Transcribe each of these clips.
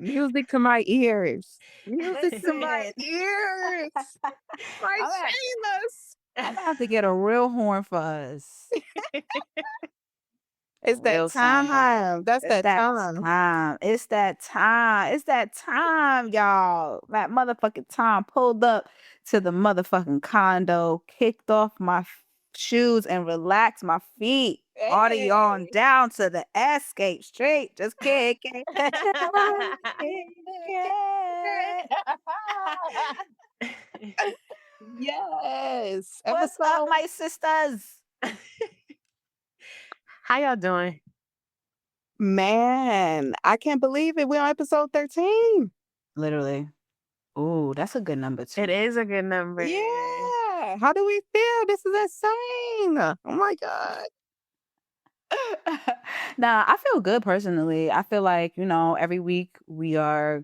Music to my ears. Music to my Listen. ears. My I'm at Shayla's. I'm gonna have to get a real horn for us. A It's that real soundbar. time. That's It's that that time. time. It's that time. It's that time, y'all. That motherfucking time. Pulled up to the motherfucking condo, kicked off my shoes and relaxed my feet. Already on Hey. down to the escape straight. Just kick it. Yes. What's up, Episode. my sisters? How y'all doing? Man, I can't believe it. We're on episode 13. Literally. Ooh, that's a good number It too. is a good number. Yeah. How do we feel? This is insane. Oh my God. Nah, I feel good personally. I feel like, every week we are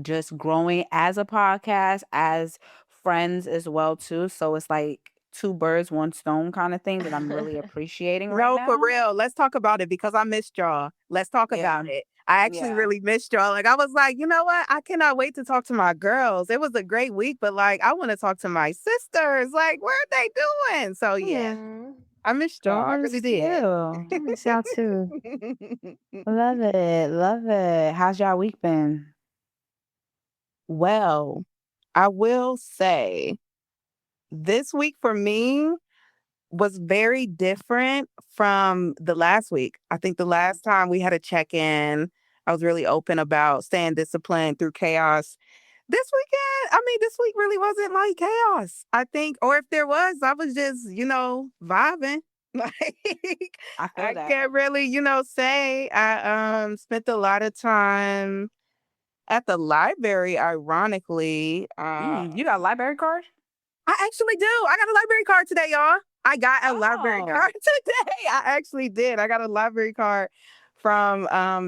just growing as a podcast, as friends as well too. So it's like two birds, one stone kind of thing that I'm really appreciating right No, for now. real. Let's talk about it because I missed y'all. Let's talk Yeah. about it. I actually Yeah. really missed y'all. Like, I was like, you know what? I cannot wait to talk to my girls. It was a great week, but like, I want to talk to my sisters. Like, what are they doing? So, yeah, Yeah. I missed y'all. I Ours really too. did. I miss y'all too. Love it. Love it. How's y'all week been? Well, I will say this week for me was very different from the last week. I think the last time we had a check in, I was really open about staying disciplined through chaos. This weekend, I mean, this week really wasn't like chaos. I think, or if there was, I was just, vibing. Like, I feel I that. can't really, say. I spent a lot of time at the library, ironically. You got a library card? I actually do. I got a library card today, y'all. I got a library Oh. card today. I actually did. I got a library card from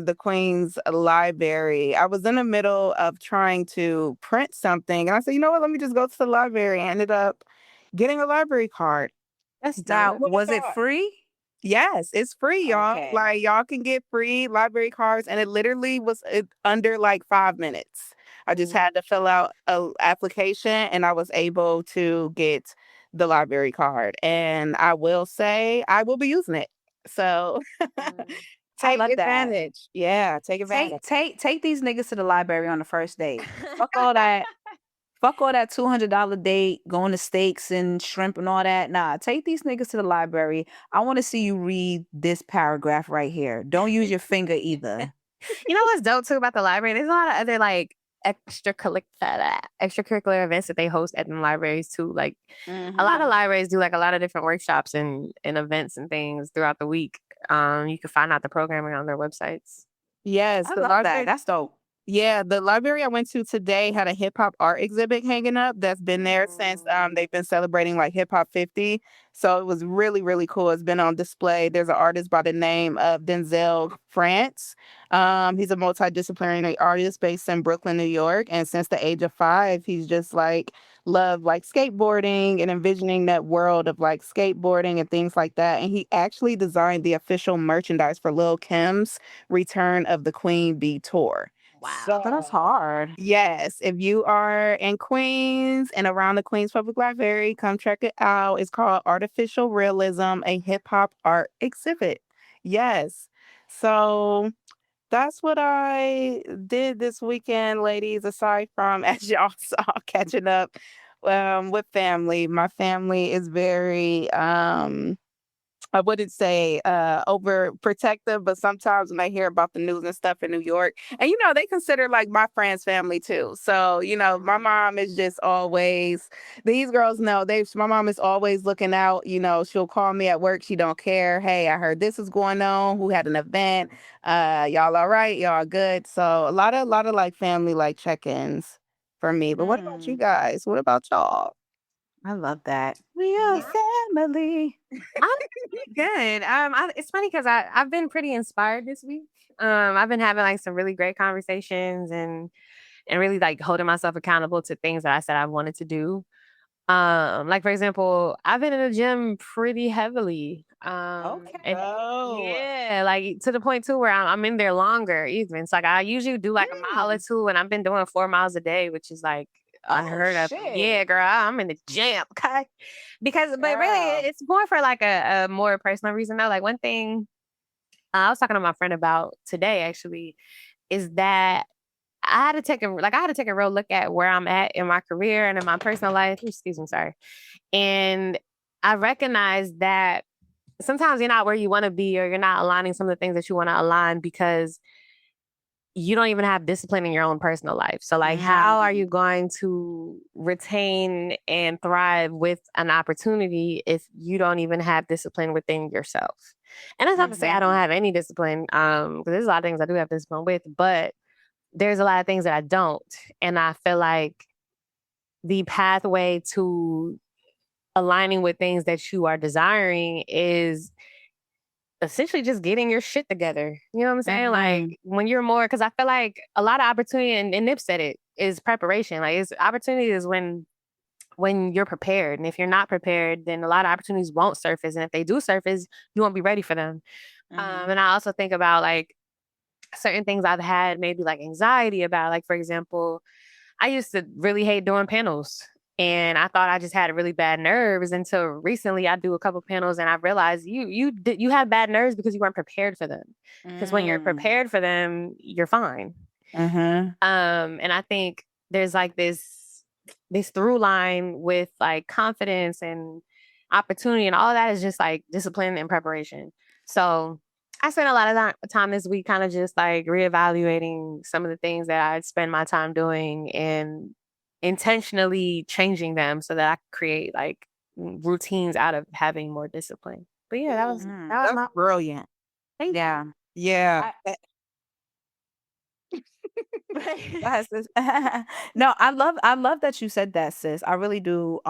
the Queen's Library. I was in the middle of trying to print something, and I said, you know what? Let me just go to the library. I ended up getting a library card. That's Now, dope. What I was it thought. free? Yes, it's free, y'all. Okay. Like, y'all can get free library cards, and it literally was under like 5 minutes. I just had to fill out a application, and I was able to get the library card. And I will say, I will be using it. So Mm. I take love that. advantage. Yeah, take advantage. Take these niggas to the library on the first date. Fuck all that. Fuck all that $200 date, going to steaks and shrimp and all that. Nah, take these niggas to the library. I want to see you read this paragraph right here. Don't use your finger either. You know what's dope too about the library? There's a lot of other like extracurricular events that they host at the libraries too. Like a lot of libraries do like a lot of different workshops and events and things throughout the week. You can find out the programming on their websites. Yes, I the love that. library. That's dope. Yeah, the library I went to today had a hip hop art exhibit hanging up that's been there since they've been celebrating like hip hop 50. So it was really, really cool. It's been on display. There's an artist by the name of Denzel France. He's a multidisciplinary artist based in Brooklyn, New York. And since the age of 5, he's just like loved like skateboarding and envisioning that world of like skateboarding and things like that. And he actually designed the official merchandise for Lil Kim's Return of the Queen Bee tour. Wow. But that's So, hard. yes, if you are in Queens and around the Queens Public Library, come check it out. It's called Artificial Realism, a hip hop art exhibit. Yes. So that's what I did this weekend, ladies, aside from, as y'all saw, catching up with family. My family is very I wouldn't say overprotective, but sometimes when I hear about the news and stuff in New York, and they consider like my friends family too. So, my mom is just always these girls know my mom is always looking out, she'll call me at work, she don't care. Hey, I heard this is going on, who had an event. Y'all all right, y'all good. So a lot of like family like check-ins for me. But what about you Mm, guys? What about y'all? I love that. We are Yeah. family. I'm pretty good. It's funny because I've been pretty inspired this week. I've been having like some really great conversations and really like holding myself accountable to things that I said I wanted to do. Like for example, I've been in the gym pretty heavily. Okay. And Oh. yeah, like to the point too where I'm in there longer even. It's like I usually do like a mile or two, and I've been doing 4 miles a day, which is like unheard of. Yeah, shit. girl, I'm in the gym, okay? Because, but really, Girl. it's more for like a more personal reason though. Like one thing I was talking to my friend about today actually is that I had to take a real look at where I'm at in my career and in my personal life. Excuse me, sorry. And I recognize that sometimes you're not where you want to be, or you're not aligning some of the things that you want to align because you don't even have discipline in your own personal life. So, like, how are you going to retain and thrive with an opportunity if you don't even have discipline within yourself? And that's not to say I don't have any discipline, because there's a lot of things I do have discipline with, but there's a lot of things that I don't. And I feel like the pathway to aligning with things that you are desiring is essentially just getting your shit together. You know what I'm saying? Like when you're more, because I feel like a lot of opportunity, and Nip said it, is preparation. Like it's opportunity is when you're prepared. And if you're not prepared, then a lot of opportunities won't surface. And if they do surface, you won't be ready for them. And I also think about like certain things I've had maybe like anxiety about. Like, for example, I used to really hate doing panels. And I thought I just had really bad nerves until recently I do a couple panels and I realized you have bad nerves because you weren't prepared for them. Because when you're prepared for them, you're fine. And I think there's like this through line with like confidence and opportunity, and all of that is just like discipline and preparation. So I spent a lot of time this week kind of just like reevaluating some of the things that I'd spend my time doing and intentionally changing them so that I could create like routines out of having more discipline. But yeah, that was my Brilliant. thank you. Yeah. Yeah. Yes, no, I love that you said that, sis. I really do.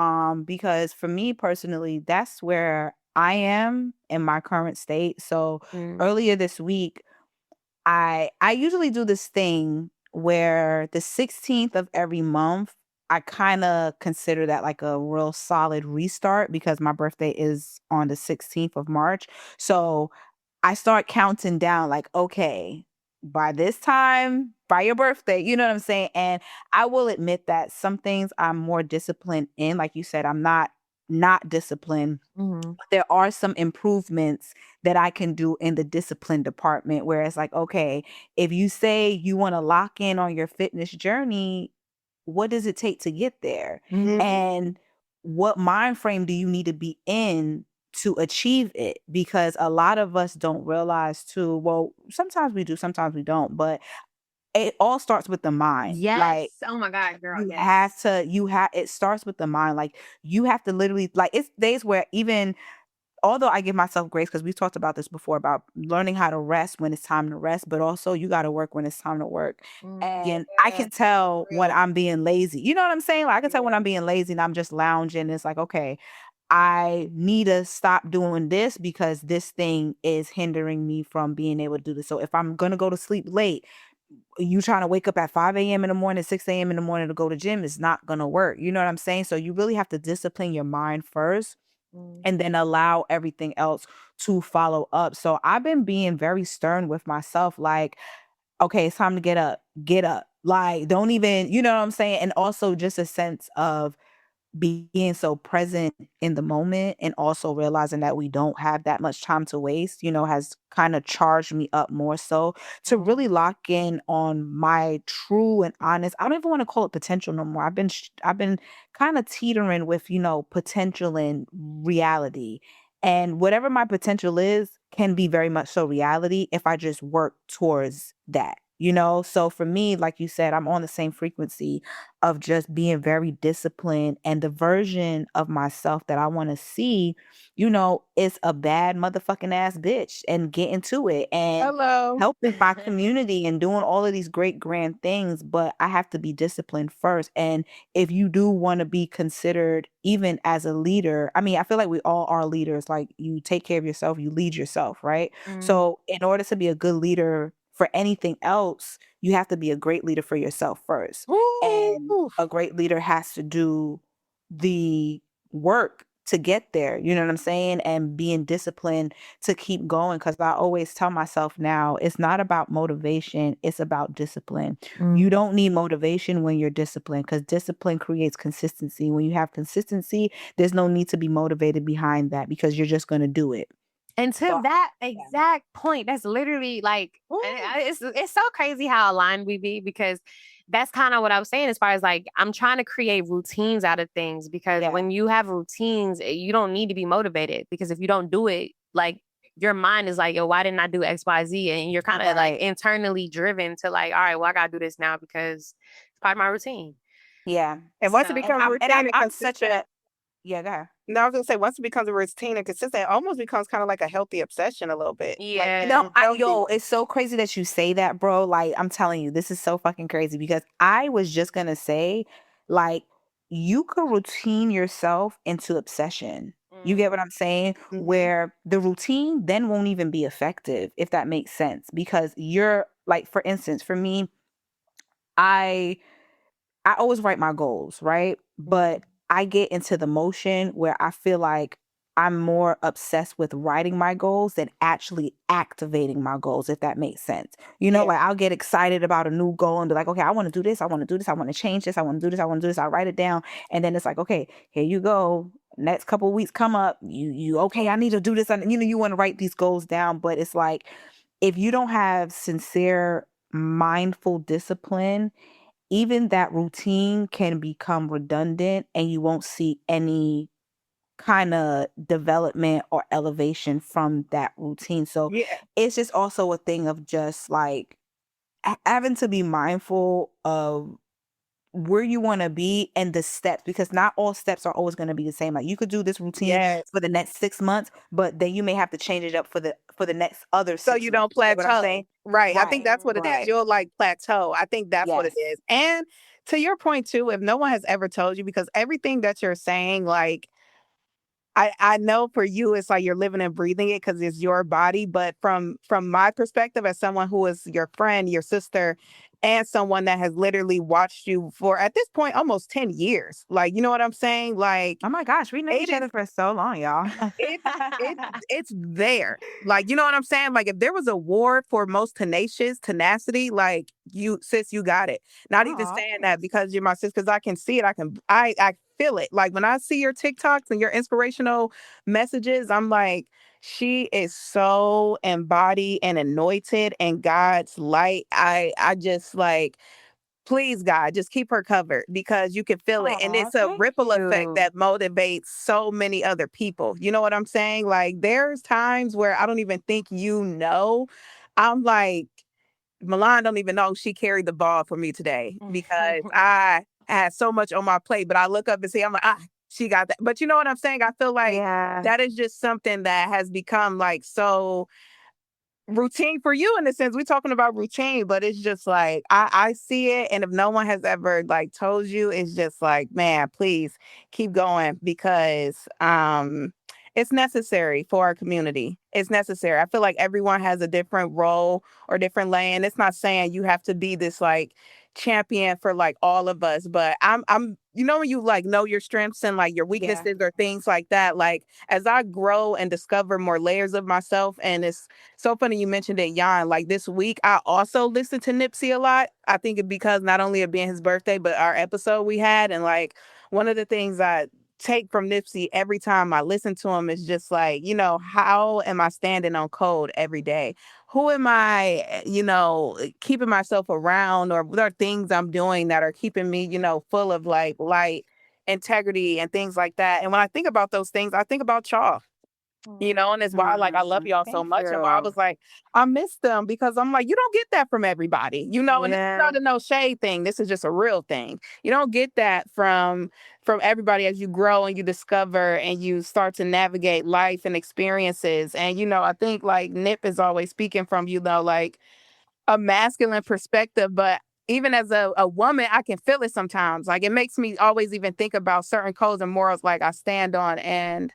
Because for me personally, that's where I am in my current state. So earlier this week, I usually do this thing where the 16th of every month, I kind of consider that like a real solid restart because my birthday is on the 16th of March. So I start counting down like, okay, by this time, by your birthday, you know what I'm saying? And I will admit that some things I'm more disciplined in. Like you said, I'm not disciplined. There are some improvements that I can do in the discipline department where it's like, okay, if you say you want to lock in on your fitness journey, what does it take to get there? And what mind frame do you need to be in to achieve it? Because a lot of us don't realize too, well, sometimes we do, sometimes we don't, but it all starts with the mind. Yes. Like Oh my God, girl. it starts with the mind. Like you have to literally, like it's days where even although I give myself grace because we've talked about this before about learning how to rest when it's time to rest, but also you got to work when it's time to work. And I can tell when I'm being lazy. You know what I'm saying? Like I can tell when I'm being lazy and I'm just lounging. It's like, okay, I need to stop doing this because this thing is hindering me from being able to do this. So if I'm going to go to sleep late, you trying to wake up at 5 a.m. in the morning, 6 a.m. in the morning to go to gym is not going to work. You know what I'm saying? So you really have to discipline your mind first and then allow everything else to follow up. So I've been being very stern with myself. Like, okay, it's time to get up, get up. Like, don't even, you know what I'm saying? And also just a sense of being so present in the moment and also realizing that we don't have that much time to waste, has kind of charged me up more so to really lock in on my true and honest. I don't even want to call it potential no more. I've been kind of teetering with, potential and reality. And whatever my potential is can be very much so reality if I just work towards that. So for me, like you said, I'm on the same frequency of just being very disciplined, and the version of myself that I want to see, is a bad motherfucking ass bitch and getting to it and Hello. helping my community and doing all of these great grand things. But I have to be disciplined first. And if you do want to be considered even as a leader, I mean, I feel like we all are leaders. Like you take care of yourself, you lead yourself, right? So in order to be a good leader for anything else, you have to be a great leader for yourself first. And a great leader has to do the work to get there. You know what I'm saying? And being disciplined to keep going. Because I always tell myself now, it's not about motivation, it's about discipline. You don't need motivation when you're disciplined, because discipline creates consistency. When you have consistency, there's no need to be motivated behind that, because you're just going to do it. And to that exact point, that's literally like, it's so crazy how aligned we be, because that's kind of what I was saying, as far as like, I'm trying to create routines out of things, because when you have routines, you don't need to be motivated, because if you don't do it, like, your mind is like, yo, why didn't I do X, Y, Z? And you're kind of like internally driven to like, all right, well, I got to do this now because it's part of my routine. Yeah. And once it becomes a routine, I'm such a, yeah, go ahead. No, I was gonna say, once it becomes a routine and consistent, it almost becomes kind of like a healthy obsession a little bit. Yeah. Yo, it's so crazy that you say that, bro. Like, I'm telling you, this is so fucking crazy, because I was just gonna say, like, you could routine yourself into obsession. You get what I'm saying? Where the routine then won't even be effective, if that makes sense. Because you're like, for instance, for me, I always write my goals, right? But I get into the motion where I feel like I'm more obsessed with writing my goals than actually activating my goals, if that makes sense. You know, like, I'll get excited about a new goal and be like, okay, I want to do this. I want to do this. I want to change this. I want to do this. I want to do this. I write it down. And then it's like, okay, here you go. Next couple of weeks come up. Okay, I need to do this. And, you want to write these goals down. But it's like, if you don't have sincere, mindful discipline, even that routine can become redundant, and you won't see any kind of development or elevation from that routine. So it's just also a thing of just like having to be mindful of where you want to be and the steps, because not all steps are always going to be the same. Like, you could do this routine for the next 6 months, but then you may have to change it up for the next other 6 So months. you don't You know what I'm plateau. saying? Right. I think that's what it is. You'll like plateau. I think that's what it is. And to your point too, if no one has ever told you, because everything that you're saying, like, I know for you, it's like you're living and breathing it because it's your body. But from my perspective, as someone who is your friend, your sister, and someone that has literally watched you for, at this point, almost 10 years. Like, you know what I'm saying? Like, oh my gosh, we know each other for so long, y'all. It's there. Like, you know what I'm saying? Like, if there was a award for most tenacity, like, sis, you got it. Not even saying that because you're my sis, because I can see it. I feel it. Like, when I see your TikToks and your inspirational messages, I'm like, she is so embodied and anointed in God's light. I just like, please, God, just keep her covered, because you can feel it. And it's a ripple effect that motivates so many other people. You know what I'm saying? Like, there's times where I don't even think I'm like, Milan don't even know she carried the ball for me today, because I had so much on my plate. But I look up and see, I'm like, she got that. But you know what I'm saying? I feel like that is just something that has become like so routine for you, in a sense. We're talking about routine, but it's just like, I see it. And if no one has ever like told you, it's just like, man, please keep going, because it's necessary for our community. It's necessary. I feel like everyone has a different role or different lane. It's not saying you have to be this like champion for like all of us, but I'm when you like know your strengths and like your weaknesses or things like that, like, as I grow and discover more layers of myself. And it's so funny you mentioned it, Jan. Like, this week I also listened to Nipsey a lot. I think it because not only it being his birthday, but our episode we had. And like, one of the things I take from Nipsey every time I listen to him is just like, how am I standing on code every day? Who am I, keeping myself around, or what are things I'm doing that are keeping me, full of like light, integrity, and things like that. And when I think about those things, I think about y'all. And it's why, like, I love y'all so much. And why I was like, I miss them, because I'm like, you don't get that from everybody, and it's not a no shade thing. This is just a real thing. You don't get that from everybody as you grow and you discover and you start to navigate life and experiences. And, I think like Nip is always speaking from, like a masculine perspective, but even as a woman, I can feel it sometimes. Like, it makes me always even think about certain codes and morals like I stand on. And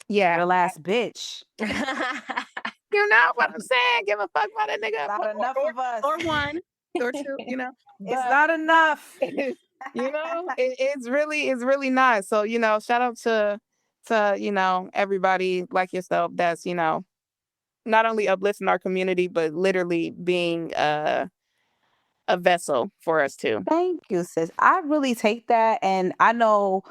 Real ass bitch. You know what I'm saying? Give a fuck about a nigga. Not enough of us. Or one or two, It's not enough. It's really not. So, shout out to, everybody like yourself that's, not only uplifting our community, but literally being a vessel for us too. Thank you, sis. I really take that, and I know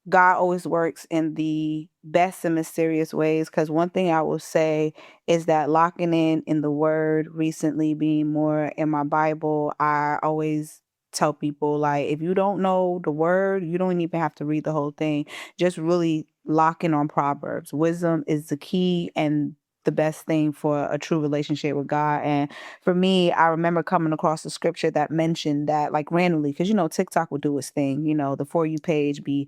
God always works in the best and mysterious ways. Because one thing I will say is that locking in the word recently, being more in my Bible, I always tell people, like, if you don't know the word, you don't even have to read the whole thing. Just really lock in on Proverbs. Wisdom is the key and the best thing for a true relationship with God. And for me, I remember coming across a scripture that mentioned that, like, randomly, because TikTok would do its thing. The For You page be,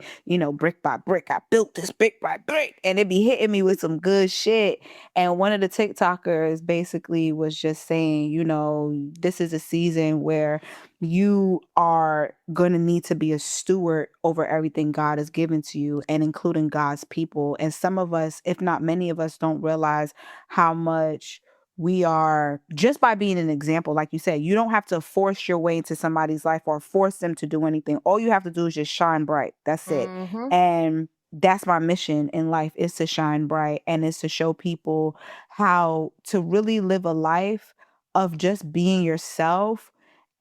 brick by brick. I built this brick by brick, and it be hitting me with some good shit. And one of the TikTokers basically was just saying, this is a season where you are going to need to be a steward over everything God has given to you, and including God's people. And some of us, if not many of us, don't realize how much we are, just by being an example. Like you said, you don't have to force your way into somebody's life or force them to do anything. All you have to do is just shine bright. That's it. Mm-hmm. And that's my mission in life, is to shine bright, and is to show people how to really live a life of just being yourself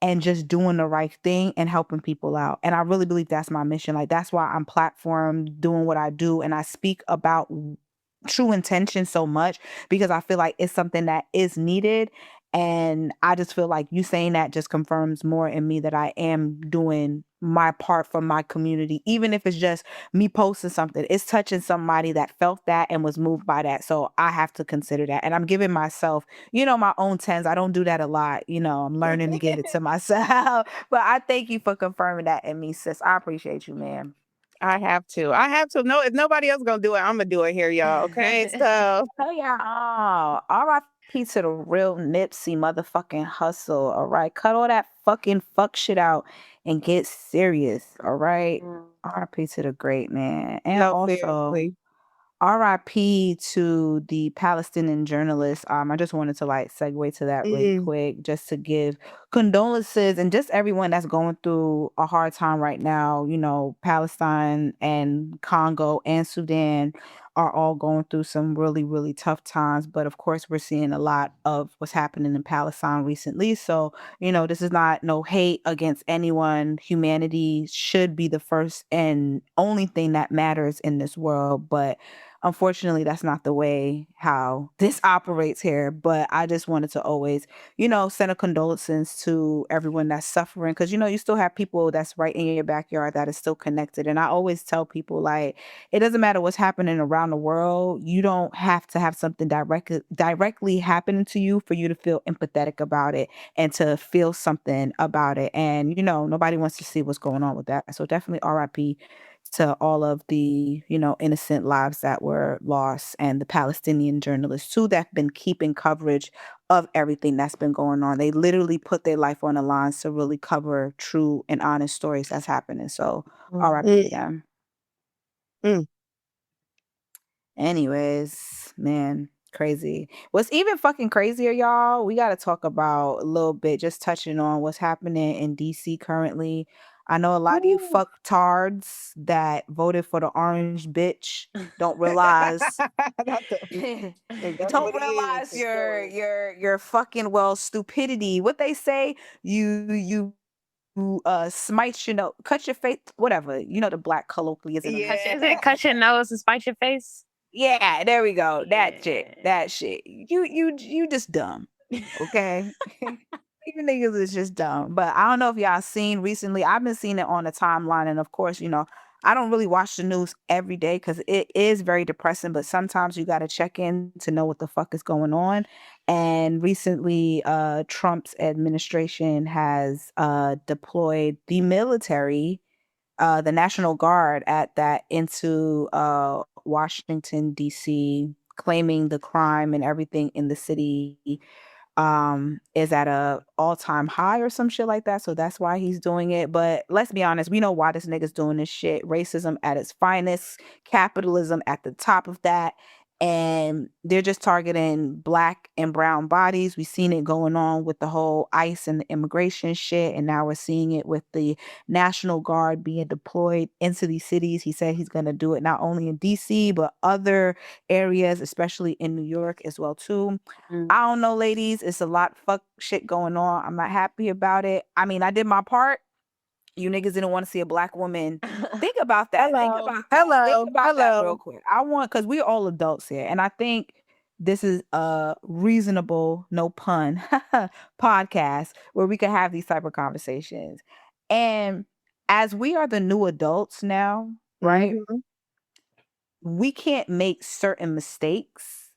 and just doing the right thing and helping people out. And I really believe that's my mission. Like, that's why I'm platformed doing what I do, and I speak about true intention so much, because I feel like it's something that is needed. And I just feel like you saying that just confirms more in me that I am doing my part for my community, even if it's just me posting something. It's touching somebody that felt that and was moved by that. So I have to consider that. And I'm giving myself, my own tens. I don't do that a lot. I'm learning to give it to myself. But I thank you for confirming that in me, sis. I appreciate you, man. I have to. I have to. No, if nobody else gonna do it, I'm gonna do it here, y'all. Okay, so Oh yeah. Oh, R.I.P. to the real Nipsey motherfucking hustle. All right. Cut all that fucking fuck shit out and get serious. All right. Mm. R.I.P. to the great man. And no, also seriously. RIP to the Palestinian journalist. I just wanted to like segue to that really Mm, quick, just to give condolences and just everyone that's going through a hard time right now. Palestine and Congo and Sudan are all going through some really, really tough times. But of course, we're seeing a lot of what's happening in Palestine recently. So, this is not no hate against anyone. Humanity should be the first and only thing that matters in this world. But unfortunately, that's not the way how this operates here. But I just wanted to always, send a condolences to everyone that's suffering, because you still have people that's right in your backyard that is still connected. And I always tell people, like, it doesn't matter what's happening around the world. You don't have to have something directly happening to you for you to feel empathetic about it and to feel something about it. And nobody wants to see what's going on with that. So definitely RIP to all of the, innocent lives that were lost, and the Palestinian journalists too that have been keeping coverage of everything that's been going on. They literally put their life on the line to really cover true and honest stories that's happening. So RIP to mm, them. mm. Anyways, man, crazy. What's even fucking crazier, y'all? We got to talk about a little bit, just touching on what's happening in DC currently. I know a lot of you Ooh. fucktards that voted for the orange bitch don't realize Not that's don't what it is realize for your sure. your fucking stupidity. What they say, you smite cut your face, whatever. The black colloquialism and shit. Is it cut your nose and spite your face? Yeah, there we go. That shit. Yeah. That shit. You just dumb. Okay. You niggas is just dumb. But I don't know if y'all seen recently. I've been seeing it on the timeline, and of course, I don't really watch the news every day because it is very depressing. But sometimes you got to check in to know what the fuck is going on. And recently, Trump's administration has deployed the military, the National Guard at that, into Washington D.C., claiming the crime and everything in the city is at a all-time high or some shit like that. So that's why he's doing it. But let's be honest, we know why this nigga's doing this shit. Racism at its finest, capitalism at the top of that. and they're just targeting black and brown bodies. We've seen it going on with the whole ICE and the immigration shit, and now we're seeing it with the National Guard being deployed into these cities. He said he's going to do it not only in DC but other areas, especially in New York as well too. I don't know, ladies. It's a lot of fuck shit going on. I'm not happy about it. I mean, I did my part. You niggas didn't want to see a black woman. Think about that. Think Hello. about that. Think Hello. about that real Hello. quick. I want, because we're all adults here, and I think this is a reasonable, no pun, podcast where we can have these type of conversations. And as we are the new adults now, right? Mhm. We can't make certain mistakes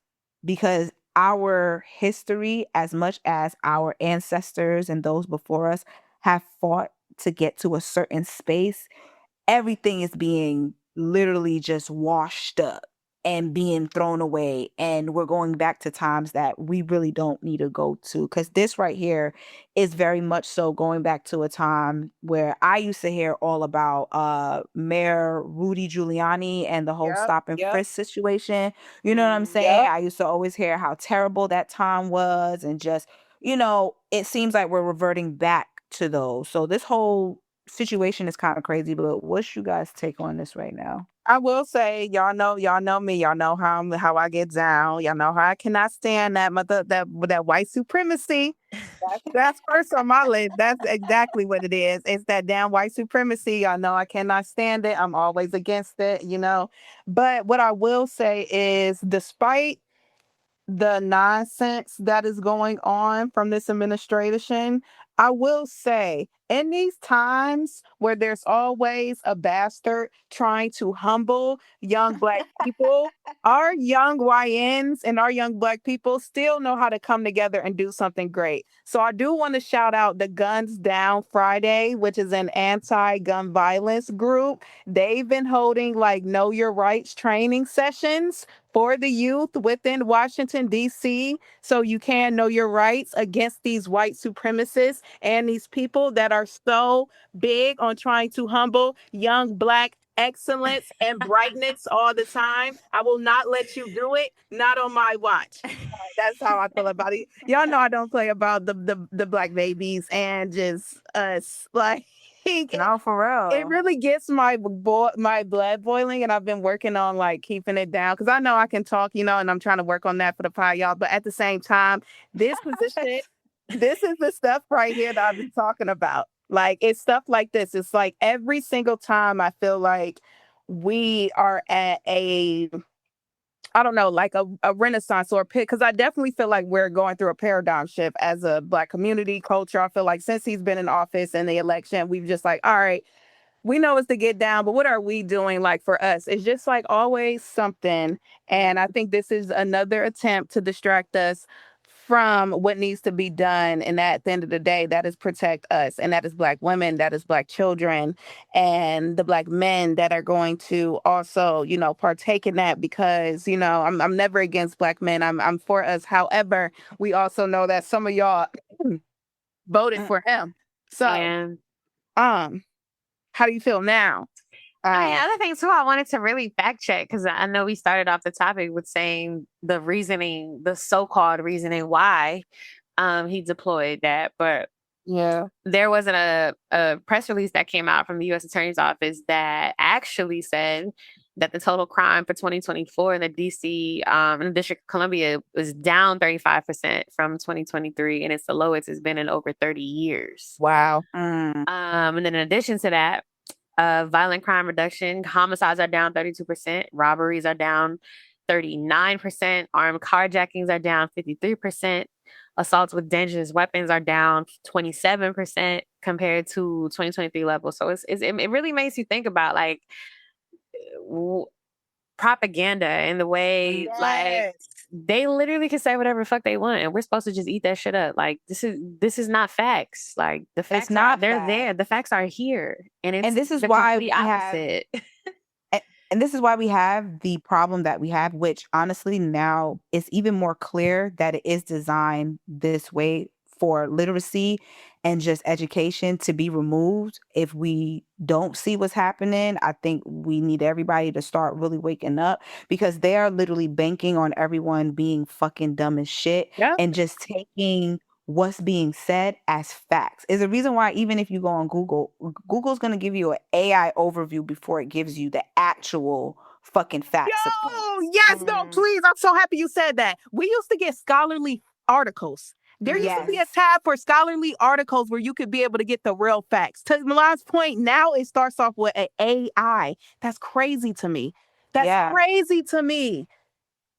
because our history, as much as our ancestors and those before us have fought to get to a certain space, everything is being literally just washed up and being thrown away, and we're going back to times that we really don't need to go to, because this right here is very much so going back to a time where I used to hear all about Mayor Rudy Giuliani and the whole Yep. stop and Yep. frisk situation. You know what I'm saying? Yep. I used to always hear how terrible that time was, and just, it seems like we're reverting back to those. So this whole situation is kind of crazy, but what's you guys take on this right now? I will say, y'all know me. Y'all know how I get down. Y'all know how I cannot stand that white supremacy. That's first on my list. That's exactly what it is. It's that damn white supremacy. Y'all know I cannot stand it. I'm always against it. But what I will say is, despite the nonsense that is going on from this administration, I will say, in these times where there's always a bastard trying to humble young black people, our young YNs and our young black people still know how to come together and do something great. So I do want to shout out the Guns Down Friday, which is an anti-gun violence group. They've been holding like know your rights training sessions for the youth within Washington, D.C., so you can know your rights against these white supremacists and these people that are so big on trying to humble young black excellence and brightness all the time. I will not let you do it, not on my watch. That's how I feel about it. Y'all know I don't play about the black babies and just us. Like, No, for it real. really gets my blood boiling, and I've been working on like keeping it down because I know I can talk, and I'm trying to work on that for the pod, y'all. But at the same time, this is the shit. This is the stuff right here that I've been talking about. Like, it's stuff like this. It's like every single time I feel like we are at a, I don't know, like a renaissance or a pit, because I definitely feel like we're going through a paradigm shift as a black community culture. I feel like since he's been in office and the election, we've just like, all right, we know it's to get down, but what are we doing like for us? It's just like always something. And I think this is another attempt to distract us from what needs to be done. And at the end of the day, that is protect us. And that is black women, that is black children, and the black men that are going to also, partake in that, because, I'm never against black men. I'm for us. However, we also know that some of y'all voted for him. So, And um, how do you feel now? other thing too, I wanted to really fact check because I know we started off the topic with saying the reasoning, the so-called reasoning why he deployed that, but Yeah. there wasn't a press release that came out from the U.S. Attorney's Office that actually said that the total crime for 2024 in the D.C. In the District of Columbia was down 35% from 2023, and it's the lowest it's been in over 30 years. Wow. And then in addition to that, violent crime reduction, homicides are down 32%, robberies are down 39%, armed carjackings are down 53%, assaults with dangerous weapons are down 27% compared to 2023 levels. So it really makes you think about like propaganda and the way like they literally can say whatever the fuck they want, and we're supposed to just eat that shit up. Like this is not facts. Like the facts It's not they're facts. there. The facts are here, and it's this is the why complete we have opposite. and this is why we have the problem that we have, which honestly now is even more clear that it is designed this way for literacy and just education to be removed. If we don't see what's happening, I think we need everybody to start really waking up, because they are literally banking on everyone being fucking dumb as shit Yeah. and just taking what's being said as facts. Is the reason why even if you go on Google, Google's going to give you an AI overview before it gives you the actual fucking facts of things. Yo, yes, no, please. I'm so happy you said that. We used to get scholarly articles. There used to be a Yes. tab for scholarly articles where you could be able to get the real facts. To Milan's point, now it starts off with an AI. That's crazy to me. That's Yeah. crazy to me.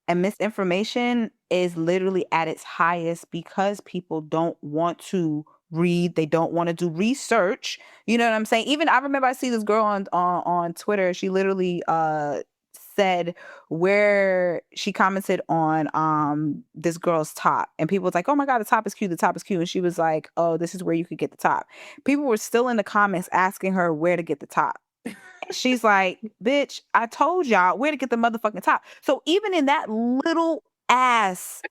And misinformation is literally at its highest because people don't want to read. They don't want to do research. You know what I'm saying? Even I remember I see this girl on Twitter. She literally said where she commented on this girl's top, and people was like, "Oh my god, the top is cute, the top is cute," and she was like, "Oh, this is where you could get the top." People were still in the comments asking her where to get the top. She's like, "Bitch, I told y'all where to get the motherfucking top." So even in that little ass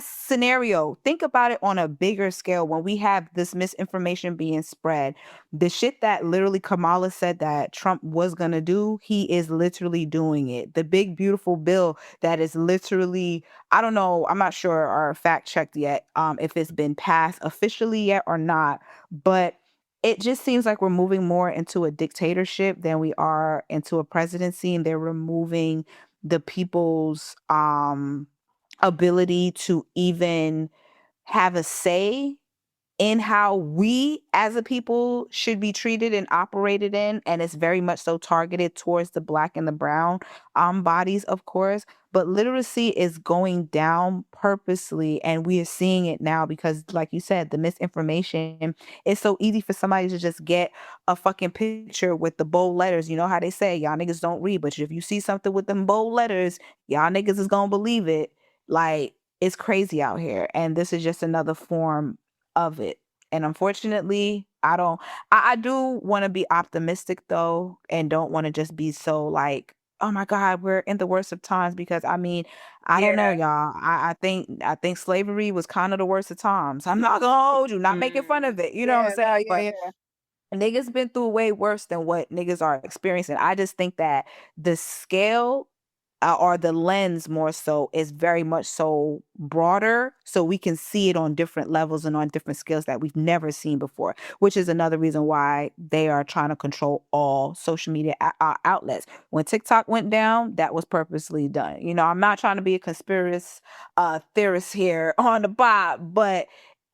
scenario, think about it on a bigger scale. When we have this misinformation being spread, the shit that literally Kamala said that Trump was gonna do, he is literally doing it. The big beautiful bill that is literally, I don't know, I'm not sure or fact checked yet, if it's been passed officially yet or not, but it just seems like we're moving more into a dictatorship than we are into a presidency, and they're removing the people's ability to even have a say in how we as a people should be treated and operated in. And it's very much so targeted towards the black and the brown bodies, of course. But literacy is going down purposely, and we are seeing it now because, like you said, the misinformation, it's so easy for somebody to just get a fucking picture with the bold letters. You know how they say y'all niggas don't read, but if you see something with them bold letters, y'all niggas is gonna believe it. Like, it's crazy out here, and this is just another form of it. And unfortunately, I do want to be optimistic though, and don't want to just be so like, oh my God, we're in the worst of times, because I mean, I don't know, y'all. I think slavery was kind of the worst of times. I'm not gonna hold you, not making fun of it. You know what I'm saying? But niggas been through way worse than what niggas are experiencing. I just think that the scale, or the lens more so, is very much so broader, so we can see it on different levels and on different scales that we've never seen before, which is another reason why they are trying to control all social media outlets. When TikTok went down, that was purposely done. You know, I'm not trying to be a conspiracy theorist here on the pod, but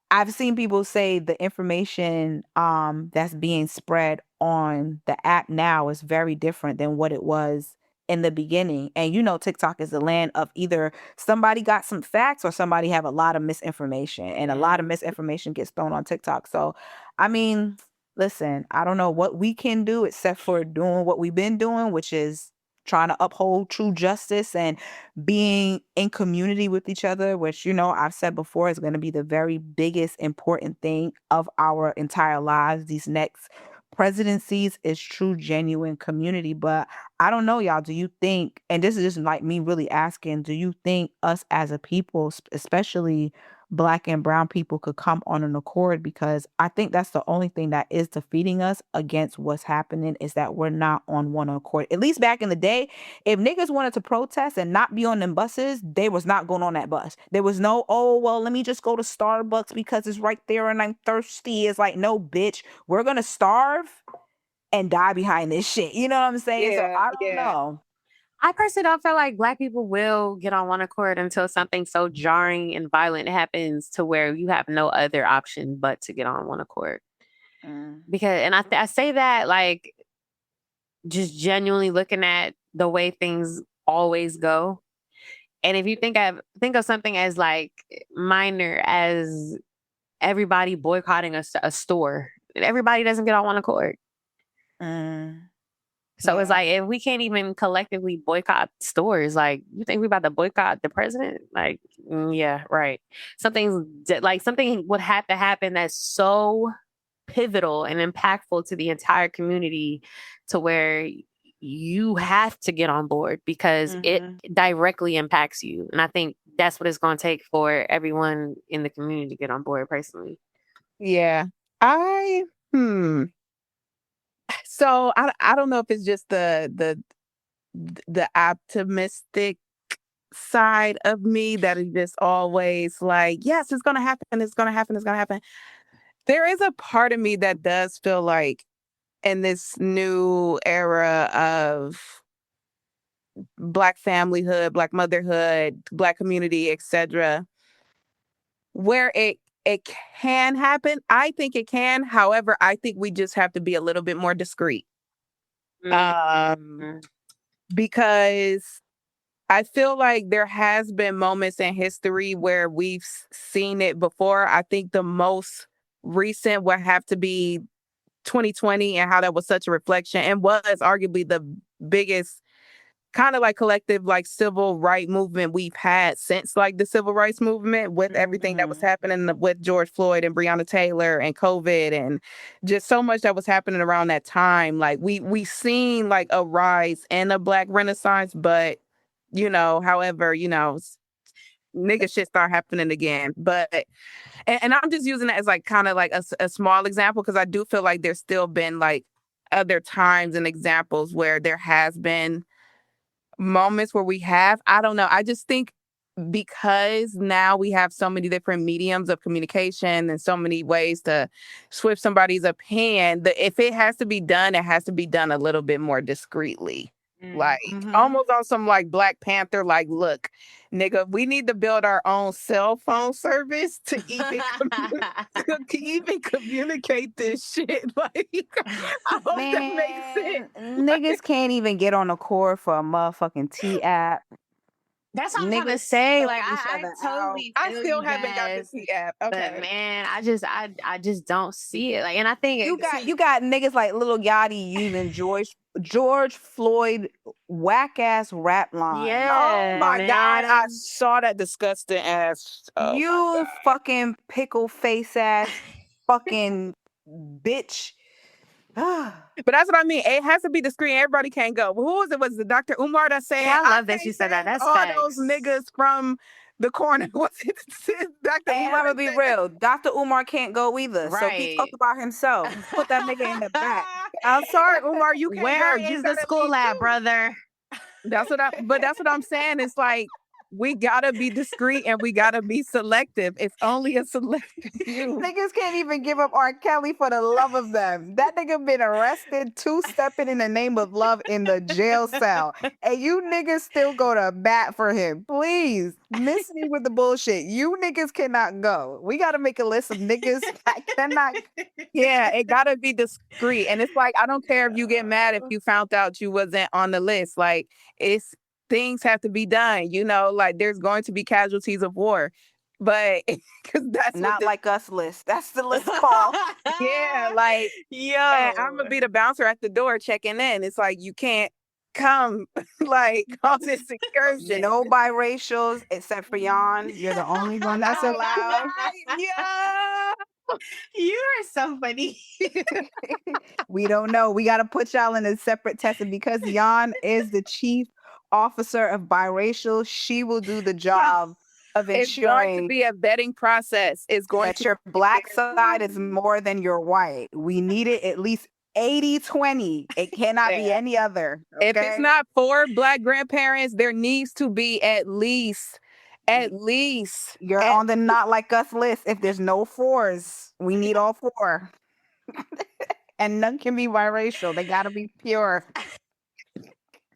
I've seen people say the information that's being spread on the app now is very different than what it was in the beginning. And you know, TikTok is the land of either somebody got some facts or somebody have a lot of misinformation, and a lot of misinformation gets thrown on TikTok. So, I mean, listen, I don't know what we can do except for doing what we've been doing, which is trying to uphold true justice and being in community with each other, which, you know, I've said before is going to be the very biggest important thing of our entire lives these next presidencies, is true genuine community. But I don't know, y'all, do you think, and this is just like me really asking, do you think us as a people, especially black and brown people, could come on an accord? Because I think that's the only thing that is defeating us against what's happening, is that we're not on one accord. At least back in the day, if niggas wanted to protest and not be on them buses, they was not going on that bus. There was no, oh, well, let me just go to Starbucks because it's right there and I'm thirsty. It's like, no, bitch, we're going to starve and die behind this shit. You know what I'm saying? So I don't know. I personally don't feel like black people will get on one accord until something so jarring and violent happens to where you have no other option but to get on one accord. Because, and I say that like just genuinely looking at the way things always go. And if you think of something as like minor as everybody boycotting a store, everybody doesn't get on one accord. So it's like, if we can't even collectively boycott stores, like, you think we about to boycott the president? Like, yeah, right. Something would have to happen that's so pivotal and impactful to the entire community, to where you have to get on board because it directly impacts you. And I think that's what it's going to take for everyone in the community to get on board personally. Yeah. I So I don't know if it's just the optimistic side of me that is just always like, yes, it's gonna happen, it's gonna happen, it's gonna happen. There is a part of me that does feel like in this new era of Black familyhood, Black motherhood, Black community, etc., where it can happen. I think it can. However, I think we just have to be a little bit more discreet. Mm. Because I feel like there has been moments in history where we've seen it before. I think the most recent would have to be 2020 and how that was such a reflection and was arguably the biggest kind of like collective like civil right movement we've had since like the civil rights movement with everything that was happening with George Floyd and Breonna Taylor and COVID and just so much that was happening around that time. Like we seen like a rise in a Black renaissance, but however, nigga shit start happening again. But and I'm just using that as like kind of like a small example because I do feel like there's still been like other times and examples where there has been moments where I don't know. I just think because now we have so many different mediums of communication and so many ways to switch somebody's opinion, that if it has to be done, it has to be done a little bit more discreetly. Like almost on some like Black Panther, like, look, nigga, we need to build our own cell phone service to even to even communicate this shit. Like, I hope that makes sense. Niggas can't even get on the cord for a motherfucking T app. That's what I'm trying to say. Like, I totally I feel still you haven't got the guys, T app. but Okay. man, I just don't see it. Like, and I think You got niggas like Lil Yachty using George Floyd whack ass rap line. Oh my God, I man. saw that disgusting ass. Oh my You God. fucking pickle face ass fucking bitch. But that's what I mean. It has to be discreet. Everybody can't go. Who was it? Was it Dr. Umar that said? Yeah, I love that can't you said that. stand That's all facts. those niggas from the corner. Was it Dr. And Umar? I'm gonna be real. Dr. Umar can't go either. So he talked Right. about himself. Put that nigga in the back. I'm sorry, Umar, you can't Where go. You is the gotta school leave at, too. brother? That's what I'm saying. It's like we gotta be discreet and we gotta be selective. It's only a select few. Niggas can't even give up R. Kelly for the love of them. That nigga been arrested two-stepping in the name of love in the jail cell. And you niggas still go to bat for him. Please, miss me with the bullshit. You niggas cannot go. We gotta make a list of niggas that cannot. Yeah, it gotta be discreet. And it's like, I don't care if you get mad if you found out you wasn't on the list. Like, it's things have to be done, like there's going to be casualties of war. But because that's Not like us list. That's the list called. yeah, like and I'm gonna be the bouncer at the door checking in. It's like you can't come like on this excursion. No biracials except for Jan. You're the only one that's allowed. Yeah. You are so funny. We don't know. We got to put y'all in a separate test. And because Jan is the chief officer of biracial, she will do the job of It's going to ensuring be a vetting process. It's going that to your black side is more than your white. We need it at least 80-20. It cannot be Yeah. any other. If it's okay? not for Black grandparents, there needs to be at least. You're on the not like us list. If there's no fours, we need all four. And none can be biracial. They got to be pure.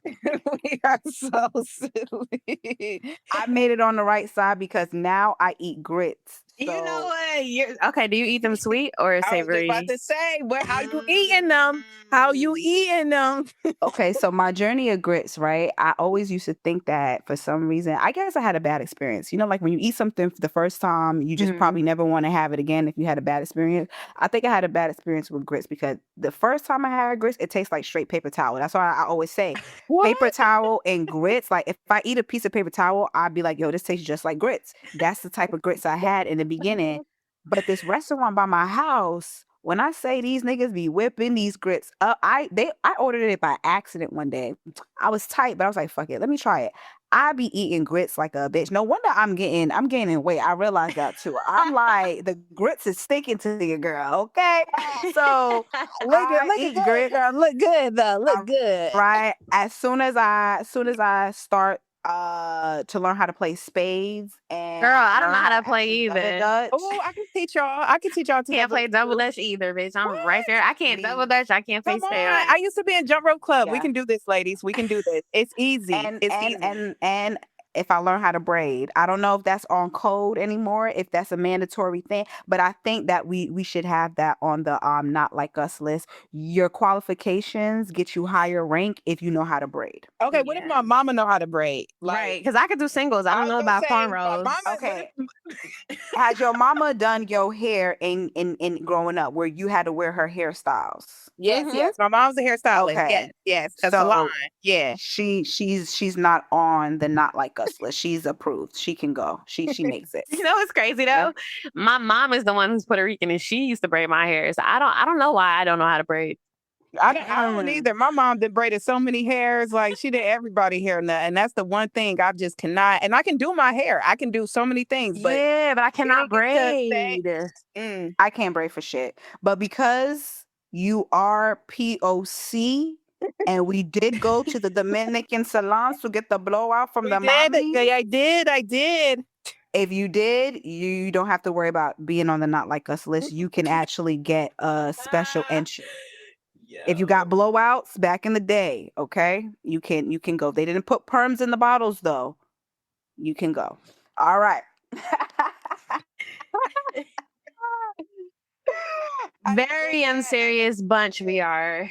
We are so silly. I made it on the right side because now I eat grits. You know So what? Okay, do you eat them sweet or I was just savory? about to say, how you eating them? How you eating them? okay, so my journey of grits, right? I always used to think that for some reason, I guess I had a bad experience. Like when you eat something for the first time, you just probably never want to have it again if you had a bad experience. I think I had a bad experience with grits because the first time I had grits, it tastes like straight paper towel. That's why I always say paper towel and grits. Like if I eat a piece of paper towel, I'd be like, yo, this tastes just like grits. That's the type of grits I had in the beginning. But this restaurant by my house When I say these niggas be whipping these grits up, I ordered it by accident one day. I was tight, but I was like, fuck it, let me try it. I be eating grits like a bitch. No wonder I'm gaining weight. I realized that too. I'm like, the grits is sticking to you, girl. Okay. So Look I at eat good, grits. girl. Look good though. Look good. Right. As soon as I start to learn how to play spades and Girl, I I don't learn know how how to to play actually double either. dutch. Oh, I can teach y'all. I can teach y'all to Can't double play double dutch. dutch either, bitch. I'm What? right there. I can't double dutch. I can't play Come on. spades. I used to be in jump rope club. We Yeah. can do this, ladies. We can do this. It's easy. And It's and easy. and and if I learn how to braid, I don't know if that's on code anymore, if that's a mandatory thing, but I think that we should have that on the not like us list. Your qualifications get you higher rank if you know how to braid. Okay, what if my Yeah. mama know how to braid? Right. Because I could do singles. I I don't was know gonna about say, my cornrows. mama. Okay. Has your mama done your hair in growing up where you had to wear her hairstyles? Yes, Mm-hmm. yes. My mom's a hairstylist. Yes, Okay. yes. A salon. So Yeah. she's not on the not like us list. She's approved. She can go. She makes it. You know what's crazy Yeah. though? My mom is the one who's Puerto Rican and she used to braid my hair. So I don't know why I don't know how to braid. I don't either. My mom did braided so many hairs, like she did everybody hair, and that's the one thing I just cannot. And I can do my hair. I can do so many things, but Yeah, but I we cannot don't get to say. braid. I can't braid for shit. But because you are POC and we did go to the Dominican salons to get the blowout from We the did. mommy. Yeah, I did. I did. If you did, you don't have to worry about being on the not like us list. You can actually get a special entry. If you got blowouts back in the day, okay, you can go. They didn't put perms in the bottles though. You can go. All right. Very unserious bunch we are.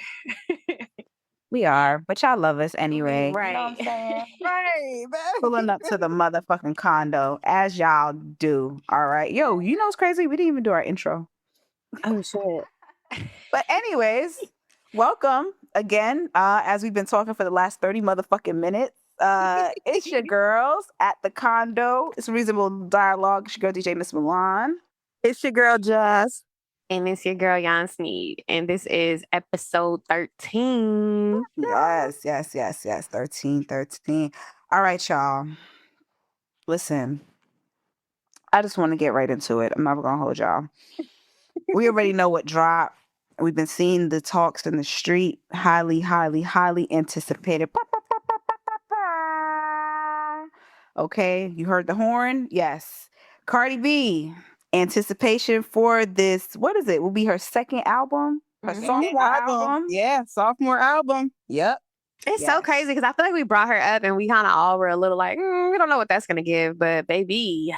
We are, but y'all love us anyway. You know what I'm Right. saying? Right. Pulling up to the motherfucking condo as y'all do. All right. Yo, you know what's crazy? We didn't even do our intro. Oh shit. But anyways, welcome again. As we've been talking for the last 30 motherfucking minutes. It's your girls at the condo. It's Reasonable Dialogue. It's your girl DJ Miss Milan. It's your girl Jazz. And it's your girl Jan Sneed. And this is episode 13. Yes. 13. All right, y'all. Listen, I just want to get right into it. I'm not gonna hold y'all. We already know what dropped. We've been seeing the talks in the street. Highly anticipated. Okay, you heard the horn? Yes. Cardi B. Anticipation for this. What is it? Will be her second album? Her Mhm. sophomore album? Yeah, sophomore album. Yep. It's so Yes. crazy because I feel like we brought her up and we kind of all were a little like, we don't know what that's going to give. But baby,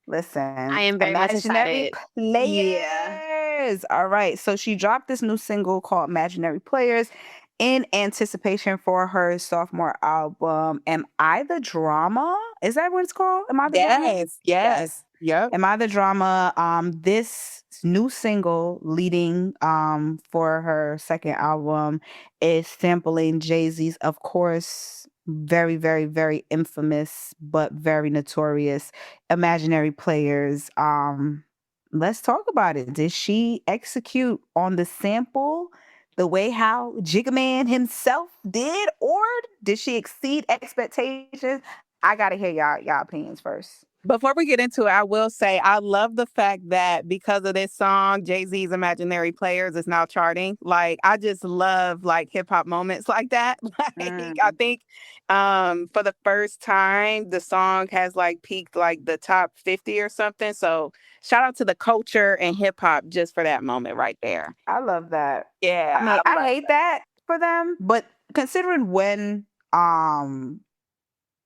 Listen, I am very much Imaginary excited. Players. All right. So she dropped this new single called Imaginary Players in anticipation for her sophomore album. Am I the Drama? Is that what it's called? Am I the Drama? Yes. Yep. Am I the Drama? This new single leading for her second album is sampling Jay-Z's, of course, very infamous but very notorious Imaginary Players. Let's talk about it. Did she execute on the sample the way how Jigga Man himself did, or did she exceed expectations? I gotta hear y'all opinions first. Before we get into it, I will say I love the fact that because of this song, Jay-Z's Imaginary Players is now charting. Like, I just love like hip hop moments like that. Like, I think for the first time, the song has like peaked like the top 50 or something. So shout out to the culture and hip hop just for that moment right there. I love that. Yeah. I mean, I love hate that for them, but considering when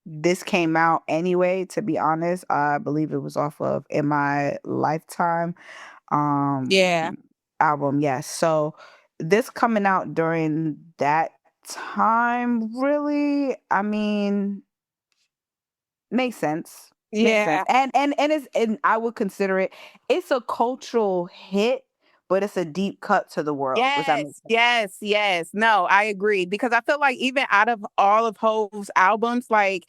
this came out anyway, to be honest, I believe it was off of In My Lifetime Yeah. album. Yes. So this coming out during that time, really, I mean, makes sense. Makes Yeah. sense. And I would consider it's a cultural hit, but it's a deep cut to the world. Does that make sense? Yes. No, I agree because I feel like even out of all of Hove's albums, like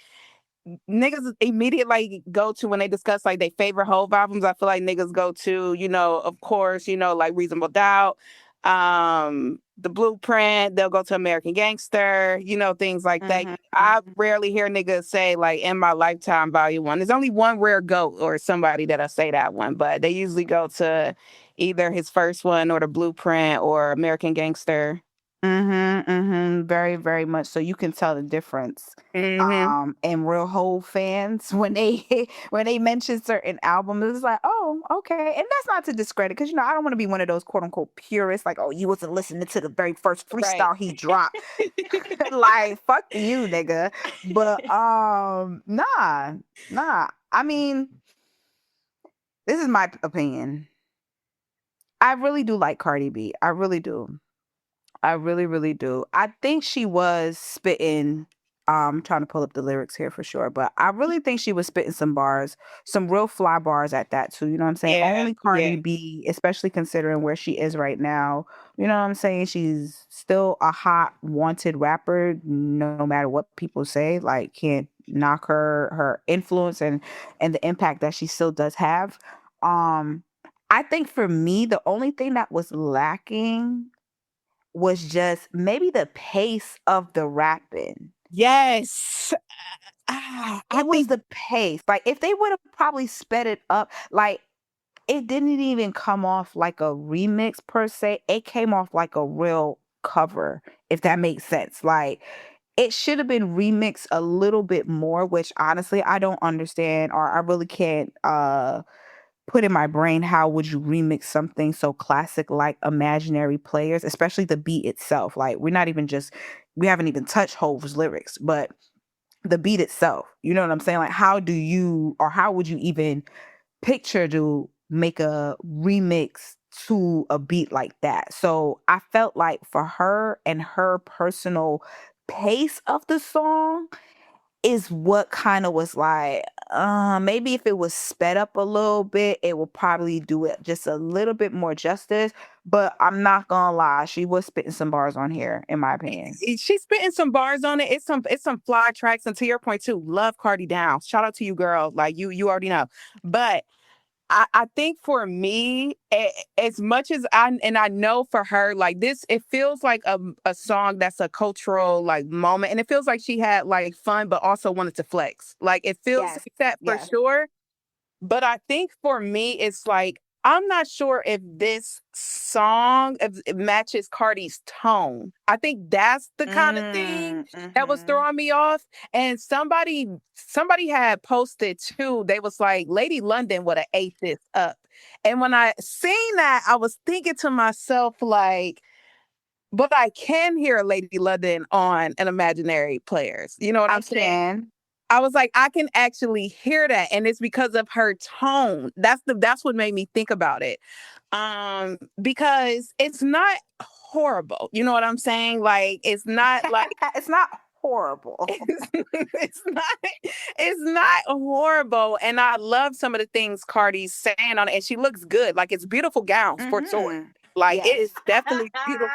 niggas immediately go to when they discuss like their favorite Hove albums. I feel like niggas go to, of course, like Reasonable Doubt, The Blueprint. They'll go to American Gangster, things like that. Mhm. I rarely hear niggas say like In My Lifetime Volume 1. There's only one rare goat or somebody that'll say that one, but they usually go to either his first one or The Blueprint or American Gangster. Very, very much so. You can tell the difference. Mm-hmm. And real whole fans when they when they mention certain albums, it's like, oh, okay. And that's not to discredit, because I don't want to be one of those quote unquote purists, like, oh, you wasn't listening to the very first Right. freestyle he dropped. Like, fuck you, nigga. But nah. I mean, this is my opinion. I really do like Cardi B. I really do. I really, really do. I think she was spitting. I'm trying to pull up the lyrics here for sure, but I really think she was spitting some bars, some real fly bars at that too. You know what I'm saying? Yeah, Only Cardi B, especially considering where she is right now. You know what I'm saying? She's still a hot, wanted rapper, no matter what people say. Like, can't knock her influence and the impact that she still does have. I think for me, the only thing that was lacking was just maybe the pace of the rapping. Yes. I It was think the pace. Like, if they would have probably sped it up, like, it didn't even come off like a remix per se. It came off like a real cover, if that makes sense. Like, it should have been remixed a little bit more, which honestly I don't understand, or I really can't put in my brain how would you remix something so classic like Imaginary Players, especially the beat itself. Like, we haven't even touched Hove's lyrics, but the beat itself, you know what I'm saying? Like, how would you even picture to make a remix to a beat like that? So I felt like for her and her personal pace of the song is what kind of was like, maybe if it was sped up a little bit, it would probably do it just a little bit more justice. But I'm not gonna lie, she was spitting some bars on here, in my opinion. she's spitting some bars on it. It's some fly tracks, and to your point too, love Cardi down. Shout out to you, girl. Like you already know. But I think for me, as much as I know for her, like this, it feels like a song that's a cultural like moment, and it feels like she had like fun, but also wanted to flex. Like it feels Yes. like that for Yes. sure. But I think for me, it's like I'm not sure if this song if it matches Cardi's tone. I think that's the kind of thing that was Mhm. throwing me off. And somebody had posted too. They was like, Lady London would have ate this up. And when I seen that, I was thinking to myself, like, but I can hear Lady London on an Imaginary Players. You know what I I'm saying? can. I was like, I can actually hear that, and it's because of her tone. That's what made me think about it. Because it's not horrible. You know what I'm saying? Like it's not like It's not horrible. it's not horrible. And I love some of the things Cardi's saying on it, and she looks good. Like it's beautiful gowns for sure. Mhm. Like it Yes. is definitely beautiful.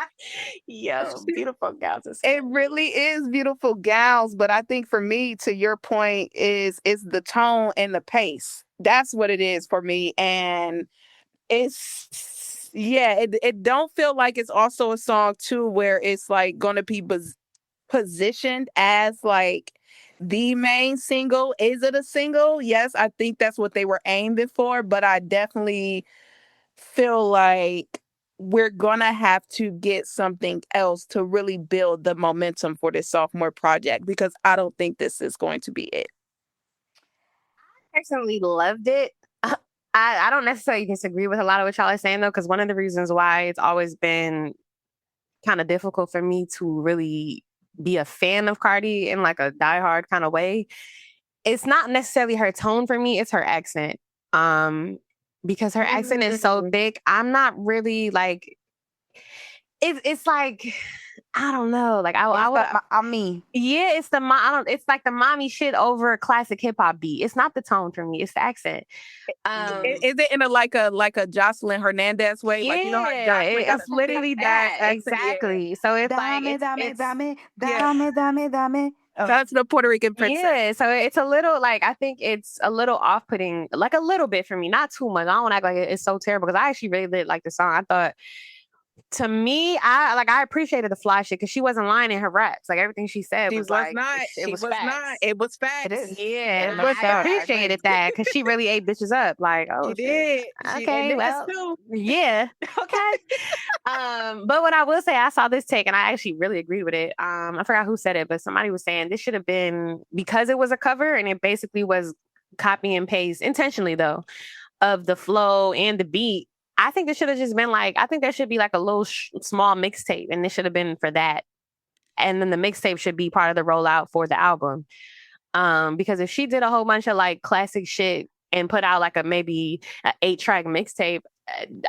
Yo, beautiful gals. It really is beautiful gals, but I think for me, to your point, is the tone and the pace. That's what it is for me. And it don't feel like it's also a song too where it's like gonna be positioned as like the main single. Is it a single? Yes, I think that's what they were aiming for, but I definitely feel like we're gonna have to get something else to really build the momentum for this sophomore project, because I don't think this is going to be it. Personally loved it. I don't necessarily disagree with a lot of what y'all are saying though, because one of the reasons why it's always been kind of difficult for me to really be a fan of Cardi in like a diehard kind of way, it's not necessarily her tone for me, it's her accent. Um, because her accent is so thick. I'm not really like it's like I don't know. Like I would I mean, yeah, it's the I don't it's like the mommy shit over a classic hip hop beat. It's not the tone for me, it's the accent. Is it in a Jocelyn Hernandez way? Like you know how Yeah, Jocelyn got it's literally that accent? Yeah. exactly. So it's like dame, it's dame, it's dame, Yeah. dame, dame, dame. That's the Puerto Rican princess. Yeah, so it's a little like I think it's a little off-putting, like a little bit for me, not too much. I don't want to act like it's so terrible because I actually really did like the song. I thought, to me, I appreciated the fly shit because she wasn't lying in her raps. Like everything she said She was was like not. it She was was facts. not. It was facts. It is. Yeah, It and was I facts. appreciated that because she really ate bitches up. Like, oh She shit. did. Okay, and well, too. yeah, okay. But what I will say, I saw this take and I actually really agreed with it. I forgot who said it, but somebody was saying this should have been, because it was a cover and it basically was copy and paste intentionally though of the flow and the beat. I think this should have just been like, I think there should be like a little small mixtape, and this should have been for that. And then the mixtape should be part of the rollout for the album. Because if she did a whole bunch of like classic shit and put out like maybe an 8-track mixtape,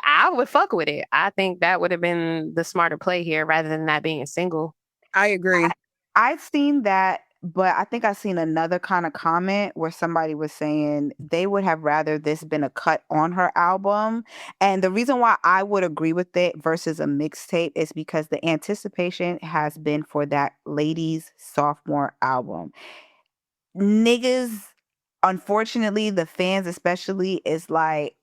I would fuck with it. I think that would have been the smarter play here rather than that being a single. I agree. I've seen that, but I think I've seen another kind of comment where somebody was saying they would have rather this been a cut on her album. And the reason why I would agree with it versus a mixtape is because the anticipation has been for that lady's sophomore album. Niggas, unfortunately, the fans especially, is like,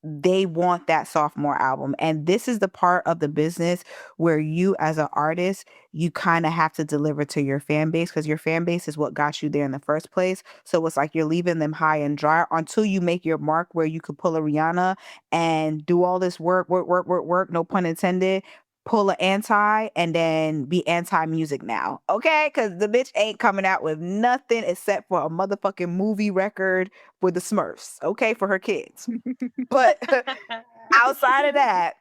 they want that sophomore album. And this is the part of the business where you as an artist, you kind of have to deliver to your fan base, because your fan base is what got you there in the first place. So it's like you're leaving them high and dry until you make your mark where you could pull a Rihanna and do all this work, no pun intended, pull an anti and then be anti-music now. Okay? Because the bitch ain't coming out with nothing except for a motherfucking movie record with the Smurfs, okay, for her kids. But outside of that,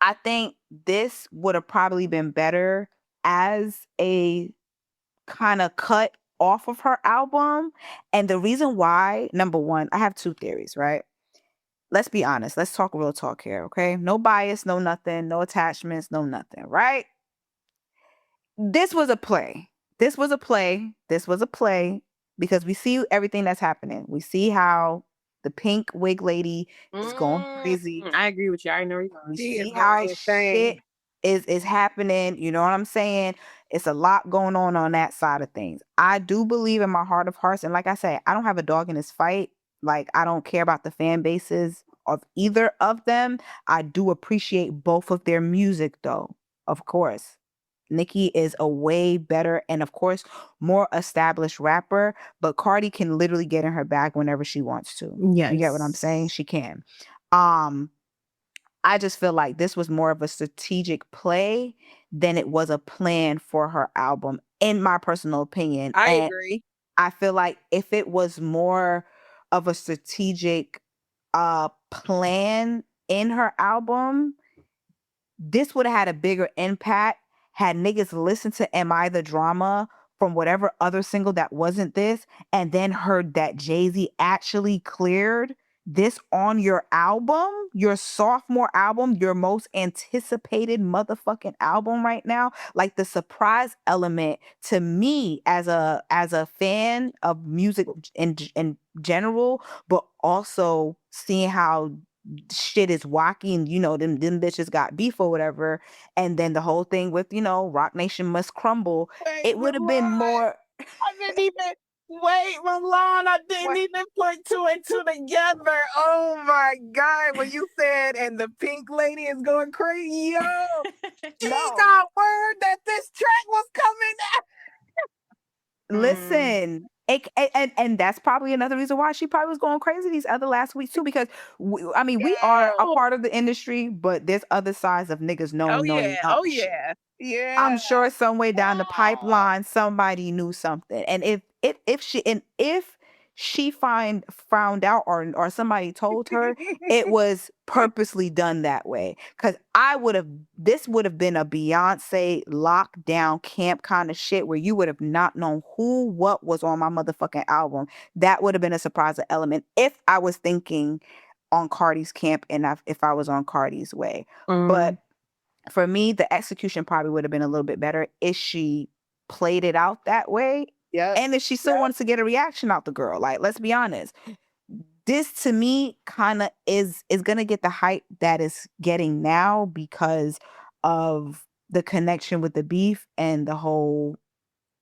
I think this would have probably been better as a kind of cut off of her album. And the reason why, number one, I have two theories, right? Let's be honest. Let's talk real talk here, okay? No bias, no nothing, no attachments, no nothing, right? This was a play. This was a play. This was a play because we see everything that's happening. We see how the pink wig lady is going crazy. I agree with you. I know. We She is see how going insane. shit is happening. You know what I'm saying? It's a lot going on that side of things. I do believe in my heart of hearts, and like I say, I don't have a dog in this fight. Like, I don't care about the fan bases of either of them. I do appreciate both of their music, though. Of course, Nicki is a way better and, of course, more established rapper, but Cardi can literally get in her bag whenever she wants to. You get what I'm saying? She can. I just feel like this was more of a strategic play than it was a plan for her album, in my personal opinion. I And agree. I feel like if it was more of a strategic plan in her album, this would have had a bigger impact had niggas listened to Am I the Drama from whatever other single that wasn't this, and then heard that Jay-Z actually cleared this on your album, your sophomore album, your most anticipated motherfucking album right now. Like, the surprise element to me as a fan of music in general, but also seeing how shit is wacky and them bitches got beef or whatever, and then the whole thing with Rock Nation must crumble. Wait, It would have been Milan, more. I didn't even wait, Milan. I didn't even put two and two together. Oh my god! When you said and the pink lady is going crazy, yo, she No. got word that this track was coming out. Listen, and that's probably another reason why she probably was going crazy these other last weeks too, because we are a Yo. part of the industry, but there's other sides of niggas Oh knowing yeah, not oh shit. yeah, yeah. I'm sure some way down the Wow. pipeline somebody knew something. And if she found out, or somebody told her, it was purposely done that way. Cause this would have been a Beyonce lockdown camp kind of shit where you would have not known what was on my motherfucking album. That would have been a surprise element if I was thinking on Cardi's camp and if I was on Cardi's way. But for me, the execution probably would have been a little bit better if she played it out that way. Yeah. And if she still wants to get a reaction out the girl. Like, let's be honest. This to me kind of is gonna get the hype that it's getting now because of the connection with the beef and the whole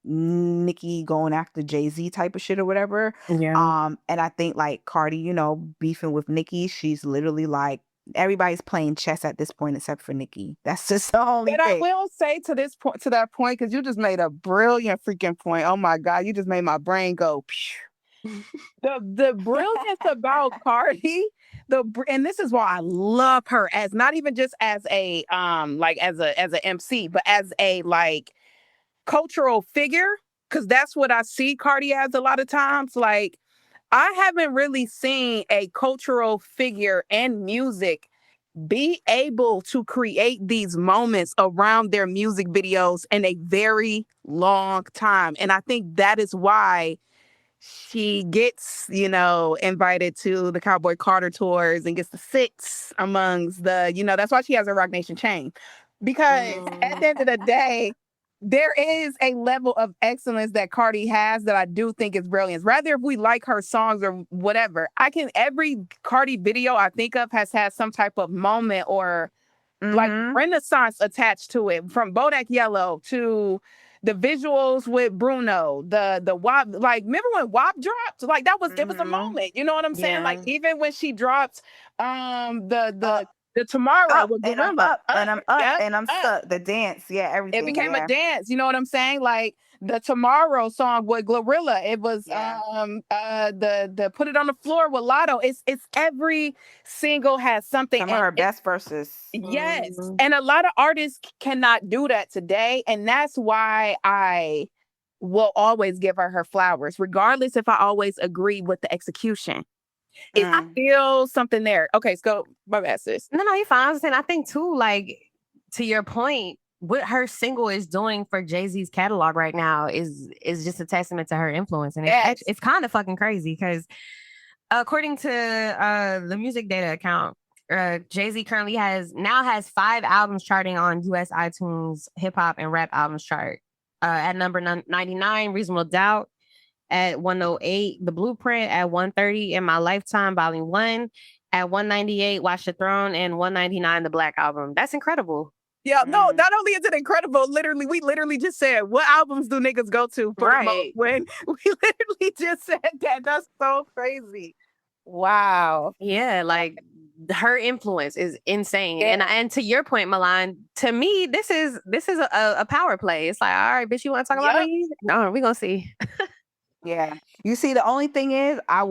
Nicki going after Jay-Z type of shit or whatever. Yeah. And I think like Cardi, you know, beefing with Nicki, she's literally like everybody's playing chess at this point except for Nicki. That's just the only And I thing. will say to this point, to that point, because you just made a brilliant freaking point. Oh my God, you just made my brain go. Phew. The brilliance about Cardi, and this is why I love her as not even just as a like as a MC, but as a like cultural figure, because that's what I see Cardi as a lot of times. Like, I haven't really seen a cultural figure in music be able to create these moments around their music videos in a very long time. And I think that is why she gets, you know, invited to the Cowboy Carter tours and gets to sit amongst the, you know, that's why she has a Rock Nation chain. Because at the end of the day, there is a level of excellence that Cardi has that I do think is brilliant. Rather if we like her songs or whatever, every Cardi video I think of has had some type of moment or like renaissance attached to it, from Bodak Yellow to the visuals with Bruno, the WAP. Like, remember when WAP dropped? Like, it was a moment. You know what I'm saying? Like, Yeah. even when she dropped the Tomorrow with And I'm Gorilla. up and I'm up Yep, and I'm stuck. The dance, yeah, it everything, became a yeah. dance. You know what I'm saying? Like the Tomorrow song with Glorilla. It was Yeah. the Put It on the Floor with Lotto. It's every single has something. Some of her best verses. Yes. Mhm. And a lot of artists cannot do that today. And that's why I will always give her flowers, regardless if I always agree with the execution. If I feel something there. Okay, so go. My bad, sis. No, you're fine. I was saying, I think too, like, to your point, what her single is doing for Jay-Z's catalog right now is just a testament to her influence. And Yes. it's kind of fucking crazy because according to the music data account, Jay-Z currently has 5 albums charting on US iTunes hip hop and rap albums chart. At number 99, Reasonable Doubt. At 108, The Blueprint. At 130, In My Lifetime, Volume 1. At 198, Watch the Throne. And 199, The Black Album. That's incredible. Yeah, no, not only is it incredible, we literally just said, what albums do niggas go to for the most when we literally just said that. That's so crazy. Wow. Yeah, like her influence is insane. And to your point, Milan, to me, this is a power play. It's like, all right, bitch, you want to talk about me? No, we gonna see. Yeah. You see, the only thing is, now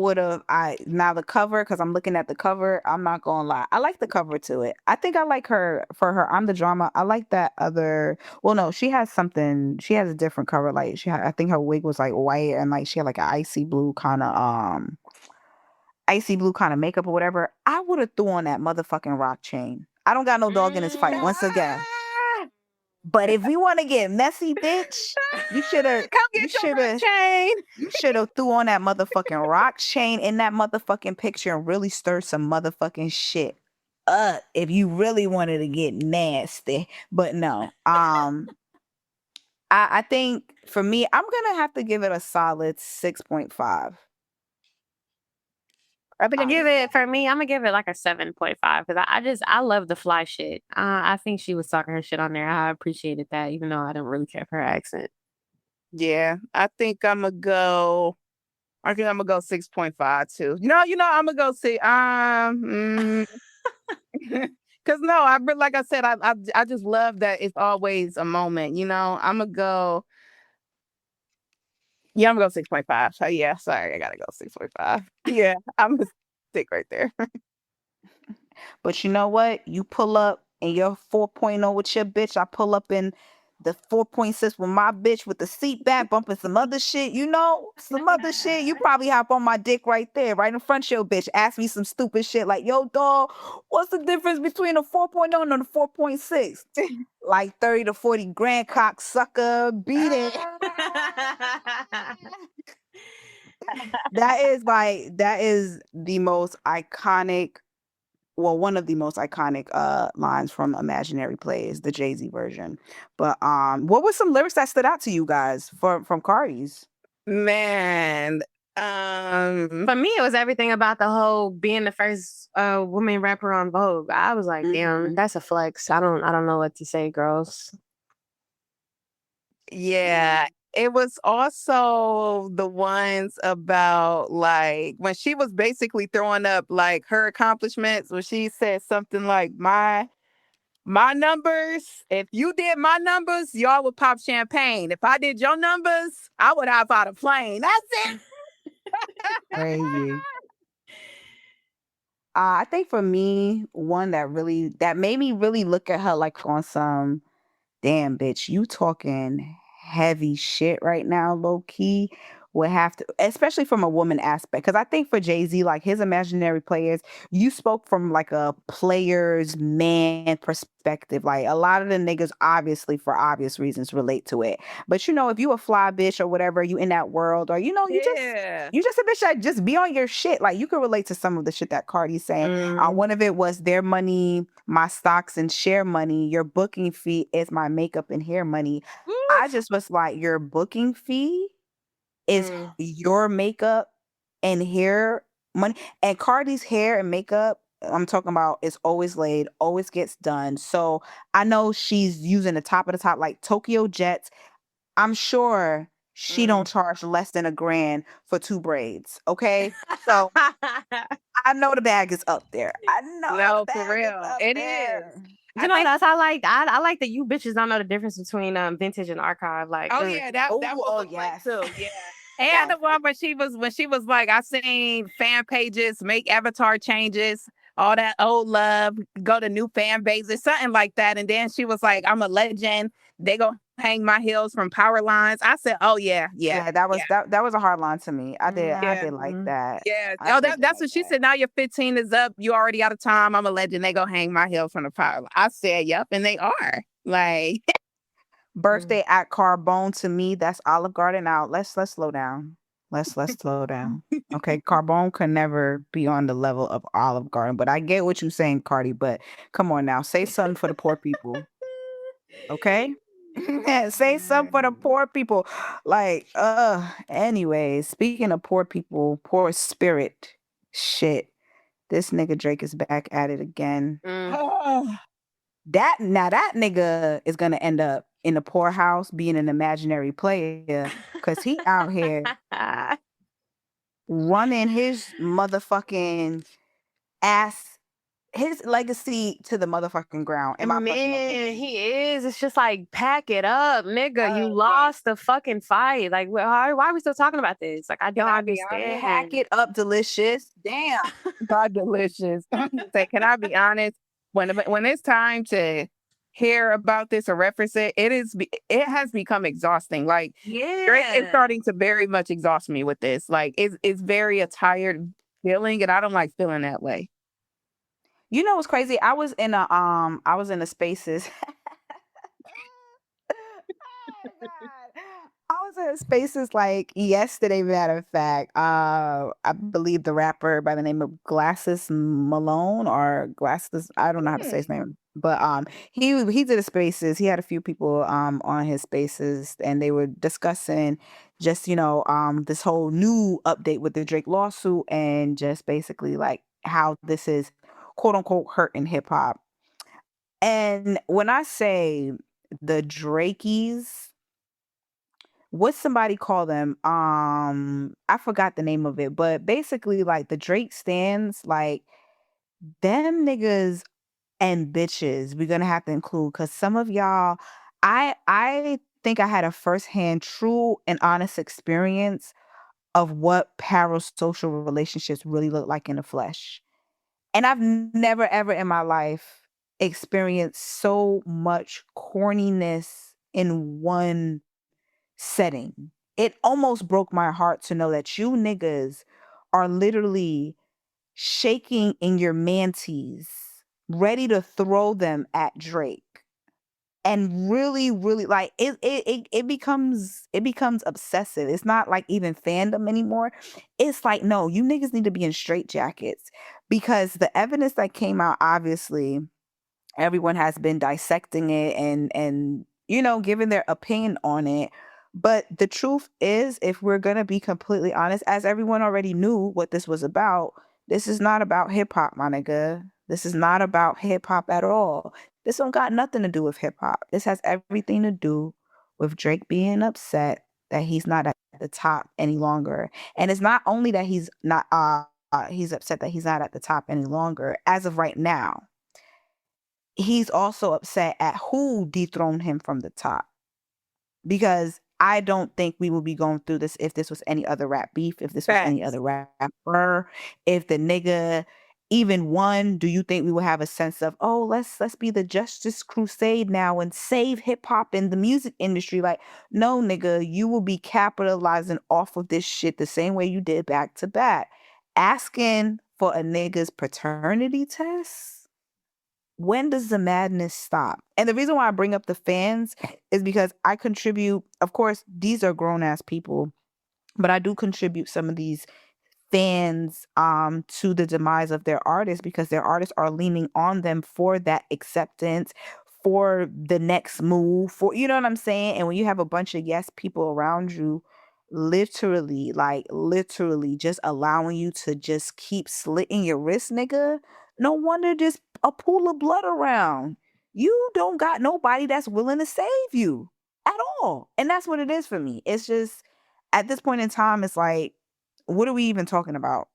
the cover, because I'm looking at the cover, I'm not gonna lie. I like the cover to it. I think I like her for her I'm the Drama. I like that other, well, no, she has a different cover. Like, I think her wig was like white and like she had like an icy blue kind of makeup or whatever. I would have threw on that motherfucking rock chain. I don't got no dog in this fight, once again. But if we want to get messy, bitch, you should have threw on that motherfucking rock chain in that motherfucking picture and really stirred some motherfucking shit up if you really wanted to get nasty. But no. I think for me, I'm gonna have to give it a solid 6.5. I'm gonna give it like a 7.5 because I love the fly shit. I think she was talking her shit on there. I appreciated that, even though I didn't really care for her accent. Yeah, I think I'm gonna go 6.5 too. I'm gonna go see because no, like I said, I just love that it's always a moment. I'm gonna go. Yeah, I'm gonna go 6.5. So yeah, sorry, I gotta go 6.5. Yeah, I'm gonna stick right there. But you know what? You pull up in your 4.0 with your bitch. I pull up in the 4.6 with my bitch with the seat back, bumping some other shit. Some other shit. You probably hop on my dick right there, right in front of your bitch. Ask me some stupid shit like, yo, dog, what's the difference between a 4.0 and a 4.6? Like 30 to 40 grand, cocksucker. Beat it. That is the most iconic, well, one of the most iconic lines from Imaginary Playerz, the Jay-Z version. But what were some lyrics that stood out to you guys from Cardi's? Man, for me, it was everything about the whole being the first woman rapper on Vogue. I was like, damn, that's a flex. I don't know what to say, girls. Yeah, It was also the ones about like when she was basically throwing up like her accomplishments when she said something like my numbers, if you did my numbers, y'all would pop champagne. If I did your numbers, I would hop out a plane. That's it. Crazy. I think for me, one that made me really look at her like on some damn bitch, you talking heavy shit right now, low key. Would have to, especially from a woman aspect, because I think for Jay-Z, like his imaginary players, you spoke from like a player's man perspective. Like a lot of the niggas, obviously for obvious reasons, relate to it. But you know, if you a fly bitch or whatever, you in that world, or you know, Yeah. you just a bitch that just be on your shit. Like you can relate to some of the shit that Cardi's saying. Mm. One of it was their money, my stocks and share money. Your booking fee is my makeup and hair money. I Oof. just was like, your booking fee is Mm. your makeup and hair money. And Cardi's hair and makeup, I'm talking about, is always laid, always gets done. So I know she's using the top of the top, like Tokyo Jets. I'm sure she don't Mm. charge less than $1,000 for 2 braids. Okay. So I know the bag is up there. I know the No, for bag is real. up It is. there. You I know, think that's I like that you bitches don't know the difference between vintage and archive. Like, oh yeah, that Oh, was oh the one yes. too. Yeah. And Yes. the one when she was like, I seen fan pages make avatar changes, all that old love, go to new fan bases, something like that. And then she was like, I'm a legend. They go hang my heels from power lines. I said, oh yeah, yeah, Yeah, that yeah, was that was a hard line to me. I yeah, did like that. yeah. I Oh, did that's like what she that. said. Now your 15 is up. You already out of time. I'm a legend. They go hang my heels from the power line. I said, yep, and they are. Like mm. Birthday at Carbone to me, that's Olive Garden. Now let's slow down. Let's slow down. Okay, Carbone can never be on the level of Olive Garden, but I get what you're saying, Cardi. But come on now, say something for the poor people. Okay? Say something for the poor people. Like, anyways, speaking of poor people, poor spirit, shit. This nigga Drake is back at it again. Mm. That nigga is gonna end up in a poorhouse being an imaginary player because he out here running his motherfucking ass, his legacy to the motherfucking ground, in my personal Man, opinion. he is. It's just like pack it up, nigga. You Like, lost the fucking fight. Like, why are we still talking about this? Like, I can don't I be honest? pack understand. it up, delicious. Damn. God delicious. Say, can I be honest? When it's time to hear about this or reference it, it has become exhausting. Like Drake is Yeah. starting to very much exhaust me with this. Like it's very a tired feeling, and I don't like feeling that way. You know what's crazy? I was in a spaces. Oh, God. I was in spaces like yesterday, matter of fact. I believe the rapper by the name of Glasses Malone or Glasses, I don't know how to say his name. But he did a spaces. He had a few people on his spaces and they were discussing just, this whole new update with the Drake lawsuit and just basically like how this is quote unquote hurting hip hop. And when I say the Drakeys, what somebody call them? I forgot the name of it, but basically, like the Drake stands, like them niggas and bitches. We're gonna have to include because some of y'all, I think I had a firsthand, true and honest experience of what parasocial relationships really look like in the flesh. And I've never ever in my life experienced so much corniness in one setting. It almost broke my heart to know that you niggas are literally shaking in your manties, ready to throw them at Drake. And really, really like it becomes obsessive. It's not like even fandom anymore. It's like, no, you niggas need to be in straight jackets because the evidence that came out, obviously, everyone has been dissecting it and giving their opinion on it, but the truth is, if we're going to be completely honest, as everyone already knew what this was about, this is not about hip hop, my nigga. This is not about hip hop at all. This don't got nothing to do with hip hop. This has everything to do with Drake being upset that he's not at the top any longer. And it's not only that he's upset that he's not at the top any longer. As of right now, he's also upset at who dethroned him from the top. Because I don't think we would be going through this if this was any other rap beef, if this was any Facts. other rapper, if the nigga even won. Do you think we would have a sense of, oh, let's be the justice crusade now and save hip hop and the music industry? Like, no, nigga, you will be capitalizing off of this shit the same way you did back to back. Asking for a nigga's paternity test? When does the madness stop? And the reason why I bring up the fans is because I contribute, of course, these are grown ass people, but I do contribute some of these fans to the demise of their artists because their artists are leaning on them for that acceptance, for the next move, for, you know what I'm saying? And when you have a bunch of yes people around you, literally, like literally just allowing you to just keep slitting your wrist, nigga, no wonder there's a pool of blood around. You don't got nobody that's willing to save you at all. And that's what it is for me. It's just at this point in time, it's like, what are we even talking about?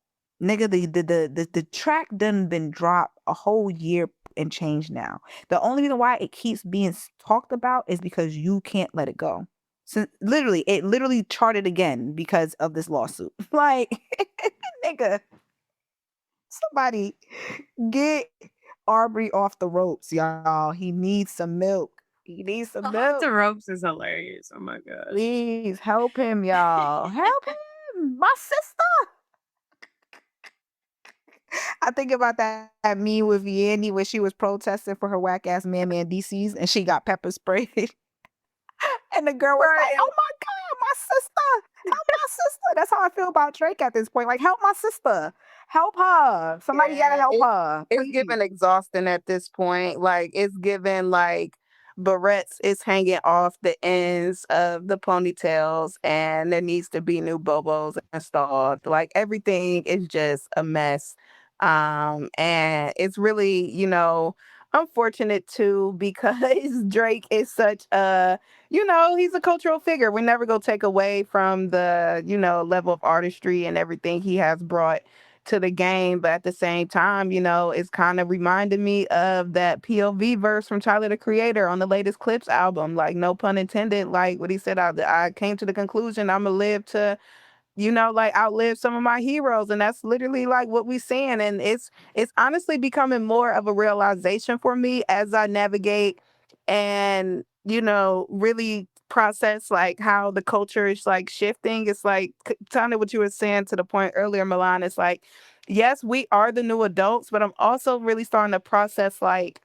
Nigga, the track done been dropped a whole year and change now. The only reason why it keeps being talked about is because you can't let it go. So it literally charted again because of this lawsuit. Like, nigga, somebody get Aubrey off the ropes, y'all. He needs some milk. He needs some Off milk. the ropes is hilarious. Oh my gosh. Please help him, y'all. Help him. My sister. I think about that meme with Yanni when she was protesting for her whack ass man DCs and she got pepper sprayed. And the girl was like, oh my God, my sister. Help my sister. That's how I feel about Drake at this point. Like, help my sister. Help her. Somebody gotta help her. It's Please. given exhausting at this point. Like it's given like barrettes is hanging off the ends of the ponytails and there needs to be new bobos installed. Like everything is just a mess. And it's really, unfortunate too because Drake is such a, he's a cultural figure. We're never gonna take away from the, level of artistry and everything he has brought to the game, but at the same time, it's kind of reminded me of that POV verse from Tyler the Creator on the latest Clips album. Like, no pun intended. Like what he said, I came to the conclusion I'm gonna live to like outlive some of my heroes. And that's literally like what we're seeing. And it's honestly becoming more of a realization for me as I navigate and, really process like how the culture is like shifting. It's like kind of what you were saying to the point earlier, Milan. It's like, yes, we are the new adults, but I'm also really starting to process like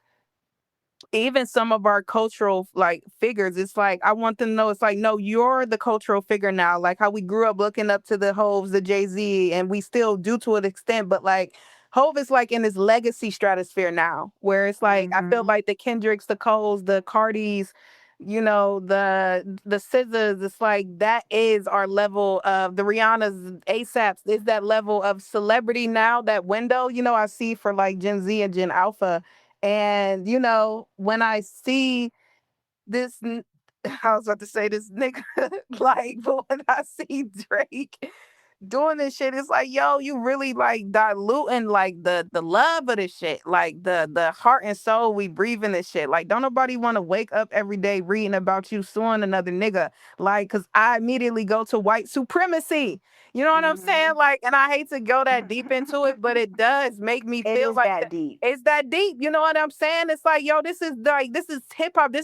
even some of our cultural like figures. It's like I want them to know it's like, no, you're the cultural figure now. Like how we grew up looking up to the Hoves, the Jay-Z, and we still do to an extent, but like Hove is like in his legacy stratosphere now, where it's like I feel like the Kendricks, the Coles, the Cardis, the scissors, it's like that is our level of the Rihanna's, ASAP's is that level of celebrity now, that window, I see for like Gen Z and Gen Alpha. And when I see this, I was about to say this nigga, like, but when I see Drake doing this shit, it's like, yo, you really like diluting like the love of this shit, like the heart and soul we breathe in this shit. Like, don't nobody want to wake up every day reading about you suing another nigga, like, cause I immediately go to white supremacy. You know what I'm saying? Like, and I hate to go that deep into it, but it does make me It feel is like that deep. it's that deep. You know what I'm saying? It's like, yo, this is hip hop.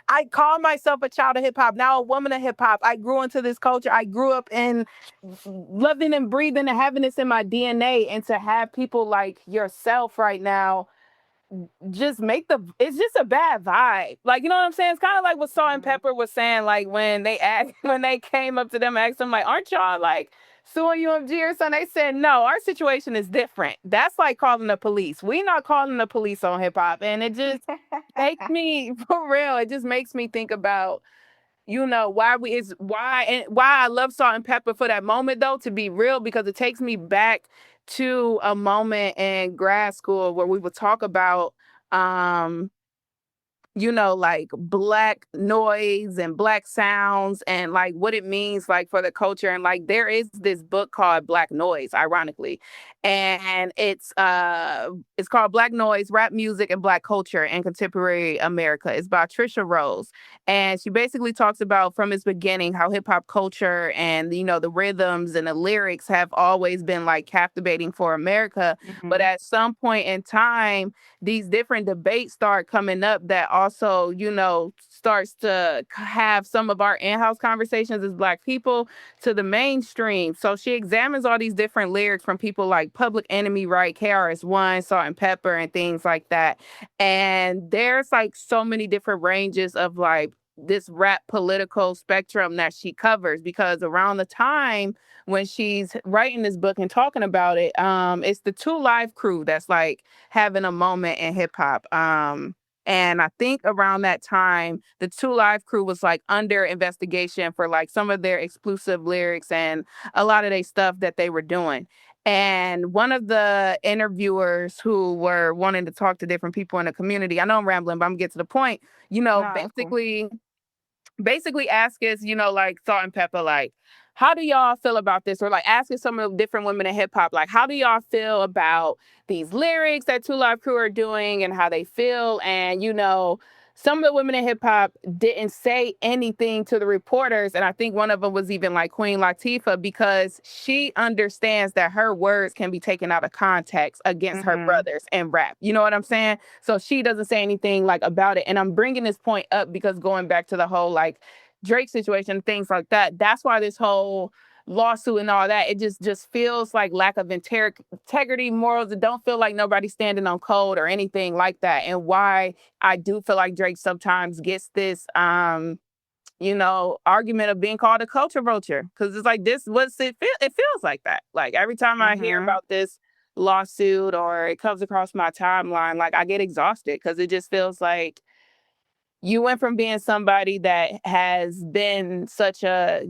I call myself a child of hip hop, now a woman of hip hop. I grew into this culture. I grew up in loving and breathing and having this in my DNA. And to have people like yourself right now just it's just a bad vibe. Like, you know what I'm saying? It's kind of like what Salt and Pepper was saying, like when when they came up to them and asked them, like, aren't y'all like suing UMG or something? They said, no, our situation is different. That's like calling the police. We not calling the police on hip hop. And it just makes me, for real, it just makes me think about, why I love Salt and Pepper for that moment though, to be real, because it takes me back to a moment in grad school where we would talk about like black noise and black sounds and like what it means like for the culture. And like there is this book called Black Noise, ironically. And it's called Black Noise, Rap Music and Black Culture in Contemporary America. It's by Trisha Rose. And she basically talks about from its beginning how hip hop culture and the rhythms and the lyrics have always been like captivating for America. But at some point in time, these different debates start coming up that also, starts to have some of our in-house conversations as Black people to the mainstream. So she examines all these different lyrics from people like Public Enemy, right? KRS-One, Salt and Pepper, and things like that. And there's like so many different ranges of like this rap political spectrum that she covers, because around the time when she's writing this book and talking about it, it's the Two Live crew that's like having a moment in hip hop. And I think around that time, the Two Live crew was like under investigation for like some of their exclusive lyrics and a lot of their stuff that they were doing. And one of the interviewers who were wanting to talk to different people in the community, I know I'm rambling, but I'm gonna get to the point, Nah, that's cool. basically ask us, like Salt and Pepper, like, how do y'all feel about this? Or like asking some of the different women in hip hop, like, how do y'all feel about these lyrics that Two Live Crew are doing and how they feel? And, some of the women in hip hop didn't say anything to the reporters. And I think one of them was even like Queen Latifah, because she understands that her words can be taken out of context against her brothers in rap. You know what I'm saying? So she doesn't say anything like about it. And I'm bringing this point up because going back to the whole like Drake situation, things like that, that's why this whole lawsuit and all that, it just feels like lack of integrity, morals. It don't feel like nobody's standing on code or anything like that. And why I do feel like Drake sometimes gets this argument of being called a culture vulture, because it's like this was it feels like that. Like every time I hear about this lawsuit or it comes across my timeline, like I get exhausted, because it just feels like you went from being somebody that has been such a,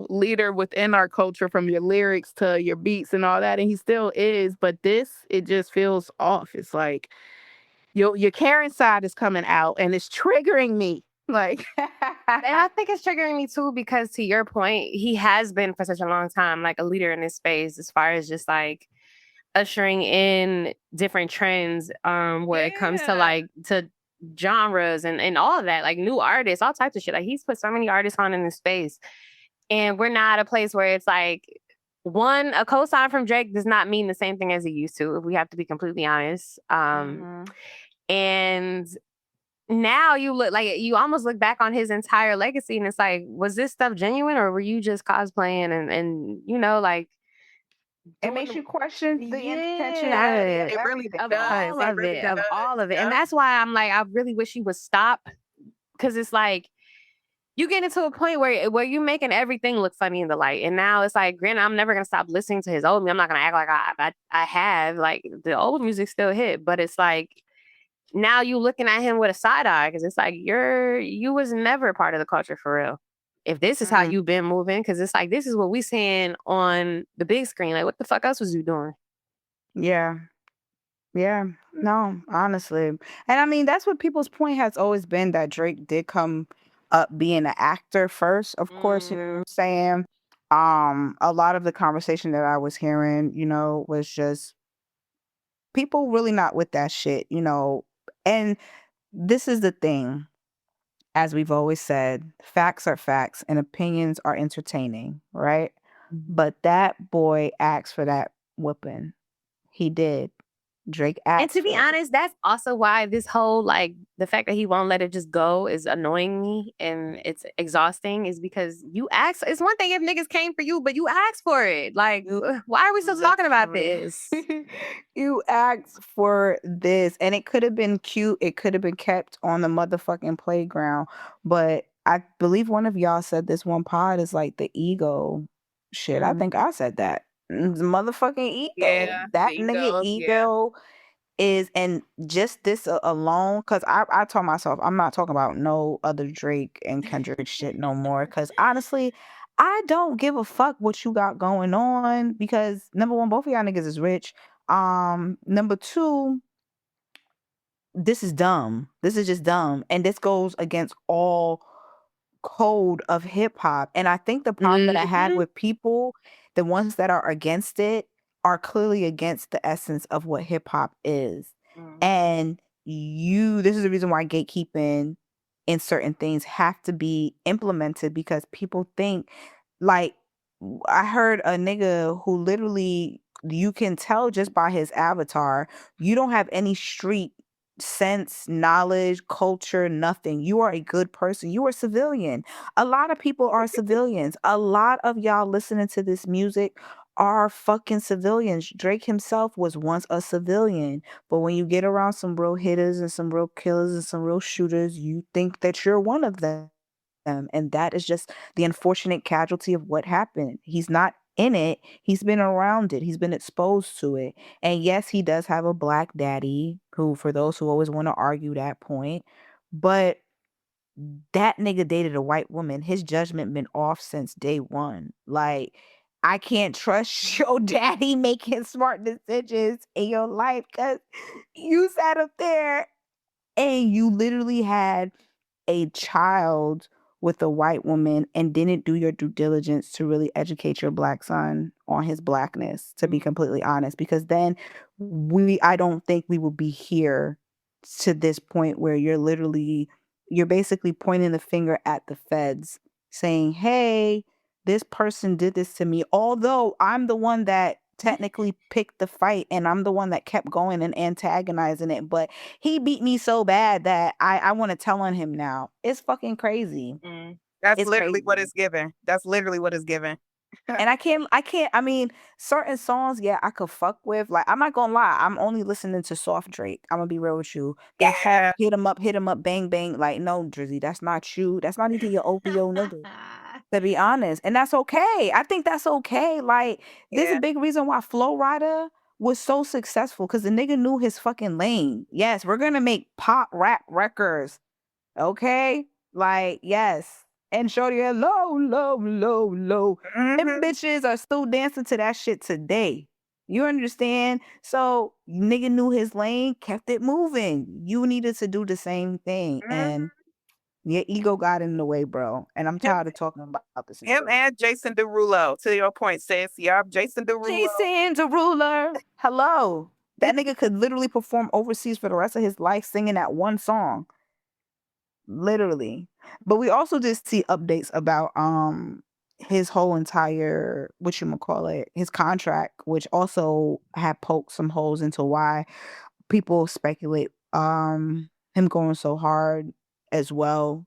leader within our culture from your lyrics to your beats and all that. And he still is. But this, it just feels off. It's like your Karen side is coming out and it's triggering me. Like, And I think it's triggering me too, because to your point, he has been for such a long time like a leader in this space as far as just like ushering in different trends where it comes to like to genres and all of that, like new artists, all types of shit. Like he's put so many artists on in this space. And we're not at a place where it's like a cosign from Drake does not mean the same thing as it used to, if we have to be completely honest. And now you almost look back on his entire legacy and it's like, was this stuff genuine or were you just cosplaying and like It makes you question the intention it really of does. all of it, of all of it. And that's why I'm like, I really wish he would stop, because it's like you get into a point where you're making everything look funny in the light. And now it's like, granted, I'm never gonna stop listening to his old music. I'm not gonna act like I have, like the old music still hit, but it's like now you looking at him with a side eye, because it's like you was never part of the culture for real. If this is how you've been moving, because it's like this is what we seeing on the big screen. Like, what the fuck else was you doing? Yeah. Yeah. No, honestly. And I mean, that's what people's point has always been, that Drake did come up being an actor first, of course, you know what I'm saying? A lot of the conversation that I was hearing, was just people really not with that shit, And this is the thing, as we've always said, facts are facts and opinions are entertaining, right? But that boy asked for that whooping. He did. Drake asked. And to be honest, that's also why this whole like the fact that he won't let it just go is annoying me and it's exhausting, is because you asked. It's one thing if niggas came for you, but you asked for it. Like, why are we still talking about this? You asked for this, and it could have been cute. It could have been kept on the motherfucking playground. But I believe one of y'all said this one pod is like the ego shit. I think I said that. The motherfucking ego. Yeah, That the nigga ego, ego is, and just this alone, because I told myself I'm not talking about no other Drake and Kendrick shit no more, because honestly I don't give a fuck what you got going on, because number one, both of y'all niggas is rich. Number two, this is dumb. This is just dumb. And this goes against all code of hip hop. And I think the problem that I had with people, the ones that are against it, are clearly against the essence of what hip hop is. And this is the reason why gatekeeping in certain things have to be implemented, because people think, like, I heard a nigga who literally, you can tell just by his avatar, you don't have any street sense, knowledge, culture, nothing. You are a good person. You are a civilian. A lot of people are civilians. A lot of y'all listening to this music are fucking civilians. Drake himself was once a civilian. But when you get around some real hitters and some real killers and some real shooters, you think that you're one of them. And that is just the unfortunate casualty of what happened. He's not in it. He's been around it. He's been exposed to it. And yes, he does have a black daddy, who, for those who always want to argue that point, but that nigga dated a white woman. His judgment been off since day one. Like, I can't trust your daddy making smart decisions in your life, because you sat up there and you literally had a child with a white woman and didn't do your due diligence to really educate your black son on his blackness, to be completely honest, because then I don't think we would be here to this point where you're basically pointing the finger at the feds, saying, hey, this person did this to me, although I'm the one that technically picked the fight and I'm the one that kept going and antagonizing it, but he beat me so bad that I want to tell on him now. It's fucking crazy. That's It's literally what crazy. it's given. That's literally what it's given. And I mean, certain songs, yeah, I could fuck with. Like, I'm not gonna lie, I'm only listening to soft Drake. I'm gonna be real with you. That Yeah. hit him up, bang, bang. Like, no, Drizzy, that's not you. That's not even your OVO nigga, to be honest. And that's okay. I think that's okay. Like, there's a Yeah. big reason why Flow Rider was so successful, because the nigga knew his fucking lane. Yes, we're gonna make pop rap records. Okay? Like, yes. And shorty had low, low, low, low. Them bitches are still dancing to that shit today. You understand? So nigga knew his lane, kept it moving. You needed to do the same thing. And your ego got in the way, bro. And I'm Him, tired of talking about this him nigga. and Jason Derulo. To your point, sis. Yup, Jason Derulo. Jason Derulo. Hello. That nigga could literally perform overseas for the rest of his life singing that one song. Literally. But we also just see updates about his whole entire, his contract, which also had poked some holes into why people speculate him going so hard as well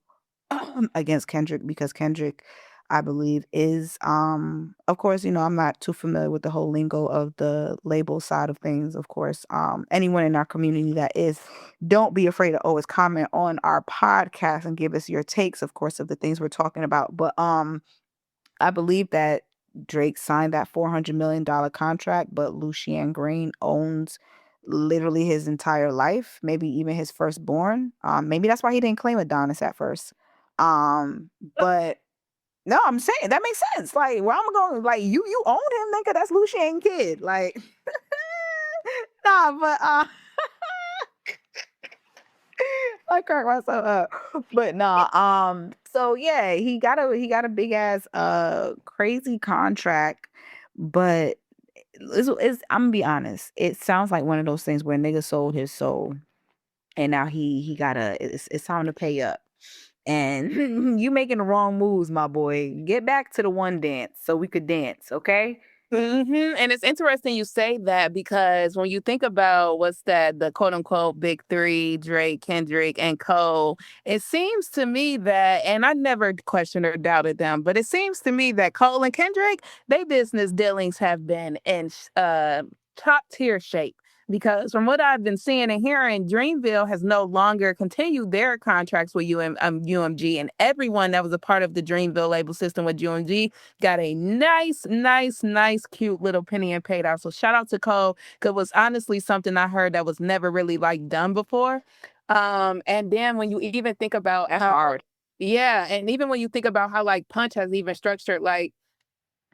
against Kendrick, because Kendrick, I believe, is of course, I'm not too familiar with the whole lingo of the label side of things. Of course, anyone in our community that is, don't be afraid to always comment on our podcast and give us your takes, of course, of the things we're talking about. But I believe that Drake signed that $400 million contract, but Lucian Green owns literally his entire life, maybe even his firstborn. Maybe that's why he didn't claim Adonis at first. But no, I'm saying that makes sense. Like, where I'm going, like, you own him, nigga. That's Lucian kid. Like, nah, but I crack myself up. But nah, so yeah, he got a big ass crazy contract, but I'm gonna be honest, it sounds like one of those things where nigga sold his soul, and now he gotta, it's time to pay up. And you making the wrong moves, my boy. Get back to the one dance so we could dance, okay? And it's interesting you say that, because when you think about what's that, the quote unquote big three, Drake, Kendrick, and Cole, it seems to me that, and I never questioned or doubted them, but it seems to me that Cole and Kendrick, their business dealings have been in top tier shape. Because from what I've been seeing and hearing, Dreamville has no longer continued their contracts with UMG, and everyone that was a part of the Dreamville label system with UMG got a nice, cute little penny and paid out. So shout out to Cole, because it was honestly something I heard that was never really like done before. And then when you even think about That's how, hard. yeah, and even when you think about how like Punch has even structured like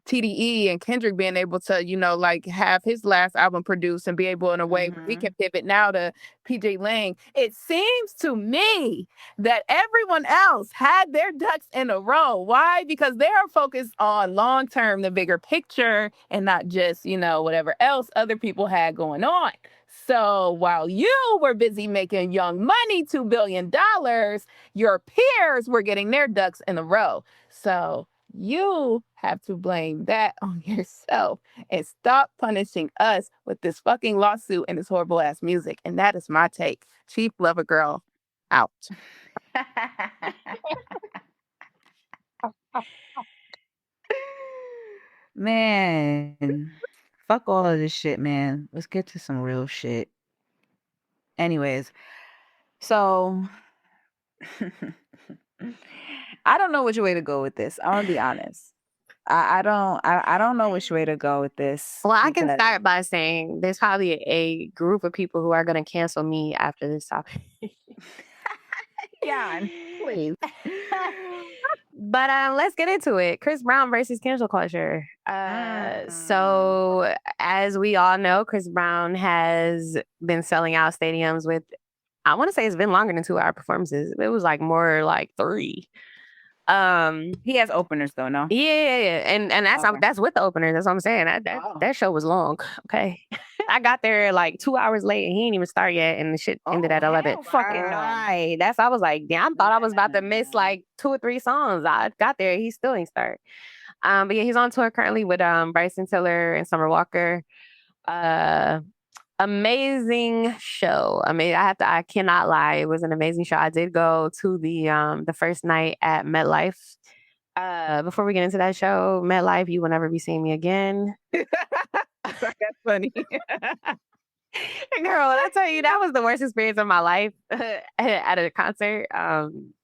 TDE and Kendrick being able to, like have his last album produced and be able in a way where we can pivot now to PJ Lang. It seems to me that everyone else had their ducks in a row. Why? Because they are focused on long term, the bigger picture, and not just, whatever else other people had going on. So while you were busy making young money, $2 billion, your peers were getting their ducks in a row. So you have to blame that on yourself and stop punishing us with this fucking lawsuit and this horrible ass music. And that is my take. Chief Lover Girl out. Man, fuck all of this shit, man. Let's get to some real shit. Anyways, so I don't know which way to go with this. I'm gonna be honest. I don't know which way to go with this. Well, I can start by saying there's probably a group of people who are going to cancel me after this topic. Yeah, please. But let's get into it. Chris Brown versus cancel culture. So as we all know, Chris Brown has been selling out stadiums with, I want to say it's been longer than 2-hour performances. It was like more like 3. He has openers though, no? Yeah. And that's with the openers. That's what I'm saying. That show was long. Okay. I got there like 2 hours late and he didn't even start yet, and the shit ended at 11. Fucking right. I was like, damn, I thought I was about to miss like 2 or 3 songs. I got there, he still ain't start. But yeah, he's on tour currently with Bryson Tiller and Summer Walker. Amazing show. I mean, I cannot lie. It was an amazing show. I did go to the first night at MetLife. Before we get into that show, MetLife, you will never be seeing me again. That's funny. Girl, I tell you, that was the worst experience of my life at a concert.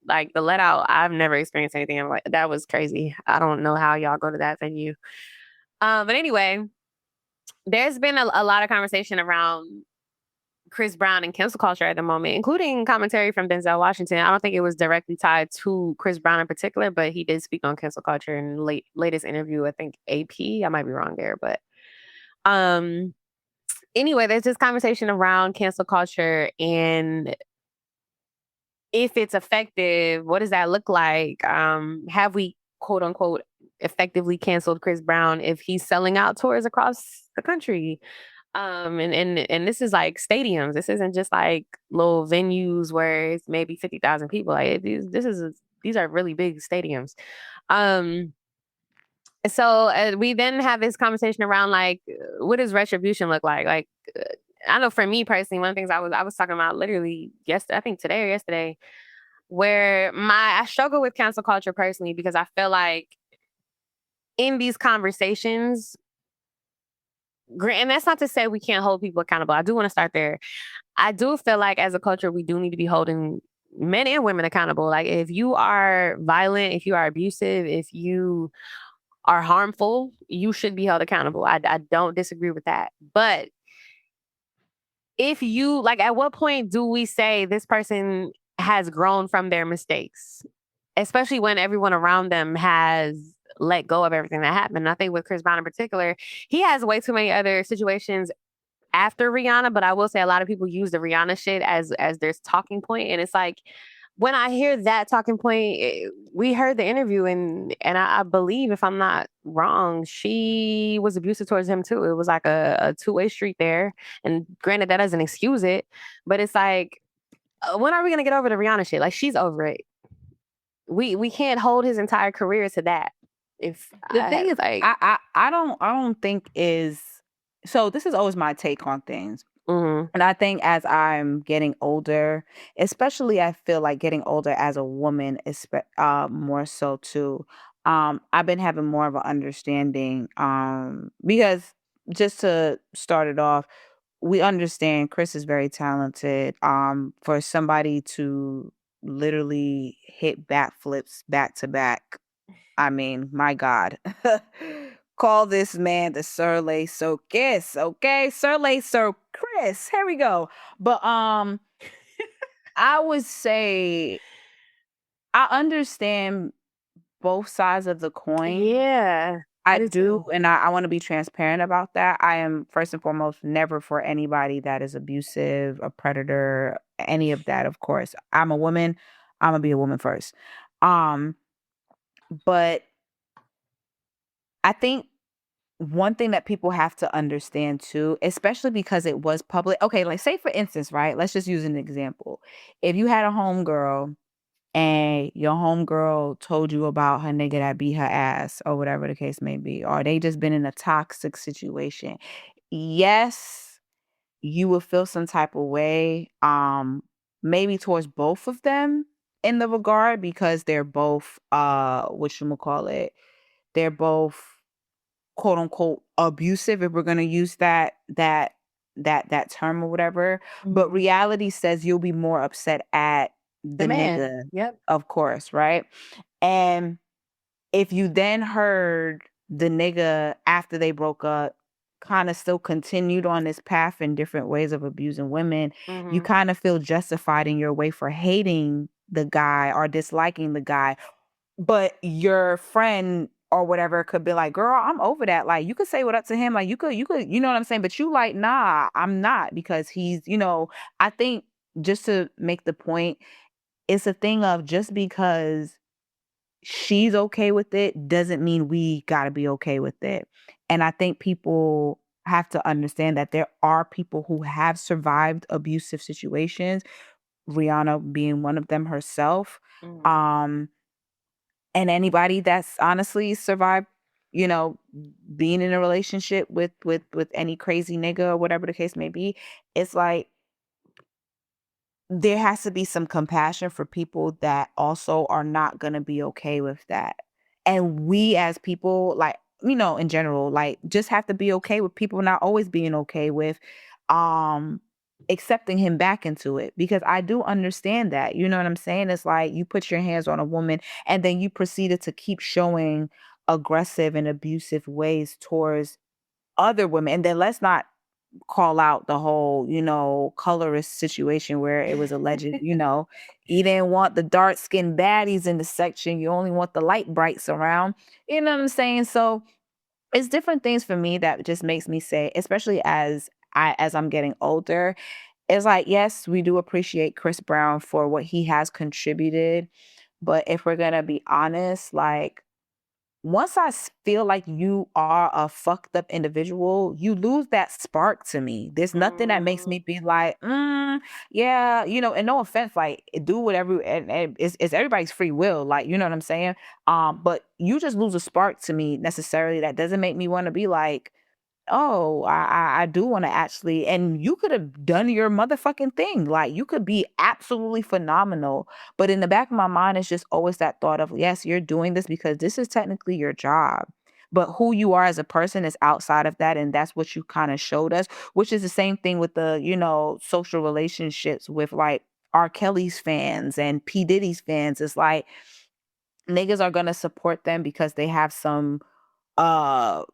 Like the let out, I've never experienced anything like that. Was crazy. I don't know how y'all go to that venue. But anyway, there's been a lot of conversation around Chris Brown and cancel culture at the moment, including commentary from Denzel Washington. I don't think it was directly tied to Chris Brown in particular, but he did speak on cancel culture in latest interview. I think AP. I might be wrong there, but anyway, there's this conversation around cancel culture and if it's effective. What does that look like? Have we, quote unquote, effectively canceled Chris Brown if he's selling out tours across the country? And this is like stadiums. This isn't just like little venues where it's maybe 50,000 people. Like these are really big stadiums. So we then have this conversation around like, what does retribution look like? Like, I know for me personally, one of the things I was talking about literally yesterday, I think today or yesterday, where I struggle with cancel culture personally because I feel like in these conversations, and that's not to say we can't hold people accountable. I do want to start there. I do feel like as a culture, we do need to be holding men and women accountable. Like if you are violent, if you are abusive, if you are harmful, you should be held accountable. I don't disagree with that. But if you, like, at what point do we say this person has grown from their mistakes? Especially when everyone around them has let go of everything that happened. And I think with Chris Brown in particular, he has way too many other situations after Rihanna, but I will say a lot of people use the Rihanna shit as their talking point. And it's like, when I hear that talking point, we heard the interview and I believe, if I'm not wrong, she was abusive towards him too. It was like a two-way street there. And granted, that doesn't excuse it, but it's like, when are we going to get over the Rihanna shit? Like, she's over it. We can't hold his entire career to that. If the thing is, like, I don't think is, so this is always my take on things. Mm-hmm. And I think as I'm getting older, especially I feel like getting older as a woman, more so too, I've been having more of an understanding, because just to start it off, we understand Chris is very talented. For somebody to literally hit backflips back to back, I mean, my God. Call this man the Sir Le So Kiss, okay? Sir Le So Chris. Here we go. But I would say I understand both sides of the coin. Yeah. I do do, too. and I want to be transparent about that. I am first and foremost never for anybody that is abusive, a predator, any of that. Of course, I'm a woman. I'm gonna be a woman first. Um, but I think one thing that people have to understand too, especially because it was public. Okay, like say for instance, right? Let's just use an example. If you had a homegirl and your homegirl told you about her nigga that beat her ass or whatever the case may be, or they just been in a toxic situation. Yes, you will feel some type of way, maybe towards both of them in the regard because they're both whatchamacallit, they're both quote unquote abusive if we're gonna use that term or whatever. But Mhm. reality says you'll be more upset at The the man. nigga, Yep. of course, right? And if you then heard the nigga after they broke up kind of still continued on this path in different ways of abusing women, you Mhm. kind of feel justified in your way for hating the guy or disliking the guy. But your friend or whatever could be like, "Girl, I'm over that." Like, you could say what up to him. Like, you could, you know what I'm saying? But you like, "Nah, I'm not," because I think just to make the point, it's a thing of just because she's okay with it doesn't mean we got to be okay with it. And I think people have to understand that there are people who have survived abusive situations, Rihanna being one of them herself. Mhm. Um, and anybody that's honestly survived, you know, being in a relationship with any crazy nigga or whatever the case may be, it's like there has to be some compassion for people that also are not going to be okay with that. And we as people, like, in general, like, just have to be okay with people not always being okay with um accepting him back into it, because I do understand that. You know what I'm saying? It's like you put your hands on a woman and then you proceeded to keep showing aggressive and abusive ways towards other women. And then let's not call out the whole, colorist situation where it was alleged, you didn't want the dark skinned baddies in the section. You only want the light brights around. You know what I'm saying? So it's different things for me that just makes me say, especially as I'm getting older, it's like, yes, we do appreciate Chris Brown for what he has contributed. But if we're gonna be honest, like, once feel like you are a fucked up individual, you lose that spark to me. There's nothing that makes Mhm. me be like, yeah, and no offense, like, do whatever, and it's everybody's free will, like, you know what I'm saying? But you just lose a spark to me necessarily. That doesn't make me want to be like, oh, I do want to actually, and you could have done your motherfucking thing. Like, you could be absolutely phenomenal. But in the back of my mind, it's just always that thought of, yes, you're doing this because this is technically your job. But who you are as a person is outside of that. And that's what you kind of showed us, which is the same thing with the, social relationships with like R. Kelly's fans and P. Diddy's fans. It's like niggas are going to support them because they have some uh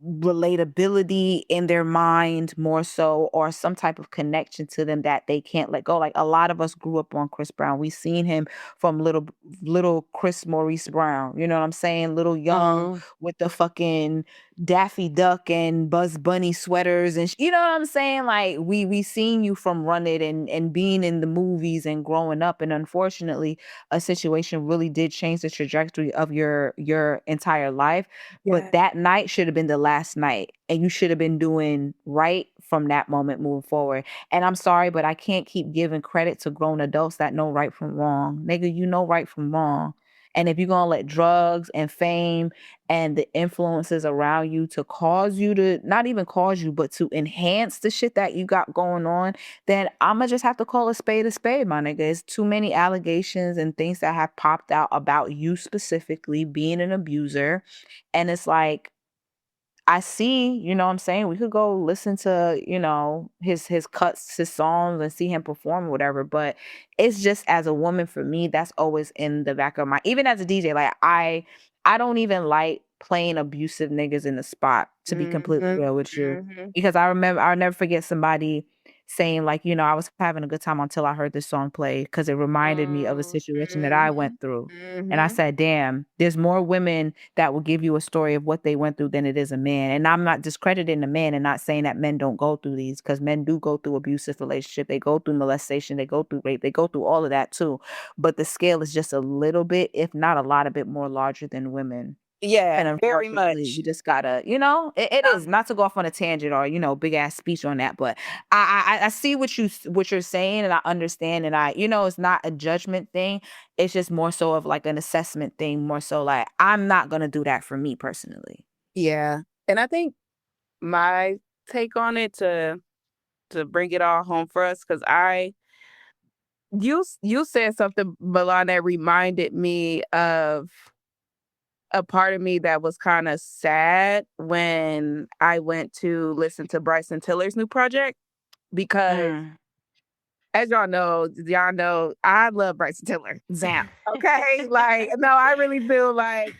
relatability in their mind more so, or some type of connection to them that they can't let go. Like, a lot of us grew up on Chris Brown. We seen him from little Chris Maurice Brown, you know what I'm saying? Little young Mhm. with the fucking Daffy Duck and Buzz Bunny sweaters and you know what I'm saying? Like, we seen you from Run It and being in the movies and growing up, and unfortunately a situation really did change the trajectory of your entire life. But Yeah. that night should have been the last night, and you should have been doing right from that moment moving forward. And I'm sorry, but I can't keep giving credit to grown adults that know right from wrong. Nigga, you know right from wrong. And if you're gonna let drugs and fame and the influences around you to cause you to not even cause you, but to enhance the shit that you got going on, then I'ma just have to call a spade, my nigga. It's too many allegations and things that have popped out about you specifically being an abuser. And it's like, I see, you know what I'm saying? We could go listen to, his cuts, his songs, and see him perform or whatever. But it's just, as a woman, for me, that's always in the back of my, even as a DJ, like, I don't even like playing abusive niggas in the spot, to be completely Mhm. real with you. Mhm. Because I'll never forget somebody saying like, I was having a good time until I heard this song play because it reminded me of a situation that I went through. And I said, damn, there's more women that will give you a story of what they went through than it is a man. And I'm not discrediting the man and not saying that men don't go through these, because men do go through abusive relationship. They go through molestation. They go through rape. They go through all of that too. But the scale is just a little bit, if not a lot, a bit more larger than women. Yeah, And very unfortunately, much. we just gotta, it is not to go off on a tangent or, big ass speech on that, but I see what you're saying, and I understand, and it's not a judgment thing. It's just more so of like an assessment thing, more so like I'm not gonna do that for me personally. Yeah. And I think my take on it to bring it all home for us, because you said something, Milan, that reminded me of a part of me that was kind of sad when I went to listen to Bryson Tiller's new project, because Mm. as y'all know, I love Bryson Tiller. Zam. Okay? Like, no, I really feel like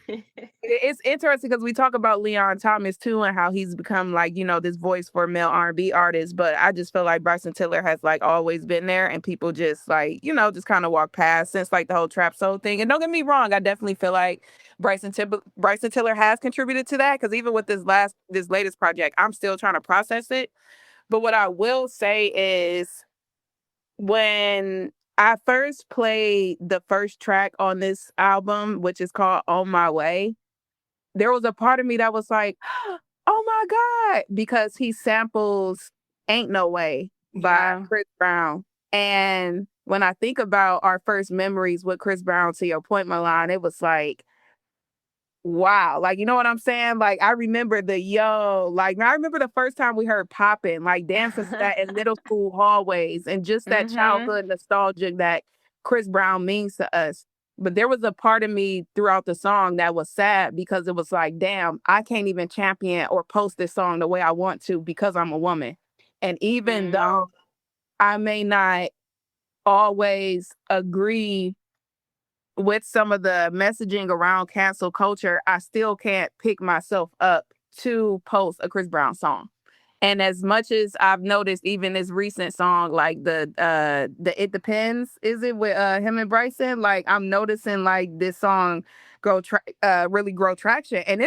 it's interesting because we talk about Leon Thomas too and how he's become like, this voice for male R&B artists. But I just feel like Bryson Tiller has like always been there, and people just like, just kind of walk past since like the whole trap soul thing. And don't get me wrong, I definitely feel like Bryson Tiller has contributed to that, because even with this latest project, I'm still trying to process it. But what I will say is, when I first played the first track on this album, which is called On My Way, there was a part of me that was like, oh my God, because he samples Ain't No Way by Chris Brown. And when I think about our first memories with Chris Brown, to your point, Milan, it was like, wow. Like, you know what I'm saying? Like, I remember I remember the first time we heard Poppin', like dancing to that in middle school hallways, and just that childhood nostalgia that Chris Brown means to us. But there was a part of me throughout the song that was sad, because it was like, damn, I can't even champion or post this song the way I want to because I'm a woman. And even though I may not always agree with some of the messaging around cancel culture, I still can't pick myself up to post a Chris Brown song. And as much as I've noticed, even this recent song, like the It Depends, is it with him and Bryson? Like, I'm noticing like this song really grow traction, and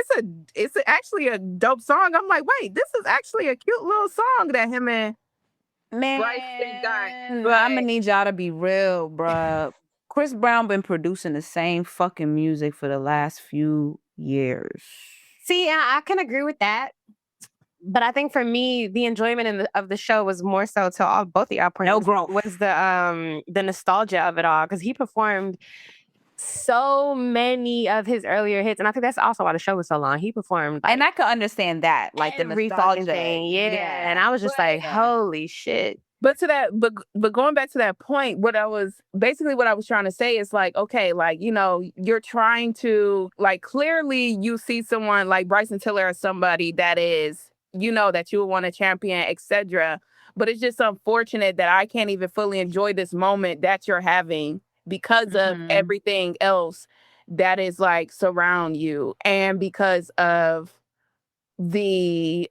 actually a dope song. I'm like, wait, this is actually a cute little song that him and Bryson got. Bro, I'm gonna need y'all to be real, bruh. Chris Brown been producing the same fucking music for the last few years. See, I can agree with that. But I think for me, the enjoyment of the show was more so to both of y'all points. No growth. Was the nostalgia of it all, because he performed so many of his earlier hits, and I think that's also why the show was so long. He performed, and I could understand that, like the every nostalgia fucking thing, yeah. And I was just like, holy shit. But but going back to that point, what I was trying to say is like, okay, like, you're trying to, like, clearly you see someone like Bryson Tiller as somebody that is, that you would want to champion, etc. But it's just unfortunate that I can't even fully enjoy this moment that you're having because of everything else that is like surround you, and because of the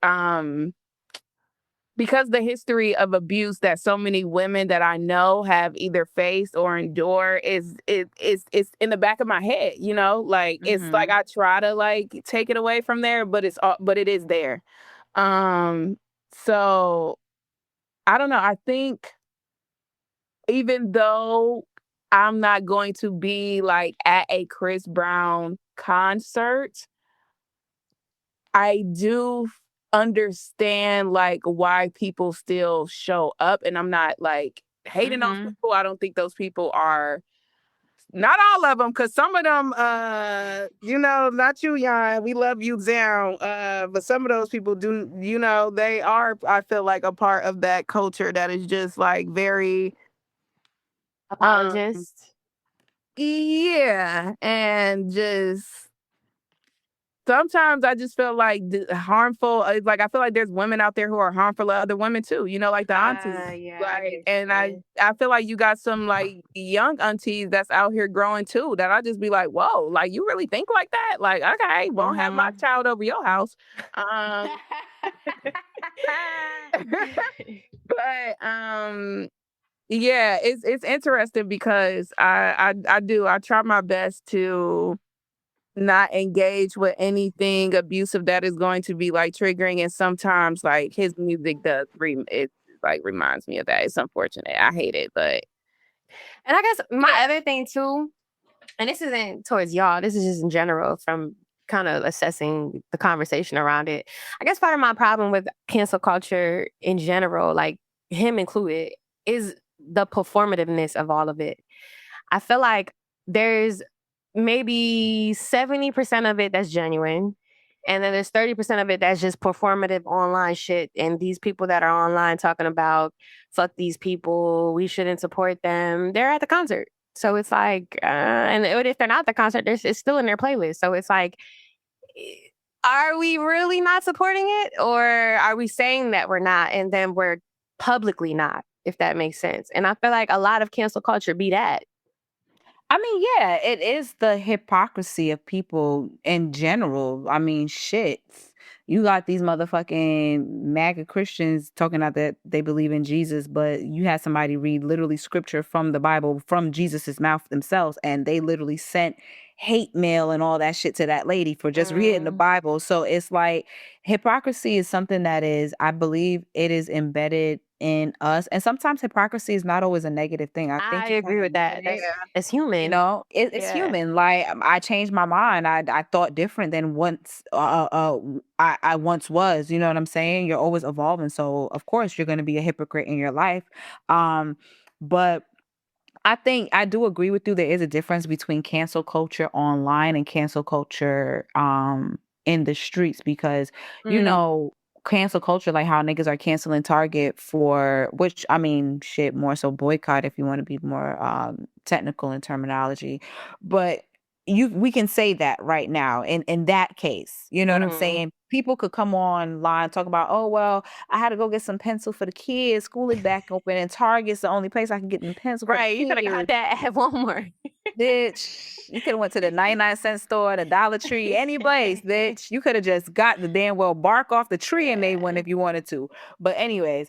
history of abuse that so many women that I know have either faced or endure is in the back of my head, like it's like I try to like take it away from there, but it is there. So I don't know. I think even though I'm not going to be like at a Chris Brown concert, I do understand like why people still show up, and I'm not like hating on people. I don't think those people are, not all of them, because some of them, not you, Jan. We love you down. But some of those people do, they are, I feel like, a part of that culture that is just like very apologist. Yeah, and just sometimes I just feel like harmful. Like I feel like there's women out there who are harmful to other women too. Like the aunties. Yeah, like, and I feel like you got some like young aunties that's out here growing too. That I just be like, whoa, like you really think like that? Like, okay, won't have my child over your house. But yeah, it's interesting because I try my best to not engage with anything abusive that is going to be like triggering, and sometimes like his music does it like reminds me of that. It's unfortunate. I hate it, but And I guess my yeah. other thing too, and this isn't towards y'all, this is just in general from kind of assessing the conversation around it. I guess part of my problem with cancel culture in general, like him included, is the performativeness of all of it. I feel like there's maybe 70% of it that's genuine. And then there's 30% of it that's just performative online shit. And these people that are online talking about, fuck these people, we shouldn't support them, they're at the concert. So it's like, and if they're not at the concert, it's still in their playlist. So it's like, are we really not supporting it? Or are we saying that we're not and then we're publicly not, if that makes sense? And I feel like a lot of cancel culture be that. I mean, yeah, it is the hypocrisy of people in general. I mean, shit. You got these motherfucking MAGA Christians talking about that they believe in Jesus, but you had somebody read literally scripture from the Bible from Jesus's mouth themselves, and they literally sent hate mail and all that shit to that lady for just reading the Bible. So it's like hypocrisy is something that is, I believe it is embedded in us. And sometimes hypocrisy is not always a negative thing. I think I it's agree with that. Yeah. It's human. you know, it's Yeah. human. Like I changed my mind. I thought different than once. I once was. You know what I'm saying? You're always evolving. So of course you're going to be a hypocrite in your life. But I think I do agree with you. There is a difference between cancel culture online and cancel culture in the streets because you know cancel culture like how niggas are canceling Target for which I mean shit more so boycott if you want to be more technical in terminology. But we can say that right now in that case. You know what I'm saying? People could come online talk about, oh well, I had to go get some pencil for the kids. School is back open, and Target's the only place I can get them pencil for the Right. You could have got kids. that at Walmart. Bitch, you could have went to the 99-cent store, the Dollar Tree, any place, bitch. You could have just got the damn well bark off the tree and made one if you wanted to. But anyways,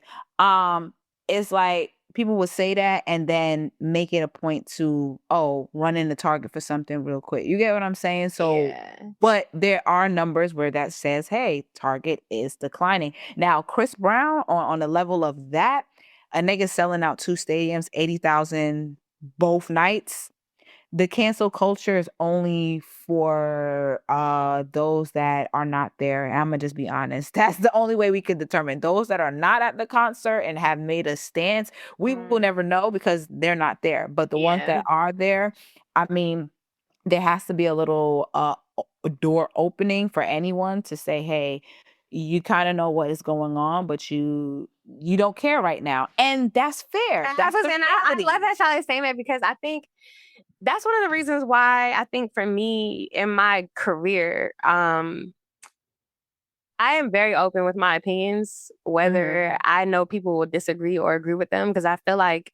it's like people would say that and then make it a point to, oh, run in the Target for something real quick. You get what I'm saying? So, Yeah. but there are numbers where that says, hey, Target is declining. Now, Chris Brown on the level of that, a nigga selling out 2 stadiums, 80,000 both nights. The cancel culture is only for those that are not there. I'm gonna just be honest. That's the only way we could determine those that are not at the concert and have made a stance. We will never know because they're not there. But the ones that are there, I mean, there has to be a little door opening for anyone to say, hey, you kind of know what is going on, but you don't care right now. And that's fair. That's the And I reality. love that y'all is saying that because I think that's one of the reasons why I think for me in my career, I am very open with my opinions, whether I know people will disagree or agree with them, because I feel like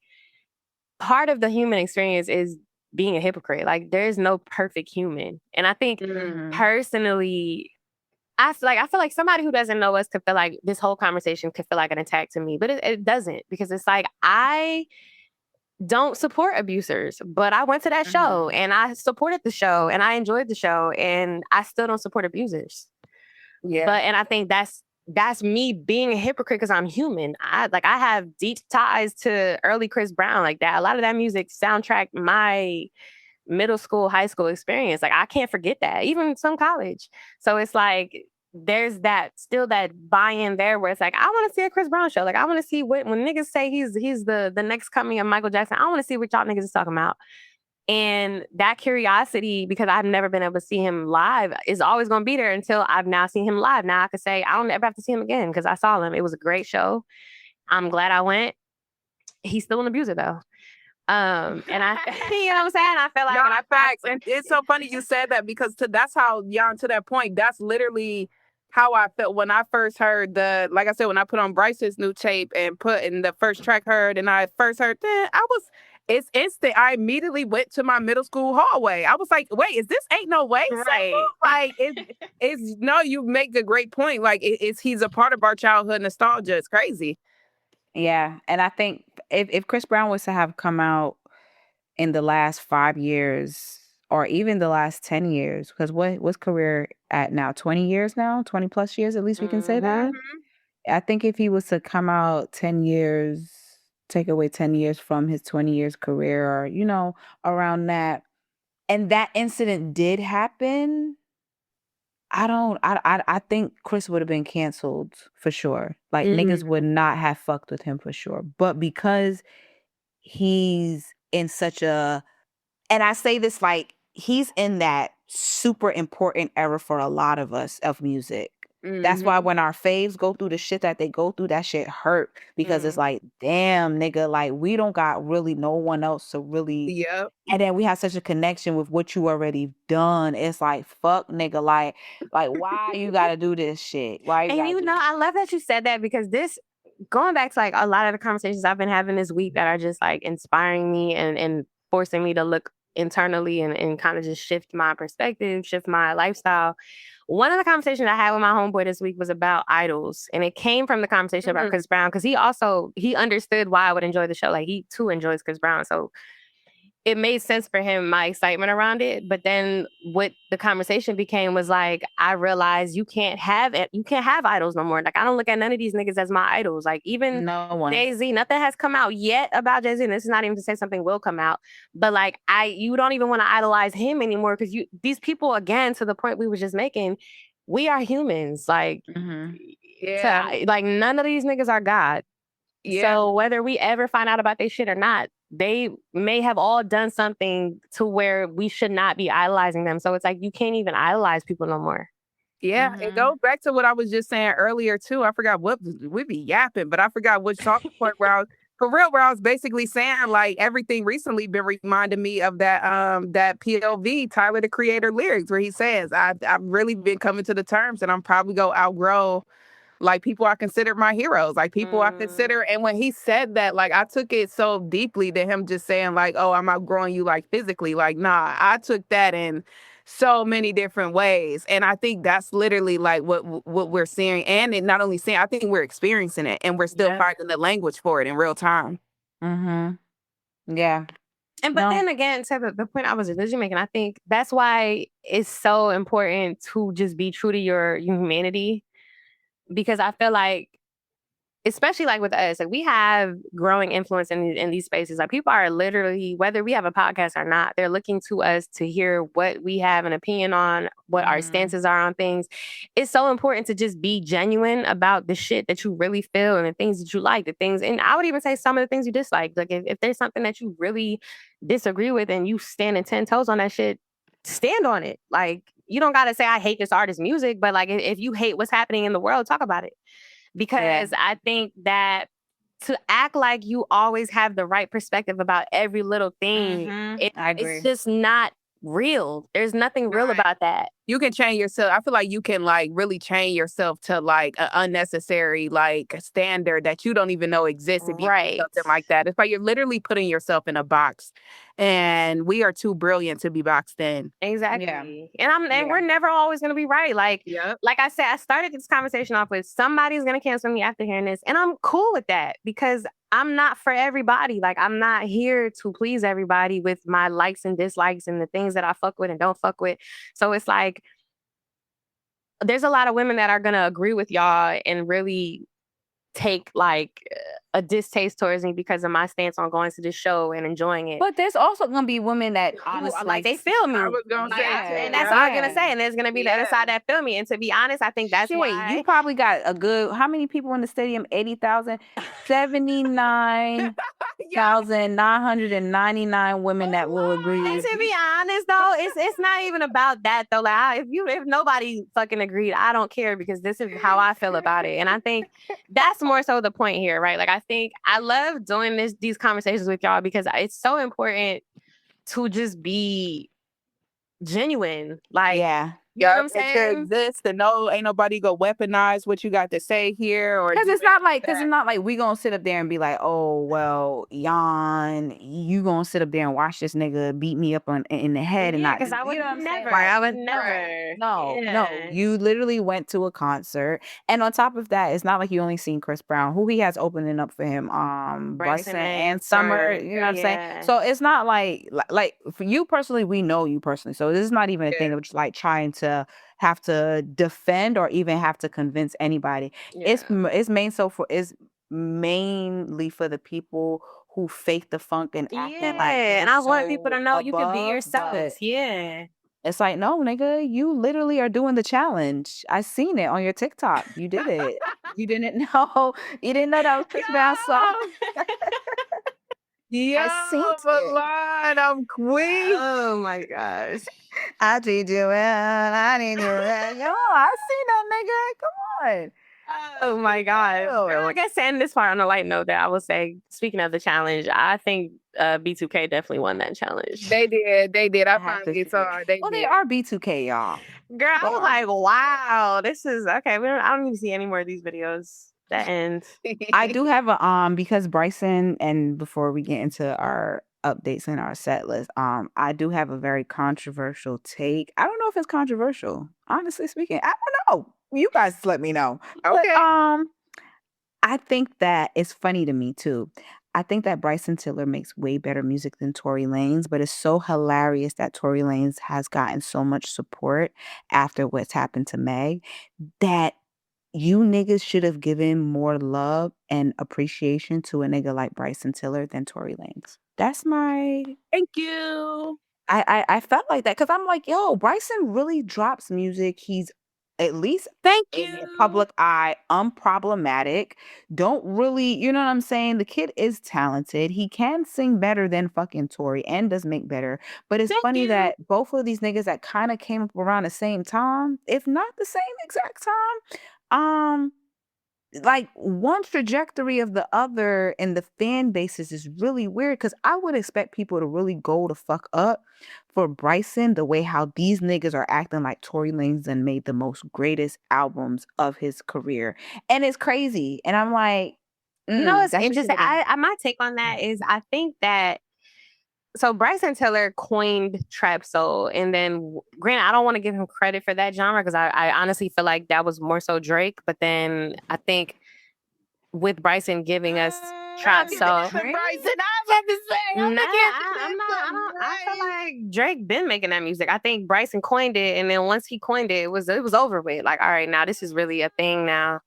part of the human experience is being a hypocrite. Like there's no perfect human. And I think personally, I feel like somebody who doesn't know us could feel like this whole conversation could feel like an attack to me, but it doesn't, because it's like I don't support abusers, but I went to that show and I supported the show and I enjoyed the show, and I still don't support abusers. Yeah. And I think that's me being a hypocrite because I'm human. I have deep ties to early Chris Brown, like that. A lot of that music soundtracked my middle school, high school experience. Like I can't forget that, even some college. So it's like there's still that buy-in there where it's like, I want to see a Chris Brown show. Like I want to see when niggas say he's the next coming of Michael Jackson. I want to see what y'all niggas is talking about. And that curiosity, because I've never been able to see him live, is always going to be there until I've now seen him live. Now I could say I don't ever have to see him again because I saw him. It was a great show. I'm glad I went. He's still an abuser though. And I, you know what I'm saying? I feel like, facts. And it's so funny you said that because that's how, Jan, to that point, that's literally how I felt when I first heard like I said, when I put on Bryce's new tape and put in the first track heard, and I first heard that, it's instant. I immediately went to my middle school hallway. I was like, wait, is this Ain't No Way? Right. Like, no, you make a great point. Like, he's a part of our childhood nostalgia. It's crazy. Yeah, and I think if Chris Brown was to have come out in the last 5 years or even the last 10 years, because what's career at now? 20 years now? 20 plus years, at least we can say that. Mhm. I think if he was to come out 10 years, take away 10 years from his 20 years career or, around that, and that incident did happen, I think Chris would have been canceled for sure. Like Mm. niggas would not have fucked with him for sure. But because he's in such a, and I say this like he's in that super important era for a lot of us of music. That's why Mhm. when our faves go through the shit that they go through, that shit hurt because it's like, damn, nigga, like we don't got really no one else to really. Yep. And then we have such a connection with what you already done. It's like, fuck, nigga, like why you gotta do this shit? Why you And gotta you do know, this? I love that you said that because this going back to like a lot of the conversations I've been having this week that are just like inspiring me and forcing me to look internally and kind of just shift my perspective, shift my lifestyle. One of the conversations I had with my homeboy this week was about idols. And it came from the conversation about Mhm. Chris Brown because he understood why I would enjoy the show. Like he too enjoys Chris Brown. So it made sense for him, my excitement around it. But then what the conversation became was like, I realized you can't have idols no more. Like I don't look at none of these niggas as my idols. Like even No one. Jay-Z, nothing has come out yet about Jay-Z. And this is not even to say something will come out. But like you don't even want to idolize him anymore because these people, again, to the point we were just making, we are humans. Like Yeah. like none of these niggas are God. Yeah. So whether we ever find out about their shit or not, they may have all done something to where we should not be idolizing them. So it's like you can't even idolize people no more. Yeah, it goes back to what I was just saying earlier too. I forgot what we be yapping, but I forgot which talking point where I was basically saying like everything recently been reminding me of that PLV Tyler the Creator lyrics where he says I've really been coming to the terms and I'm probably gonna outgrow like people I consider my heroes, like people I consider. And when he said that, like I took it so deeply to him just saying like, "Oh, I'm outgrowing you like physically." Like, nah, I took that in so many different ways, and I think that's literally like what we're seeing, and it not only seeing, I think we're experiencing it, and we're still finding the language for it in real time. Yeah. And but No. then again, to the point I was originally making, I think that's why it's so important to just be true to your humanity. Because I feel like especially like with us, like we have growing influence in these spaces. Like people are literally, whether we have a podcast or not, they're looking to us to hear what we have an opinion on, what our stances are on things. It's so important to just be genuine about the shit that you really feel and the things that you like, the things, and I would even say some of the things you dislike. Like if there's something that you really disagree with and you stand in 10 toes on that shit, stand on it. Like you don't gotta say I hate this artist's music, but like if you hate what's happening in the world, talk about it. Because I think that to act like you always have the right perspective about every little thing, I agree. it's just not real. There's nothing real about that. You can chain yourself. I feel like you can like really chain yourself to like an unnecessary like standard that you don't even know exists if you do Right. something like that. It's like you're literally putting yourself in a box, and we are too brilliant to be boxed in. Exactly. And we're never always gonna be right. Like Yep. like I said, I started this conversation off with somebody's gonna cancel me after hearing this. And I'm cool with that because I'm not for everybody. Like I'm not here to please everybody with my likes and dislikes and the things that I fuck with and don't fuck with. So it's like there's a lot of women that are gonna agree with y'all and really take like a distaste towards me because of my stance on going to this show and enjoying it. But there's also gonna be women that honestly Like they feel me. I was gonna say, And that's all I'm gonna say. And there's gonna be the other side that feel me. And to be honest, I think that's why you probably got a good how many people in the stadium? 80,000, 79,999 women that will agree And with to you. be honest though, it's not even about that though. Like if nobody fucking agreed, I don't care because this is how I feel about it. And I think that's more so the point here, right? Like I think I love doing these conversations with y'all because it's so important to just be genuine. Like You know what I'm It should saying? exist to know ain't nobody go weaponize what you got to say here or Because do it's not like that. we gonna sit up there and be like, oh well, Yon, you gonna sit up there and watch this nigga beat me up in the head and Yeah, not, because I you would know what I'm saying? never. Like, I would right. never. No, Yeah. you literally went to a concert, and on top of that, it's not like you only seen Chris Brown, who he has opening up for him, Bryson Bryson and and Summer. Summer. You know what I'm saying? Yeah. So it's not like for you personally, we know you personally, so this is not even a thing of just like trying to have to defend or even have to convince anybody. Yeah. It's mainly for the people who fake the funk and acting like Yeah. And they're I want people to so know you could be above, yourself. but Yeah. it's like, no, nigga, you literally are doing the challenge. I seen it on your TikTok. You did it. You didn't know. You didn't know that was Chris Brown's song. Yo, I seen it. Milan, I'm queen. Oh my gosh. I treat you well. I need you well. Yo, I seen that nigga. Come on. Oh my God. Ew. Girl, I guess to end this part on a light note that I will say, speaking of the challenge, I think B2K definitely won that challenge. They did. I I have to finally see saw it. they Well, they did. are B2K, y'all. Girl, I They was are like, wow, this is okay. I don't even see any more of these videos that end. I do have a because Bryson, and before we get into our updates and our set list, I do have a very controversial take. I don't know if it's controversial, honestly speaking. I don't know. You guys let me know. But Okay. I think that it's funny to me too. I think that Bryson Tiller makes way better music than Tory Lanez, but it's so hilarious that Tory Lanez has gotten so much support after what's happened to Meg that you niggas should have given more love and appreciation to a nigga like Bryson Tiller than Tory Lanez. That's my Thank you. I felt like that because I'm like, yo, Bryson really drops music. He's at least Thank in the you. public eye, unproblematic. Don't really, you know what I'm saying? The kid is talented. He can sing better than fucking Tory and does make better. But it's Thank funny you. that both of these niggas that kind of came up around the same time, if not the same exact time, like one trajectory of the other and the fan bases is really weird because I would expect people to really go the fuck up for Bryson the way how these niggas are acting like Tory Lanez and made the most greatest albums of his career. And it's crazy. And I'm like, You know what's that shit interesting? should've been My take on that is I think that so Bryson Tiller coined trap soul, and then granted, I don't want to give him credit for that genre because I honestly feel like that was more so Drake. But then I think with Bryson giving us trap soul, Bryson, I was about to say, I'm nah, looking I'm not. at I don't. I feel Bryson. like Drake been making that music. I think Bryson coined it, and then once he coined it, it was over with. Like, all right, now this is really a thing. Now,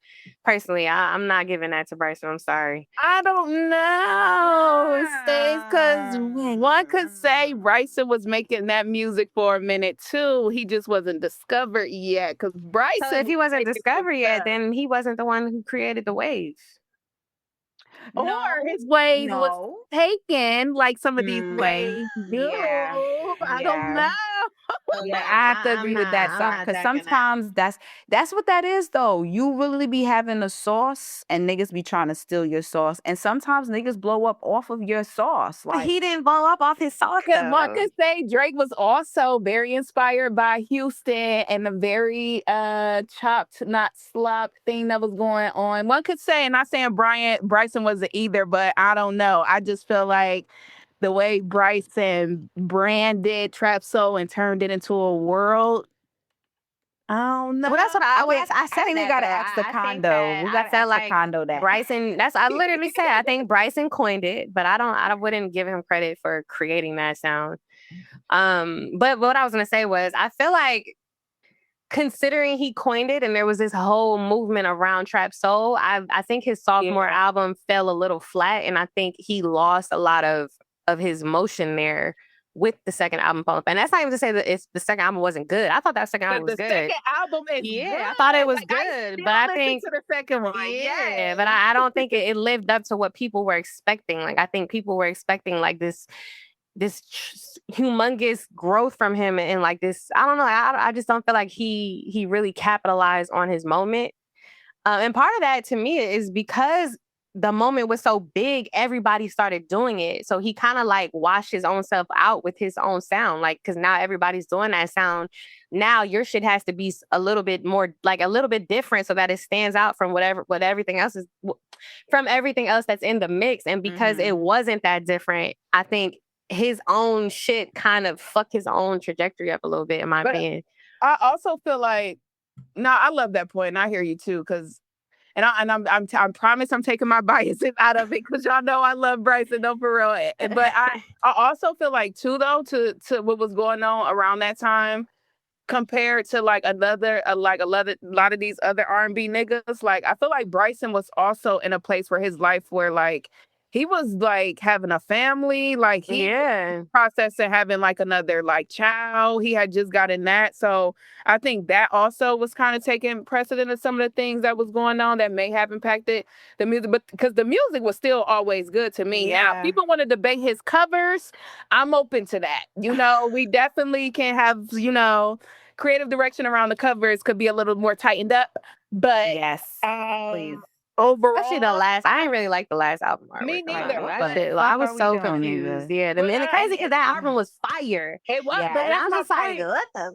personally, I'm not giving that to Bryson. I'm sorry. I don't know. Stays because one could say Bryson was making that music for a minute too. He just wasn't discovered yet. Because Bryson, So if he wasn't making some discovered yet, stuff. then he wasn't the one who created the wave. Or No, his wave was no. taken, like some of these waves do. Yeah. I don't know. Yeah, I have to agree with that. Because sometimes that's what that is though. You really be having a sauce and niggas be trying to steal your sauce. And sometimes niggas blow up off of your sauce. But Like he didn't blow up off his sauce Because one though. could say Drake was also very inspired by Houston and the very chopped, not slopped thing that was going on. One could say, and not saying Bryson wasn't either, but I don't know. I just feel like the way Bryson branded Trap Soul and turned it into a world. I don't know. Well, that's what I said. I think we gotta ask the condo. We gotta ask the condo that. Bryson. I literally said I think Bryson coined it, but I wouldn't give him credit for creating that sound. But what I was gonna say was I feel like considering he coined it and there was this whole movement around trap soul, I think his sophomore album fell a little flat, and I think he lost a lot of his motion there with the second album falling. And that's not even to say that the second album wasn't good. I thought that second album was good. The second album is good. I thought it was Like, good, but I think to the second one. yeah, but I don't think it lived up to what people were expecting. Like I think people were expecting like this humongous growth from him, and like this, I don't know. I just don't feel like he really capitalized on his moment. And part of that to me is because the moment was so big, everybody started doing it. So he kind of like washed his own self out with his own sound. Like, cause now everybody's doing that sound. Now your shit has to be a little bit more, like a little bit different so that it stands out from what everything else is, from everything else that's in the mix. And because it wasn't that different, I think his own shit kind of fucked his own trajectory up a little bit, in my opinion. I also feel like, I love that point, and I hear you too, because I promise I'm taking my biases out of it, because y'all know I love Bryson, though, for real. But I also feel like too, though, to what was going on around that time, compared to like a lot of these other R&B niggas, like I feel like Bryson was also in a place where his life where like he was like having a family, like he processing having like another like child. He had just gotten that. So I think that also was kind of taking precedent of some of the things that was going on that may have impacted the music. But because the music was still always good to me. Yeah. Now, people want to debate his covers. I'm open to that. We definitely can have, creative direction around the covers could be a little more tightened up. But yes, please. Overall, especially the last, I didn't really like the last album artwork. Me neither. But I was so confused. Yeah, and the crazy because that album was fire. It was, yeah, but and I was that's just my like, point. what the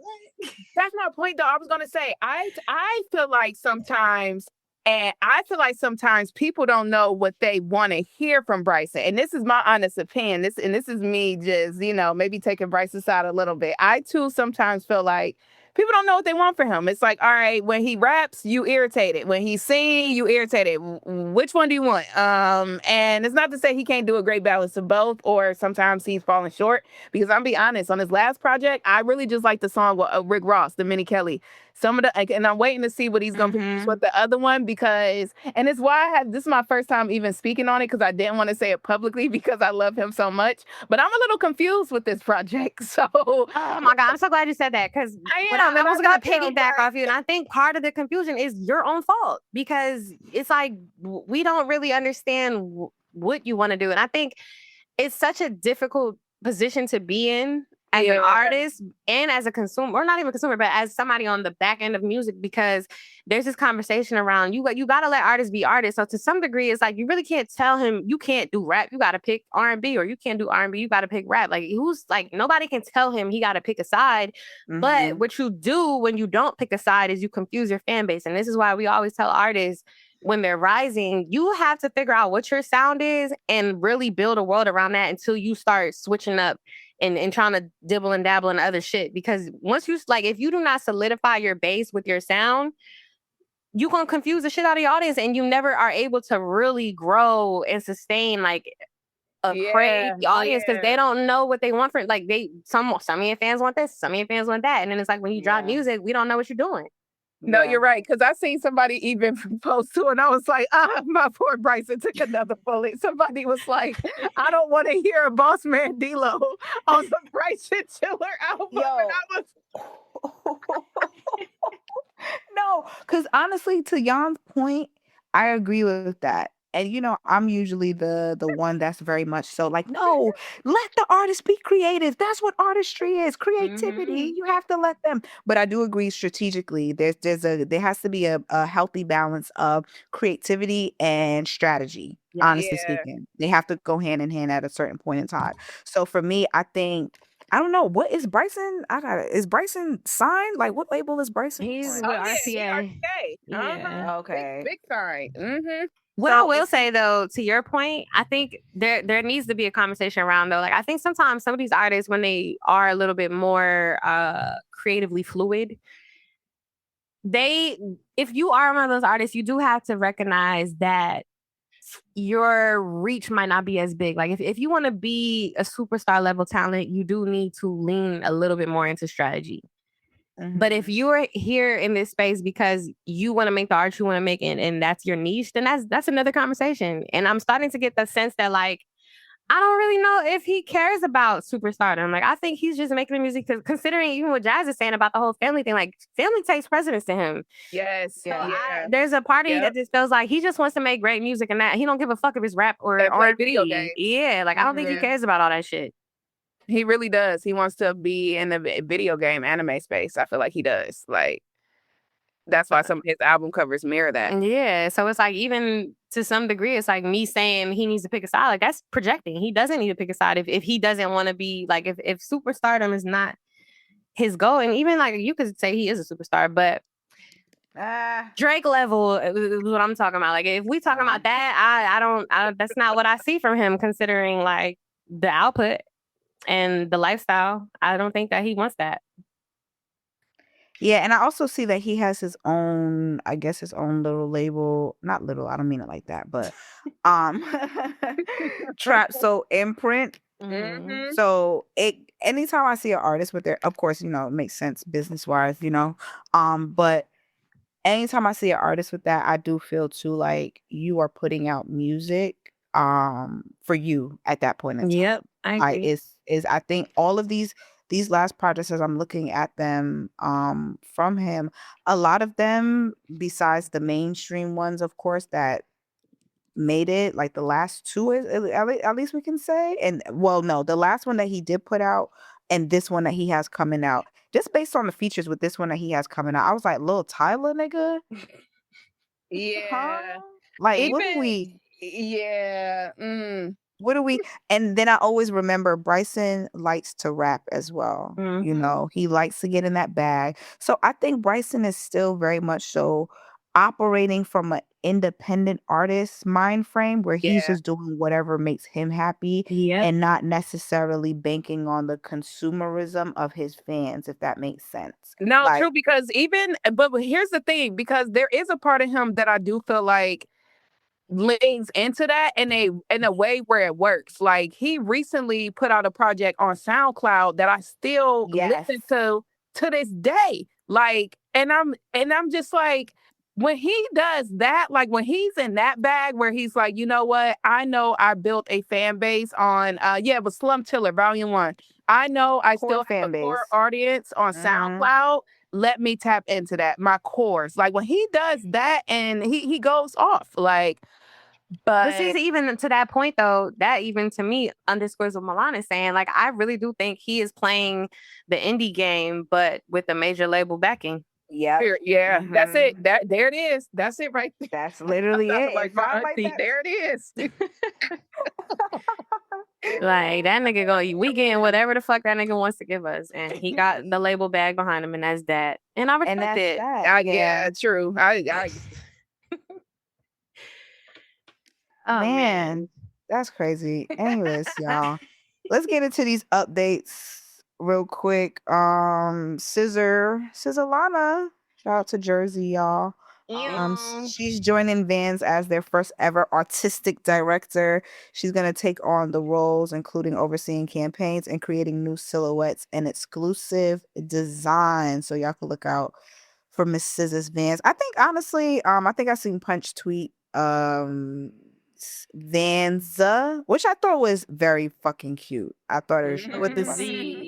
That's my point, though. I was gonna say, I feel like sometimes, and I feel like sometimes people don't know what they want to hear from Bryson. And this is my honest opinion. This is me just, maybe taking Bryson's side a little bit. I too sometimes feel like people don't know what they want for him. It's like, all right, when he raps, you irritated. When he sings, you irritated. Which one do you want? And it's not to say he can't do a great balance of both, or sometimes he's falling short. Because I'm be honest, on his last project, I really just like the song with Rick Ross, the Minnie Kelly. And I'm waiting to see what he's gonna produce with the other one, because, and it's why this is my first time even speaking on it, because I didn't want to say it publicly because I love him so much. But I'm a little confused with this project. So, oh my God, I'm so glad you said that, because I was gonna piggyback off you, and I think part of the confusion is your own fault, because it's like we don't really understand what you want to do, and I think it's such a difficult position to be in as an artist and as a consumer, or not even consumer, but as somebody on the back end of music, because there's this conversation around you got to let artists be artists. So to some degree, it's like you really can't tell him you can't do rap, you got to pick R&B, or you can't do R&B, you got to pick rap. Like, nobody can tell him he got to pick a side. But what you do when you don't pick a side is you confuse your fan base. And this is why we always tell artists, when they're rising, you have to figure out what your sound is and really build a world around that until you start switching up and trying to dibble and dabble in other shit. Because once you, if you do not solidify your base with your sound, you're going to confuse the shit out of your audience, and you never are able to really grow and sustain a crazy audience, because they don't know what they want for it. Like, some of your fans want this, some of your fans want that. And then it's like, when you drop music, we don't know what you're doing. No, you're right. Because I seen somebody even post too, and I was like, my poor Bryson took another bullet. Somebody was like, I don't want to hear a Boss Man D-Lo on the Bryson Tiller album. Yo. And I was... No, because honestly, to Jan's point, I agree with that. And I'm usually the one that's very much so like, no, let the artist be creative. That's what artistry is, creativity. You have to let them. But I do agree strategically. There has to be a healthy balance of creativity and strategy. Honestly speaking, they have to go hand in hand at a certain point in time. So for me, I think, I don't know, what is Bryson? Is Bryson signed? Like, what label is Bryson? He's with RCA. Yeah. Okay. Big sign. What I will say, though, to your point, I think there needs to be a conversation around, though. Like, I think sometimes some of these artists, when they are a little bit more creatively fluid, if you are one of those artists, you do have to recognize that your reach might not be as big. Like, if you want to be a superstar level talent, you do need to lean a little bit more into strategy. But if you're here in this space because you want to make the art you want to make, and that's your niche, then that's another conversation. And I'm starting to get the sense that, like, I don't really know if he cares about superstardom. Like, I think he's just making the music because, considering even what Jazz is saying about the whole family thing, like, family takes precedence to him. Yes. So there's a part of me that just feels like he just wants to make great music, and that he don't give a fuck if it's rap or video games. Yeah, like, I don't think he cares about all that shit. He really does. He wants to be in the video game anime space. I feel like he does. Like, That's why some of his album covers mirror that. Yeah, so it's like even to some degree, it's like me saying he needs to pick a side. Like that's projecting. He doesn't need to pick a side if he doesn't want to be like if superstardom is not his goal, and even like you could say he is a superstar, but Drake level is what I'm talking about. Like if we talking about that, I don't. That's not what I see from him. Considering like the output and the lifestyle, I don't think that he wants that. Yeah, and I also see that he has his own, I guess his own little label. Not little, I don't mean it like that, but Trap Soul imprint. Mhm. So anytime I see an artist with their, of course, it makes sense business wise, but anytime I see an artist with that, I do feel too like you are putting out music for you at that point in time. Yep, I Like agree. is I think all of these last projects as I'm looking at them from him, a lot of them besides the mainstream ones, of course, that made it, like the last two is at least we can say. And well, no, the last one that he did put out and this one that he has coming out, just based on the features with this one that he has coming out, I was like, Lil Tyler, nigga. Yeah. Like, what do we? Yeah. What do we? And then I always remember Bryson likes to rap as well. He likes to get in that bag. So I think Bryson is still very much so operating from an independent artist mind frame where he's Yeah. just doing whatever makes him happy Yep. and not necessarily banking on the consumerism of his fans, if that makes sense. No, Like, true, because but here's the thing, because there is a part of him that I do feel like leans into that in a way where it works. Like he recently put out a project on SoundCloud that I still yes. listen to this day. Like, and I'm just like, when he does that, like when he's in that bag where he's like, you know what? I know I built a fan base on it was Slum Tiller Volume 1. I know I Core still have fan a core base. audience on SoundCloud. Let me tap into that. My cores. Like when he does that and he goes off. Like, But see, but even to that point, though, that even to me underscores what Milan is saying. Like, I really do think he is playing the indie game, but with a major label backing. Yeah. yeah, that's it. There it is. That's it right there. That's literally it. Like my auntie, there it is. Like that nigga we getting whatever the fuck that nigga wants to give us, and he got the label bag behind him, and that's that. And I respect that's it. that. Yeah, true. I Oh, Man, that's crazy. Anyways, y'all, let's get into these updates real quick. Scissorlana, shout out to Jersey, y'all. She's joining Vans as their first ever artistic director. She's gonna take on the roles, including overseeing campaigns and creating new silhouettes and exclusive designs. So y'all can look out for Miss Scissor's Vans. I think honestly, I think I seen Punch tweet Vanza, which I thought was very fucking cute. I thought it was with the Z,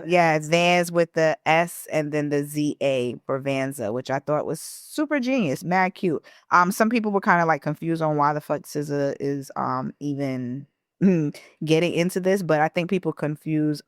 yeah, Vans with the S and then the ZA for Vanza, which I thought was super genius, mad cute. Some people were kind of like confused on why the fuck SZA is even getting into this, but I think people confuse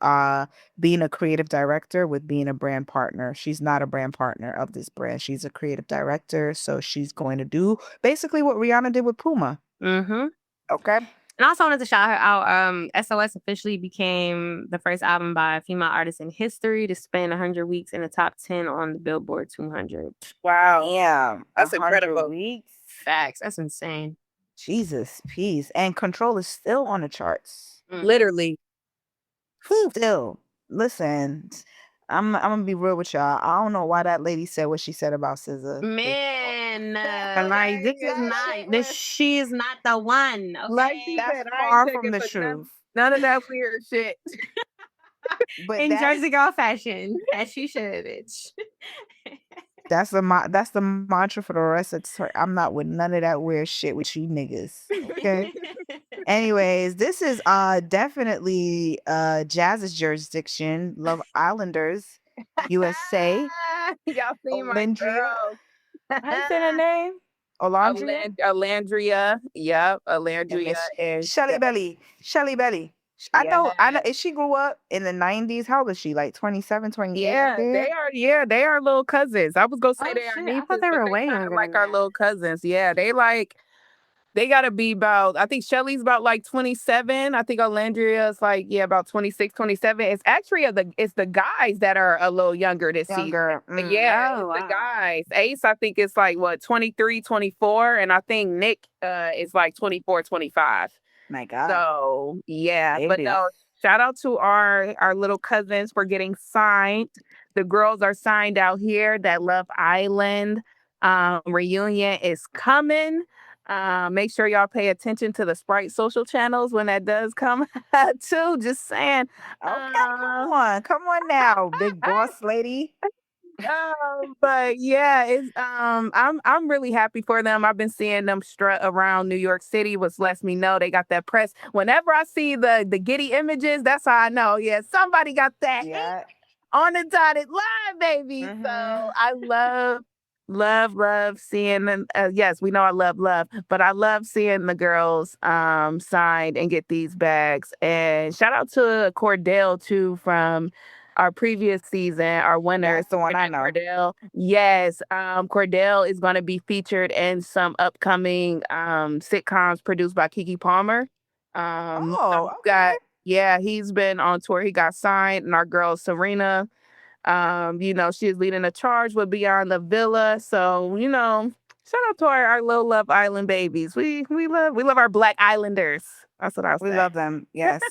being a creative director with being a brand partner. She's not a brand partner of this brand. She's a creative director, so she's going to do basically what Rihanna did with Puma. Okay. And I also wanted to shout her out. SOS officially became the first album by a female artist in history to spend 100 weeks in the top 10 on the Billboard 200. Wow. Yeah. That's incredible. Weeks. Facts. That's insane. Jesus, peace. And Control is still on the charts. Literally. Still. Listen, I'm gonna be real with y'all. I don't know why that lady said what she said about SZA. Man, like she is not the one. Okay? Like she That's said, far from the truth. None of that weird shit. But in Jersey girl fashion, as she should, bitch. That's the mantra for the rest of the I'm not with none of that weird shit with you niggas. Okay. Anyways, this is definitely Jazz's jurisdiction. Love Islanders, USA. Y'all see my girl. I said her name. Alandria. Alandria. Yep, Alandria. Shelly Belly. I know. If she grew up in the 90s, how old is she? Like 27, 28? Yeah, they are. Yeah, they are little cousins. I was gonna say they are Shit, I nieces, thought they but were they way kind of younger like than our that. little cousins. Yeah, they gotta be about. I think Shelly's about like 27. I think Olandria's like about 26, 27. It's actually it's the guys that are a little younger this season. Younger. Yeah, Oh, it's the wow. guys. Ace, I think is like what 23, 24, and I think Nick is like 24, 25. My God. So yeah, but Baby. no, shout out to our little cousins for getting signed. The girls are signed out here. That Love Island reunion is coming. Make sure y'all pay attention to the Sprite social channels when that does come too. Just saying. Okay, come on now, big boss lady. But yeah, it's I'm really happy for them. I've been seeing them strut around New York City, which lets me know they got that press. Whenever I see the giddy images, that's how I know. Yeah, somebody got that Yeah. on the dotted line, baby. So I love seeing them. Yes, we know I love, but I love seeing the girls signed and get these bags. And shout out to Cordell too from our previous season, our winner. That's the one I know. Cordell. Yes, Cordell is going to be featured in some upcoming sitcoms produced by Keke Palmer. Okay. Yeah, he's been on tour. He got signed, and our girl Serena, she's leading a charge with Beyond the Villa. So, shout out to our little Love Island babies. We love our Black Islanders. That's what I'll say. We love them. Yes.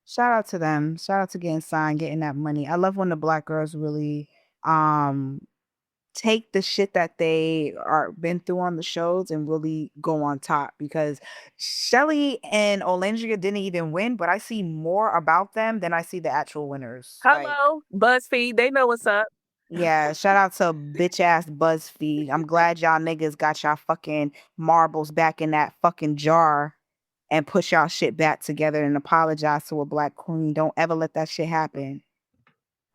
Shout out to them. Shout out to getting signed, getting that money. I love when the Black girls really take the shit that they are been through on the shows and really go on top, because Shelly and Olandria didn't even win, but I see more about them than I see the actual winners. Hello, BuzzFeed. They know what's up. Yeah, shout out to bitch ass BuzzFeed. I'm glad y'all niggas got y'all fucking marbles back in that fucking jar and put y'all shit back together and apologize to a Black queen. Don't ever let that shit happen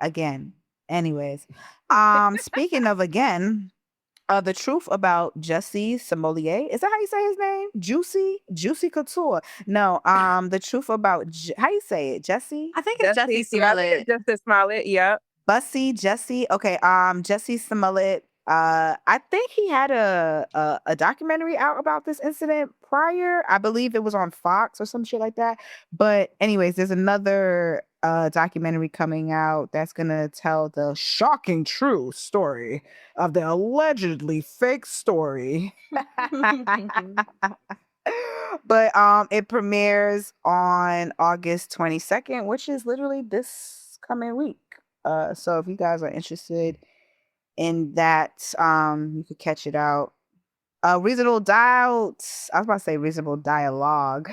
again. Anyways, speaking of again, the truth about Jussie Sommelier, is that how you say his name? Juicy Couture. No, the truth about how you say it, Jesse? I think it's Jussie Smollett. Jussie Smollett. Yep. Jesse. Okay, Jesse Smollett. I think he had a documentary out about this incident prior. I believe it was on Fox or some shit like that. But anyways, there's another documentary coming out that's gonna tell the shocking true story of the allegedly fake story. But it premieres on August 22nd, which is literally this coming week. So if you guys are interested in that, you could catch it out. Reasonable Doubt. I was about to say Reasonable Dialogue.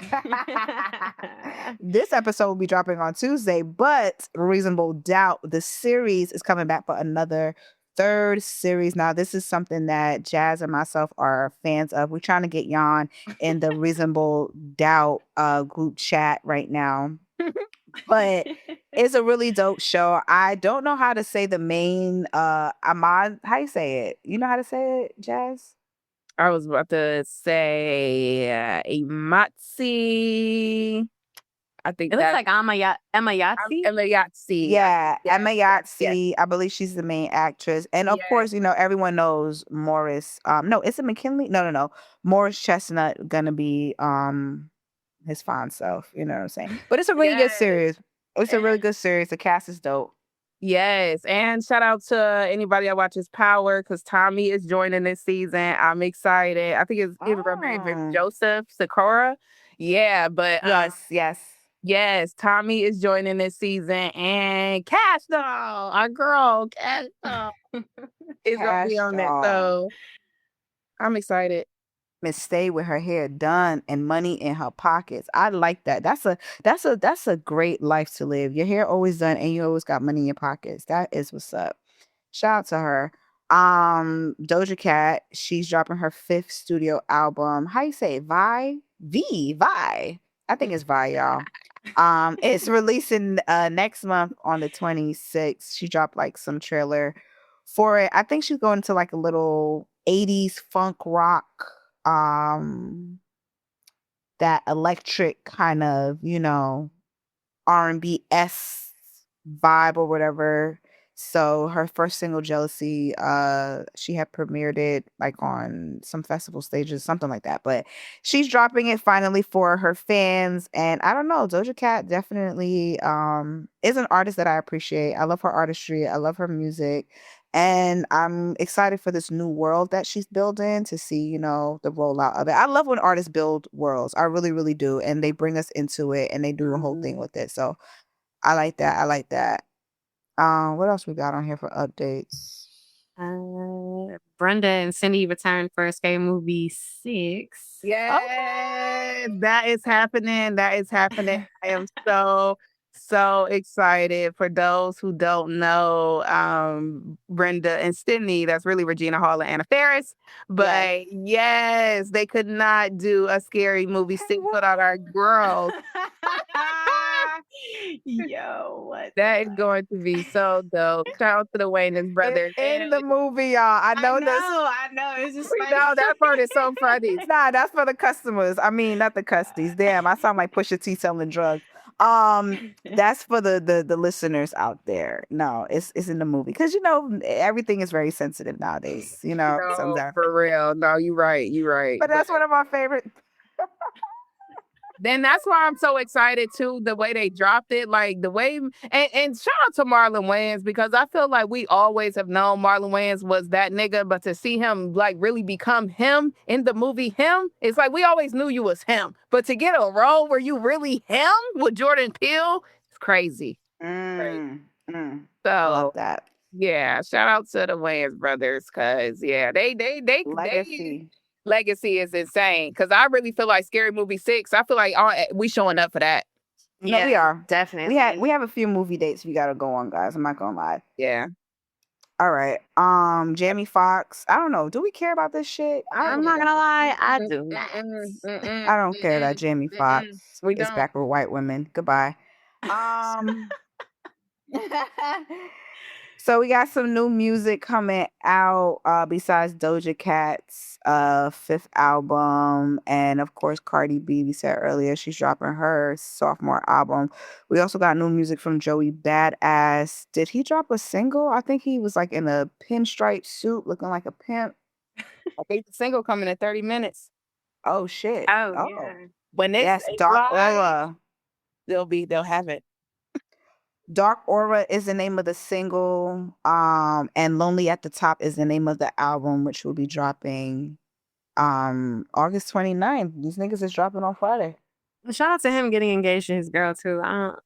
This episode will be dropping on Tuesday, but Reasonable Doubt, the series, is coming back for another third series. Now, this is something that Jazz and myself are fans of. We're trying to get Jan in the Reasonable Doubt group chat right now. But it's a really dope show. I don't know how to say the main Ahmad. How you say it? You know how to say it, Jazz? I was about to say Imatsi. I think It looks like Emma Yahtzee. Emma Yahtzee. Yeah, Emma Yahtzee. yes. I believe she's the main actress. And of course, everyone knows Morris. No, is it McKinley? No. Morris Chestnut gonna be his fond self. You know what I'm saying? But it's a really good series. It's a really good series. The cast is dope. Yes, and shout out to anybody that watches Power, because Tommy is joining this season. I'm excited. I think his name is Joseph Sakura. Yeah, but yes, Tommy is joining this season, and Cash Doll, our girl Cash Doll, is gonna be on it. So I'm excited. Miss Stay with her hair done and money in her pockets. I like that. That's a great life to live. Your hair always done and you always got money in your pockets. That is what's up. Shout out to her. Doja Cat, she's dropping her 5th studio album. How you say it? Vi? I think it's Vi, y'all. It's releasing next month on the 26th. She dropped like some trailer for it. I think she's going to like a little 80s funk rock that electric kind of, R&B-esque vibe or whatever. So her first single, Jealousy, she had premiered it like on some festival stages, something like that. But she's dropping it finally for her fans. And I don't know, Doja Cat definitely is an artist that I appreciate. I love her artistry. I love her music. And I'm excited for this new world that she's building to see, the rollout of it. I love when artists build worlds. I really, really do. And they bring us into it and they do a whole thing with it. So I like that. I like that. What else we got on here for updates? Brenda and Cindy returned for Scary Movie 6. Yes, that is happening. That is happening. I am so excited. For those who don't know, Brenda and Cindy, that's really Regina Hall and Anna Faris. But yes, they could not do a Scary Movie 6 without our girls. Yo, what? That is going to be so dope. Shout out to the Wayans brothers. In the movie, y'all. I know. It's just We know that part is so funny. Nah, that's for the customers. I mean, not the custies. Damn, I sound like Pusha T selling drugs. That's for the listeners out there. No, it's in the movie because everything is very sensitive nowadays. Sometimes. For real. No, you're right. You're right. But that's one of my favorite. Then that's why I'm so excited too, the way they dropped it, like the way, and shout out to Marlon Wayans because I feel like we always have known Marlon Wayans was that nigga, but to see him like really become him in the movie Him, it's like we always knew you was him, but to get a role where you really him with Jordan Peele, it's crazy. I So love that. yeah, shout out to the Wayans brothers because yeah, they Legacy is insane because I really feel like Scary Movie 6. I feel like we showing up for that. No, we are. Definitely. We have a few movie dates we gotta go on, guys. I'm not gonna lie. Yeah. All right. Jamie Foxx. I don't know. Do we care about this shit? I'm not gonna lie, I do not. I don't care that Jamie Foxx is back with white women. Goodbye. So we got some new music coming out besides Doja Cat's fifth album. And of course, Cardi B, we said earlier, she's dropping her sophomore album. We also got new music from Joey Badass. Did he drop a single? I think he was like in a pinstripe suit looking like a pimp. I think the single coming in 30 minutes. Oh, shit. Yeah. When Yes, Dark Aura. They'll have it. Dark Aura is the name of the single, and Lonely at the Top is the name of the album, which will be dropping August 29th. These niggas is dropping on Friday. Shout out to him getting engaged to his girl too.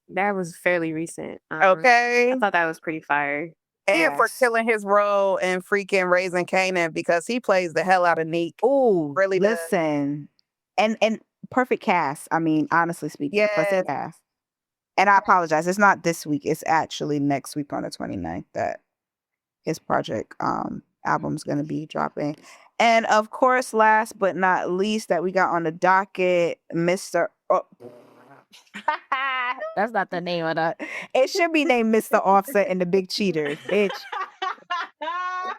That was fairly recent. Okay. I thought that was pretty fire. And for killing his role in freaking Raising Kanan because he plays the hell out of Neek. Oh, really listen. And perfect cast. I mean, honestly speaking, perfect cast. And I apologize. It's not this week. It's actually next week on the 29th that his project album's going to be dropping. And of course, last but not least that we got on the docket, Mr. That's not the name of that. It should be named Mr. Offset and the Big Cheaters, bitch. No.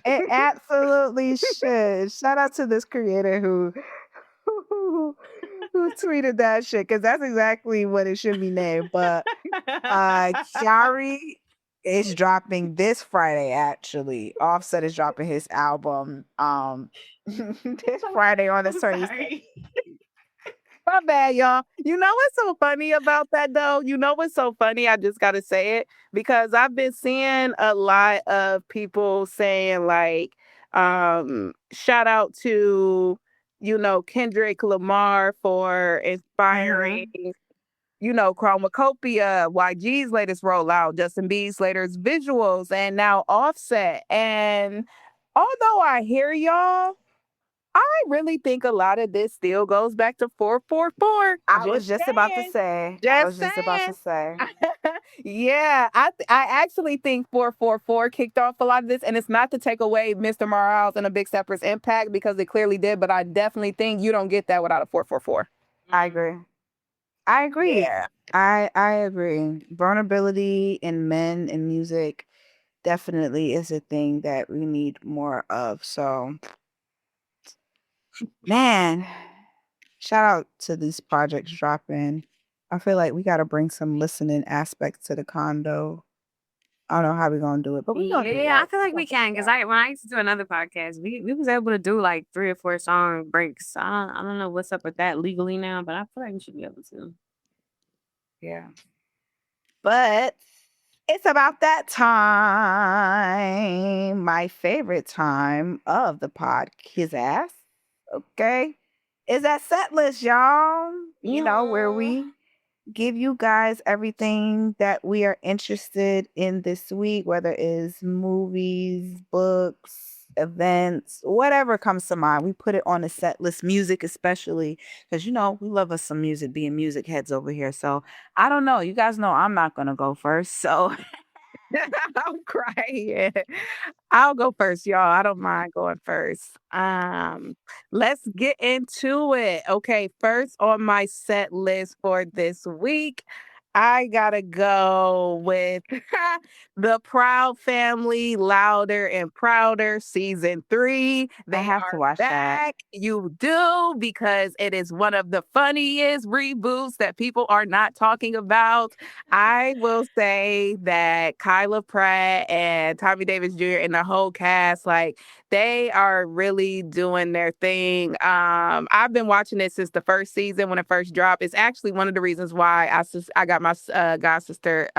It absolutely should. Shout out to this creator who tweeted that shit because that's exactly what it should be named. But Kyari is dropping this Friday. Actually, Offset is dropping his album this Friday on the 30th. My bad, y'all. You know what's so funny about that, though? You know what's so funny? I just got to say it because I've been seeing a lot of people saying, like, shout out to, Kendrick Lamar for inspiring, Chromacopia, YG's latest rollout, Justin B's latest visuals, and now Offset. And although I hear y'all, I really think a lot of this still goes back to 444. I was just about to say. Yeah, I actually think 444 kicked off a lot of this, and it's not to take away Mr. Morales and a Big Stepper's impact because it clearly did, but I definitely think you don't get that without a 444. I agree. Yeah. I agree. Vulnerability in men in music definitely is a thing that we need more of. So Man, shout out to these projects dropping. I feel like we gotta bring some listening aspects to the condo. I don't know how we gonna do it, but we gonna do it Yeah, I right. feel We like gonna we figure can it because out. when I used to do another podcast, we was able to do like 3 or 4 song breaks. I don't know what's up with that legally now, but I feel like we should be able to. Yeah. But it's about that time. My favorite time of the podcast. Okay. Is that set list, y'all. Where we give you guys everything that we are interested in this week, whether it's movies, books, events, whatever comes to mind. We put it on the set list, music especially, because we love us some music, being music heads over here. So I don't know. You guys know I'm not gonna go first. So I'm crying. I'll go first, y'all. I don't mind going first. Let's get into it. Okay, first on my set list for this week, I gotta go with the Proud Family, Louder and Prouder season 3. I They have to are watch that. back. You do, because it is one of the funniest reboots that people are not talking about. I will say that Kyla Pratt and Tommy Davis Jr. and the whole cast, like, they are really doing their thing. I've been watching it since the first season when it first dropped. It's actually one of the reasons why I got my god sister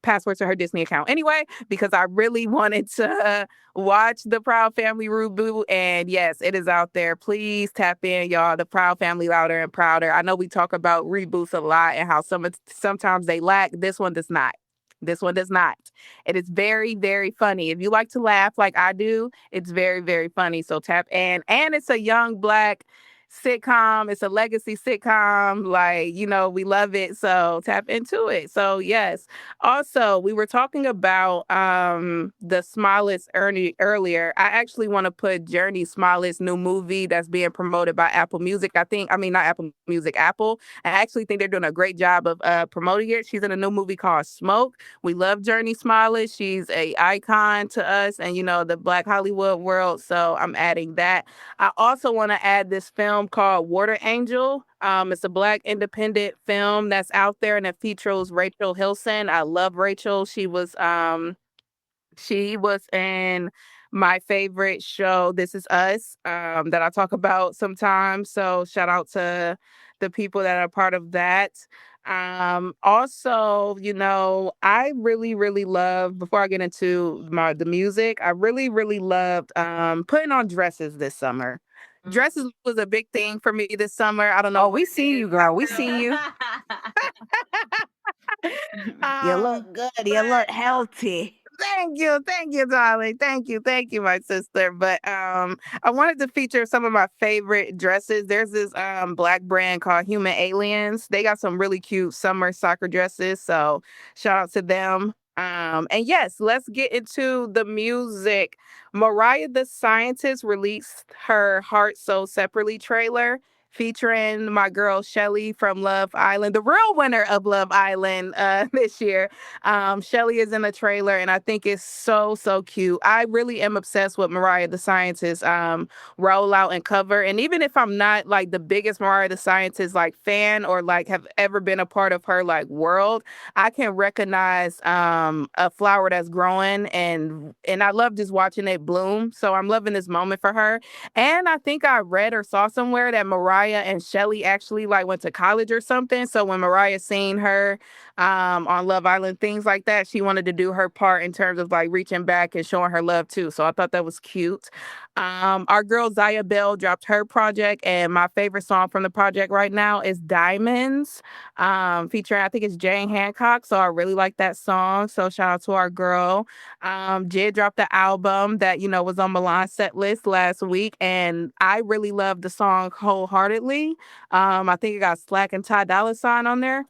password to her Disney account anyway, because I really wanted to watch the Proud Family reboot. And yes, it is out there. Please tap in, y'all. The Proud Family, Louder and Prouder. I know we talk about reboots a lot and how sometimes they lack. This one does not. This one does not. It is very, very funny. If you like to laugh like I do, it's very, very funny. So tap in. And it's a young black sitcom. It's a legacy sitcom. Like, we love it. So tap into it. So yes. Also, we were talking about the Smallest earlier. I actually want to put Journey Smallest new movie that's being promoted by Apple Music. I mean, not Apple Music, Apple. I actually think they're doing a great job of promoting it. She's in a new movie called Smoke. We love Journey Smallest. She's a icon to us and the Black Hollywood world. So I'm adding that. I also want to add this film called Water Angel. It's a black independent film that's out there and it features Rachel Hilson. I love Rachel. She was in my favorite show, This Is Us, that I talk about sometimes. So shout out to the people that are part of that. Also, I really, really love, before I get into the music, I really, really loved putting on dresses this summer. Dresses was a big thing for me this summer. I don't know Oh, what we it see is. you, girl. We see you. You Um, look good. You look healthy. Thank you, darling. Thank you, my sister. But I wanted to feature some of my favorite dresses. There's this black brand called Human Aliens. They got some really cute summer soccer dresses. So shout out to them. And yes, let's get into the music. Mariah the Scientist released her Heart Soul Separately trailer featuring my girl Shelly from Love Island, the real winner of Love Island this year. Shelly is in the trailer, and I think it's so, so cute. I really am obsessed with Mariah the Scientist rollout and cover. And even if I'm not like the biggest Mariah the Scientist like fan or like have ever been a part of her like world, I can recognize a flower that's growing, and I love just watching it bloom. So I'm loving this moment for her. And I think I read or saw somewhere that Mariah and Shelly actually like went to college or something. So when Mariah seen her on Love Island, things like that, she wanted to do her part in terms of like reaching back and showing her love too. So I thought that was cute. Our girl Zaya Bell dropped her project, and my favorite song from the project right now is Diamonds, featuring, I think it's Jane Hancock. So I really like that song. So shout out to our girl. Jid dropped the album that, was on Milan's set list last week, and I really love the song wholeheartedly. I think it got Slack and Ty Dolla $ign on there.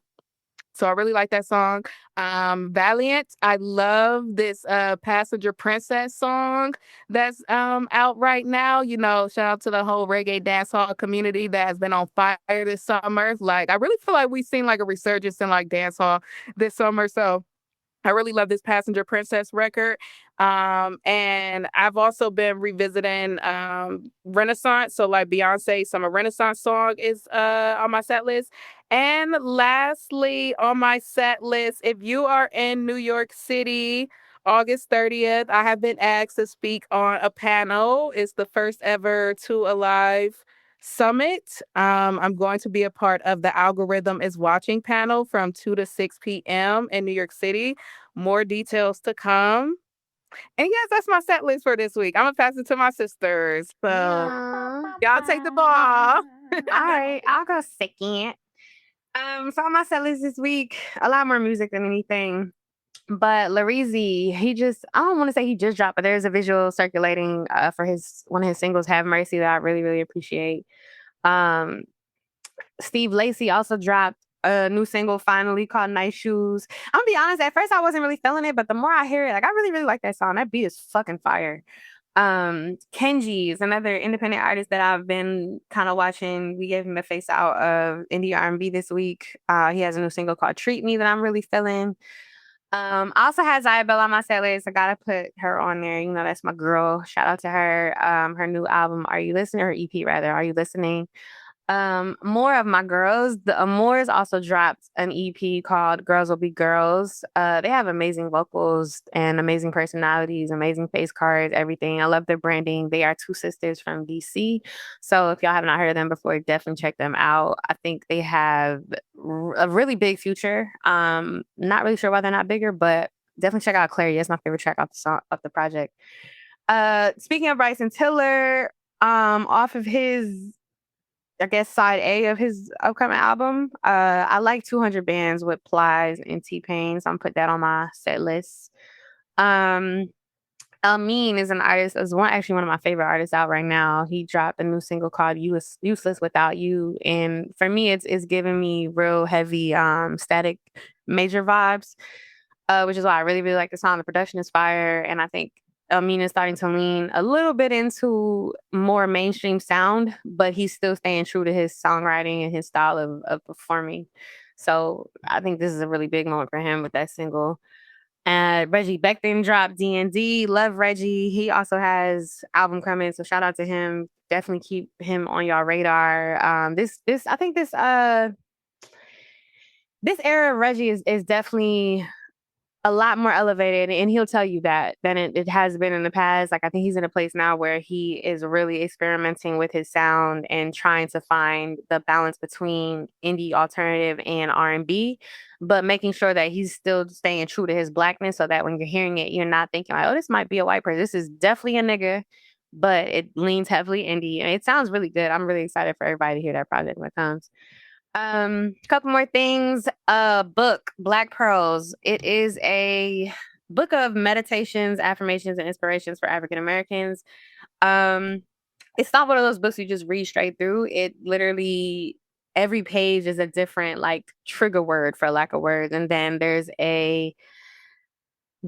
So I really like that song. Valiant, I love this Passenger Princess song that's out right now. Shout out to the whole reggae dancehall community that has been on fire this summer. Like, I really feel like we've seen like a resurgence in like dancehall this summer. So I really love this Passenger Princess record. And I've also been revisiting Renaissance. So like Beyonce, Summer Renaissance song is on my set list. And lastly, on my set list, if you are in New York City, August 30th, I have been asked to speak on a panel. It's the first ever Two Alive Summit. I'm going to be a part of the Algorithm is Watching panel from 2 to 6 p.m. in New York City. More details to come. And yes, that's my set list for this week. I'm gonna pass it to my sisters. So y'all take the ball. All right, I'll go second. So on my set list this week, a lot more music than anything. But Larizi, I don't want to say he just dropped, but there's a visual circulating for one of his singles, Have Mercy, that I really, really appreciate. Um, Steve Lacy also dropped a new single finally called Nice Shoes. I'm gonna be honest, at first I wasn't really feeling it, but the more I hear it, like I really, really like that song. That beat is fucking fire. Kenji is another independent artist that I've been kind of watching. We gave him a face out of indie R&B this week. He has a new single called Treat Me that I'm really feeling. I also had Zayabella on my set list. I gotta put her on there. You know, that's my girl. Shout out to her. Her new album, Are You Listening? Or EP rather, Are You Listening? More of my girls. The Amours also dropped an EP called Girls Will Be Girls. They have amazing vocals and amazing personalities, amazing face cards, everything. I love their branding. They are two sisters from DC. So if y'all have not heard of them before, definitely check them out. I think they have a really big future. Not really sure why they're not bigger, but definitely check out Clarity. That's my favorite track off the project. Speaking of Bryson Tiller, off of his, I guess, side A of his upcoming album. I like 200 Bands with Plies and T-Pain, so I'm put that on my set list. Mean is an artist, actually one of my favorite artists out right now. He dropped a new single called Useless Without You. And for me, it's giving me real heavy Static Major vibes, which is why I really, really like the song. The production is fire. And I think Amin is starting to lean a little bit into more mainstream sound, but he's still staying true to his songwriting and his style of performing. So I think this is a really big moment for him with that single. And Reggie Becton dropped D&D. Love Reggie. He also has album coming, so shout out to him. Definitely keep him on your radar. I think this era of Reggie is definitely a lot more elevated, and he'll tell you that than it has been in the past. Like, I think he's in a place now where he is really experimenting with his sound and trying to find the balance between indie alternative and R&B, but making sure that he's still staying true to his blackness, so that when you're hearing it, you're not thinking like, oh, this might be a white person. This is definitely a nigga, but it leans heavily indie, and it sounds really good. I'm really excited for everybody to hear that project when it comes. Couple more things. Book, Black Pearls. It is a book of meditations, affirmations, and inspirations for African Americans. It's not one of those books you just read straight through. It literally, every page is a different like trigger word, for lack of words, and then the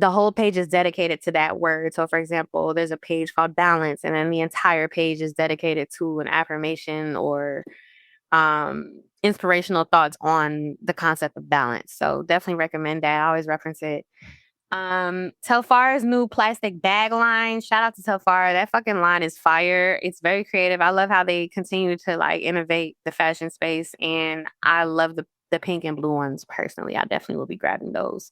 whole page is dedicated to that word. So for example, there's a page called balance, and then the entire page is dedicated to an affirmation or inspirational thoughts on the concept of balance. So definitely recommend that. I always reference it. Telfar's new plastic bag line. Shout out to Telfar. That fucking line is fire. It's very creative. I love how they continue to like innovate the fashion space, and I love the pink and blue ones personally. I definitely will be grabbing those.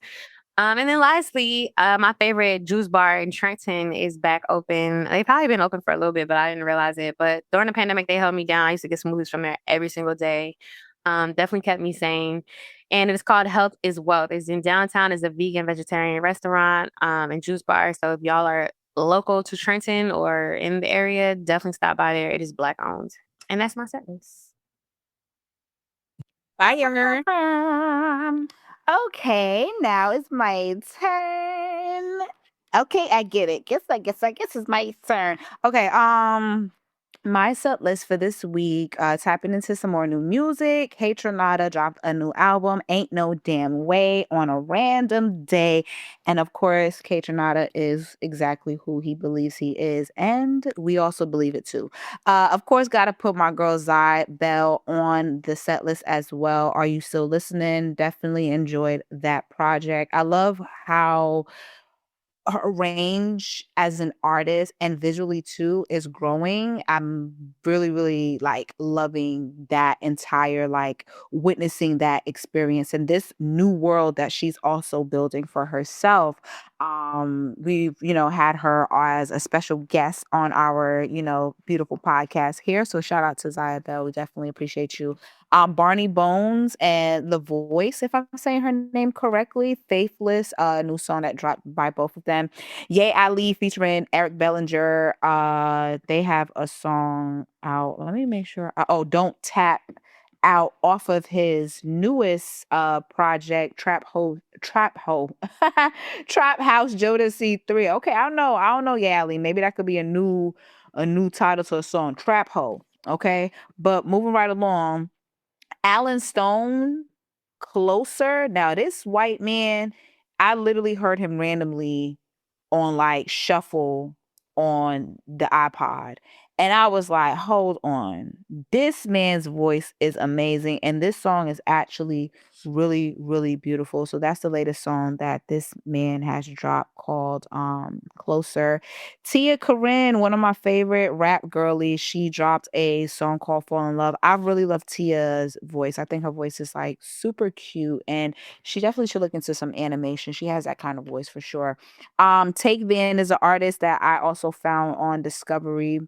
And then lastly, my favorite juice bar in Trenton is back open. They've probably been open for a little bit, but I didn't realize it. But during the pandemic, they held me down. I used to get smoothies from there every single day. Definitely kept me sane. And it's called Health is Wealth. It's in downtown. It's a vegan, vegetarian restaurant and juice bar. So if y'all are local to Trenton or in the area, definitely stop by there. It is Black owned. And that's my set list. Fire. Okay, now it's my turn. Okay, I get it. Guess it's my turn. Okay, My set list for this week, tapping into some more new music. Hey Tronada dropped a new album, Ain't No Damn Way, on a random day. And of course, K Tronada is exactly who he believes he is. And we also believe it too. Of course, got to put my girl Zai Bell on the set list as well. Are you still listening? Definitely enjoyed that project. I love how her range as an artist and visually too is growing. I'm really, really like loving that entire like witnessing that experience and this new world that she's also building for herself. We've, had her as a special guest on our, beautiful podcast here. So shout out to Zaya Bell. We definitely appreciate you. Barney Bones and The Voice, if I'm saying her name correctly. Faithless, a new song that dropped by both of them. Yay Ali featuring Eric Bellinger. They have a song out. Let me make sure. Don't Tap out off of his newest project, Trap Ho, Trap House Jodeci 3. Okay, I don't know, yeah, Ali. Maybe that could be a new title to a song, Trap Ho. Okay, but moving right along. Alan Stone, Closer. Now, this white man, I literally heard him randomly on like shuffle on the iPod. And I was like, hold on. This man's voice is amazing. And this song is actually really, really beautiful. So that's the latest song that this man has dropped called Closer. Tia Corinne, one of my favorite rap girlies, she dropped a song called Fall in Love. I really love Tia's voice. I think her voice is like super cute and she definitely should look into some animation. She has that kind of voice for sure. Take Van is an artist that I also found on Discovery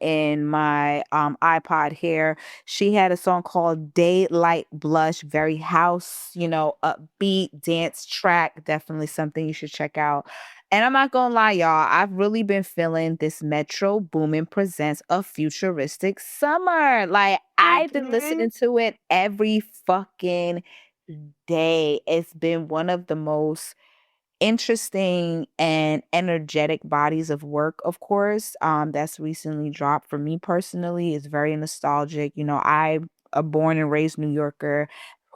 in my iPod here. She had a song called Daylight Blush, very house, upbeat dance track. Definitely something you should check out. And I'm not gonna lie, y'all, I've really been feeling this Metro Boomin presents a futuristic summer. Like I've been listening to it every fucking day. It's been one of the most interesting and energetic bodies of work, of course, that's recently dropped. For me personally, it's very nostalgic. I'm a born and raised New Yorker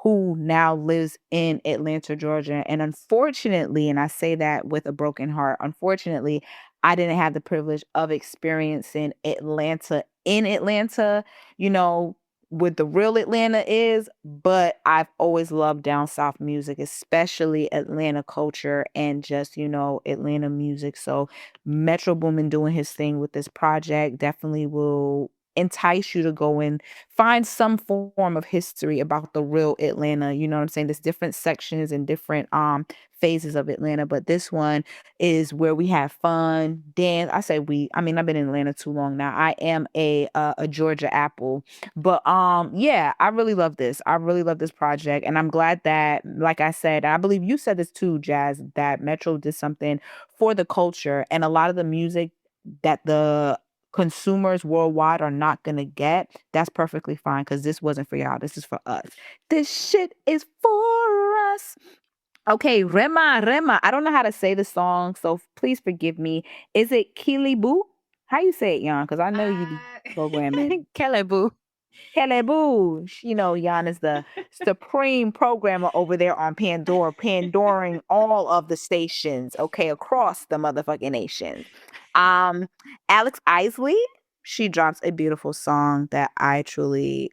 who now lives in Atlanta, Georgia. And unfortunately, and I say that with a broken heart, unfortunately, I didn't have the privilege of experiencing Atlanta in Atlanta, you know, what the real Atlanta is, but I've always loved down south music, especially Atlanta culture and just, Atlanta music. So Metro Boomin doing his thing with this project definitely will entice you to go and find some form of history about the real Atlanta. You know what I'm saying? There's different sections and different phases of Atlanta, but this one is where we have fun, dance. I say we, I mean, I've been in Atlanta too long now. I am a Georgia Apple, but yeah, I really love this. I really love this project. And I'm glad that, like I said, I believe you said this too, Jazz, that Metro did something for the culture. And a lot of the music that the consumers worldwide are not gonna get, that's perfectly fine because this wasn't for y'all. This is for us. This shit is for us. Okay, Rema. I don't know how to say the song, so please forgive me. Is it Kilibu? How you say it, Yon? Because I know you be programming. Kelly Boo. Kelebu. Jan is the supreme programmer over there on Pandora, pandoring all of the stations, okay, across the motherfucking nation. Um, Alex Isley, she drops a beautiful song that I truly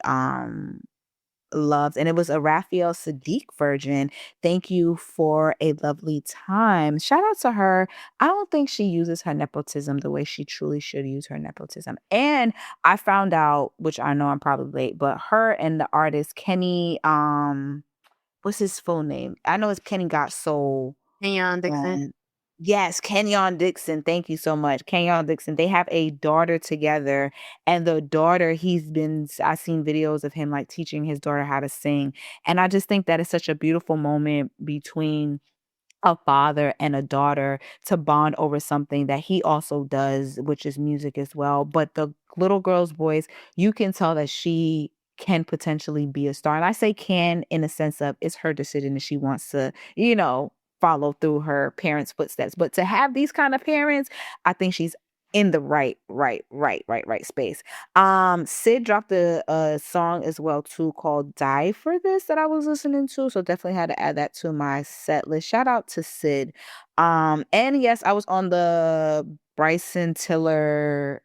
loved, and it was a Raphael Sadiq version. Thank you for a lovely time. Shout out to her. I don't think she uses her nepotism the way she truly should use her nepotism. And I found out, which I know I'm probably late, but her and the artist Kenny, what's his full name? I know it's Kenny Got Soul. Neon Dixon. Yes, Kenyon Dixon. Thank you so much. Kenyon Dixon. They have a daughter together. And the daughter, I've seen videos of him like teaching his daughter how to sing. And I just think that is such a beautiful moment between a father and a daughter to bond over something that he also does, which is music as well. But the little girl's voice, you can tell that she can potentially be a star. And I say can in the sense of it's her decision if she wants to, follow through her parents' footsteps. But to have these kind of parents, I think she's in the right space. Sid dropped a song as well too called Die for This that I was listening to. So definitely had to add that to my set list. Shout out to Sid. And yes, I was on the Bryson Tiller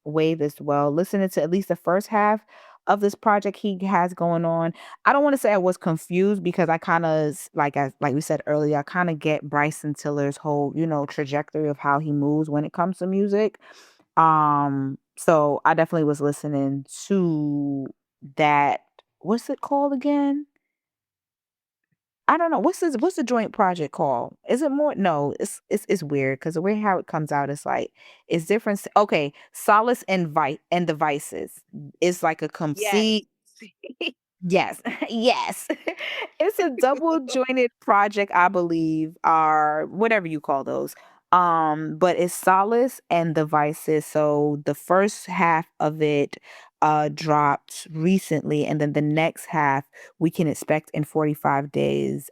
wave as well, listening to at least the first half of this project he has going on. I don't want to say I was confused because I kind of like we said earlier, I kind of get Bryson Tiller's whole, trajectory of how he moves when it comes to music. So I definitely was listening to that. What's it called again? I don't know. What's the joint project called? Is it more? No, it's weird because the way how it comes out is like it's different. Okay, Solace and the Vices. It's like a Yes. complete yes, yes. It's a double jointed project, I believe, or whatever you call those. But it's Solace and the Vices. So the first half of it dropped recently, and then the next half we can expect in 45 days,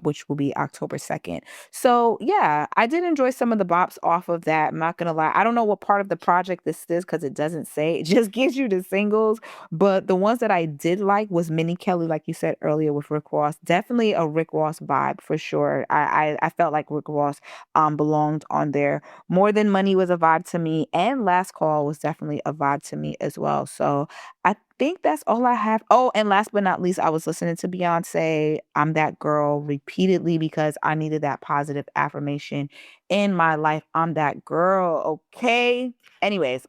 which will be October 2nd. So yeah, I did enjoy some of the bops off of that. I'm not gonna lie. I don't know what part of the project this is because it doesn't say. It just gives you the singles. But the ones that I did like was Minnie Kelly, like you said earlier, with Rick Ross. Definitely a Rick Ross vibe for sure. I felt like Rick Ross belonged on there. More Than Money was a vibe to me, and Last Call was definitely a vibe to me as well. So I think that's all I have. Oh, and last but not least, I was listening to Beyonce, I'm That Girl, repeatedly because I needed that positive affirmation in my life. I'm that girl, okay? Anyways,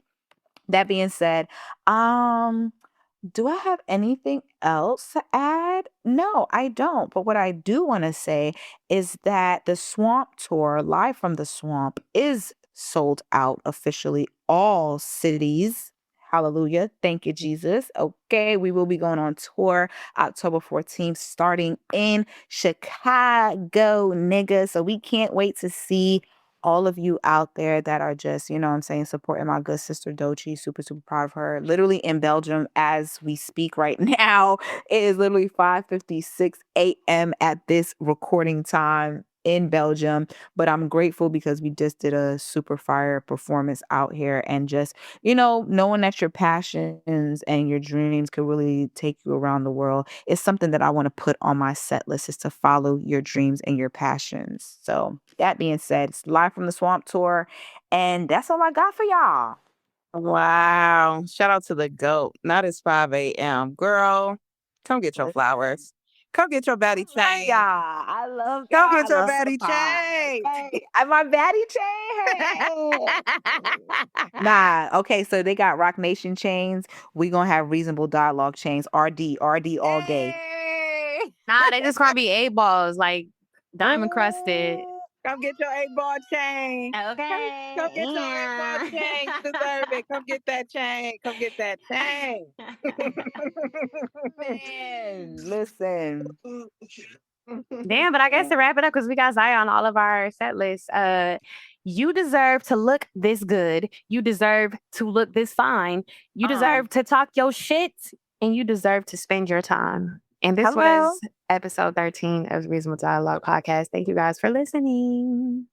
that being said, um, do I have anything else to add? No, I don't. But what I do want to say is that the Swamp Tour, Live from the Swamp, is sold out officially all cities. Hallelujah. Thank you, Jesus. Okay, we will be going on tour October 14th, starting in Chicago, nigga. So we can't wait to see all of you out there that are just, what I'm saying, supporting my good sister Dochi. Super, super proud of her. Literally in Belgium as we speak right now. It is literally 5:56 a.m. at this recording time in Belgium. But I'm grateful because we just did a super fire performance out here, and just, knowing that your passions and your dreams could really take you around the world is something that I want to put on my set list, is to follow your dreams and your passions. So that being said, it's Live from the Swamp Tour, and that's all I got for y'all. Wow. Shout out to the GOAT. Not it's 5 a.m. Girl, come get your flowers. Come get your baddie chain. Y'all. I love y'all. Come get your I love baddie surprise. chain. Hey, my baddie chain. Hey. Nah, okay, so they got Rock Nation chains. We gonna have Reasonable Dialogue chains. RD all day. Hey. Nah, they just gonna be 8 balls, like diamond crusted. Come get your 8-ball chain. Okay. Come get your 8-ball chain. You deserve it. Come get that chain. Come get that chain. Man, listen. Damn, but I guess to wrap it up, because we got Zaya on all of our set lists. You deserve to look this good. You deserve to look this fine. You deserve to talk your shit, and you deserve to spend your time. And this was episode 13 of the Reasonable Dialogue podcast. Thank you guys for listening.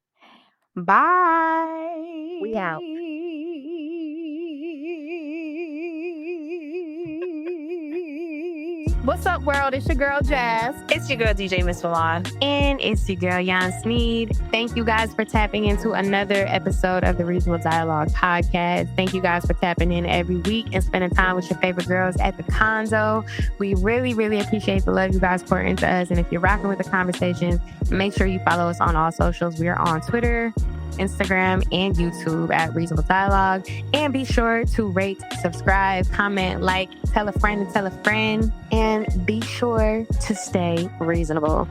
Bye. We out. What's up, world? It's your girl, Jazz. It's your girl, DJ Miss Milan. And it's your girl, Jan Sneed. Thank you guys for tapping into another episode of the Reasonable Dialogue podcast. Thank you guys for tapping in every week and spending time with your favorite girls at the condo. We really, really appreciate the love you guys pour into us. And if you're rocking with the conversation, make sure you follow us on all socials. We are on Twitter, Instagram, and YouTube at Reasonable Dialogue. And be sure to rate, subscribe, comment, like, tell a friend, and be sure to stay reasonable.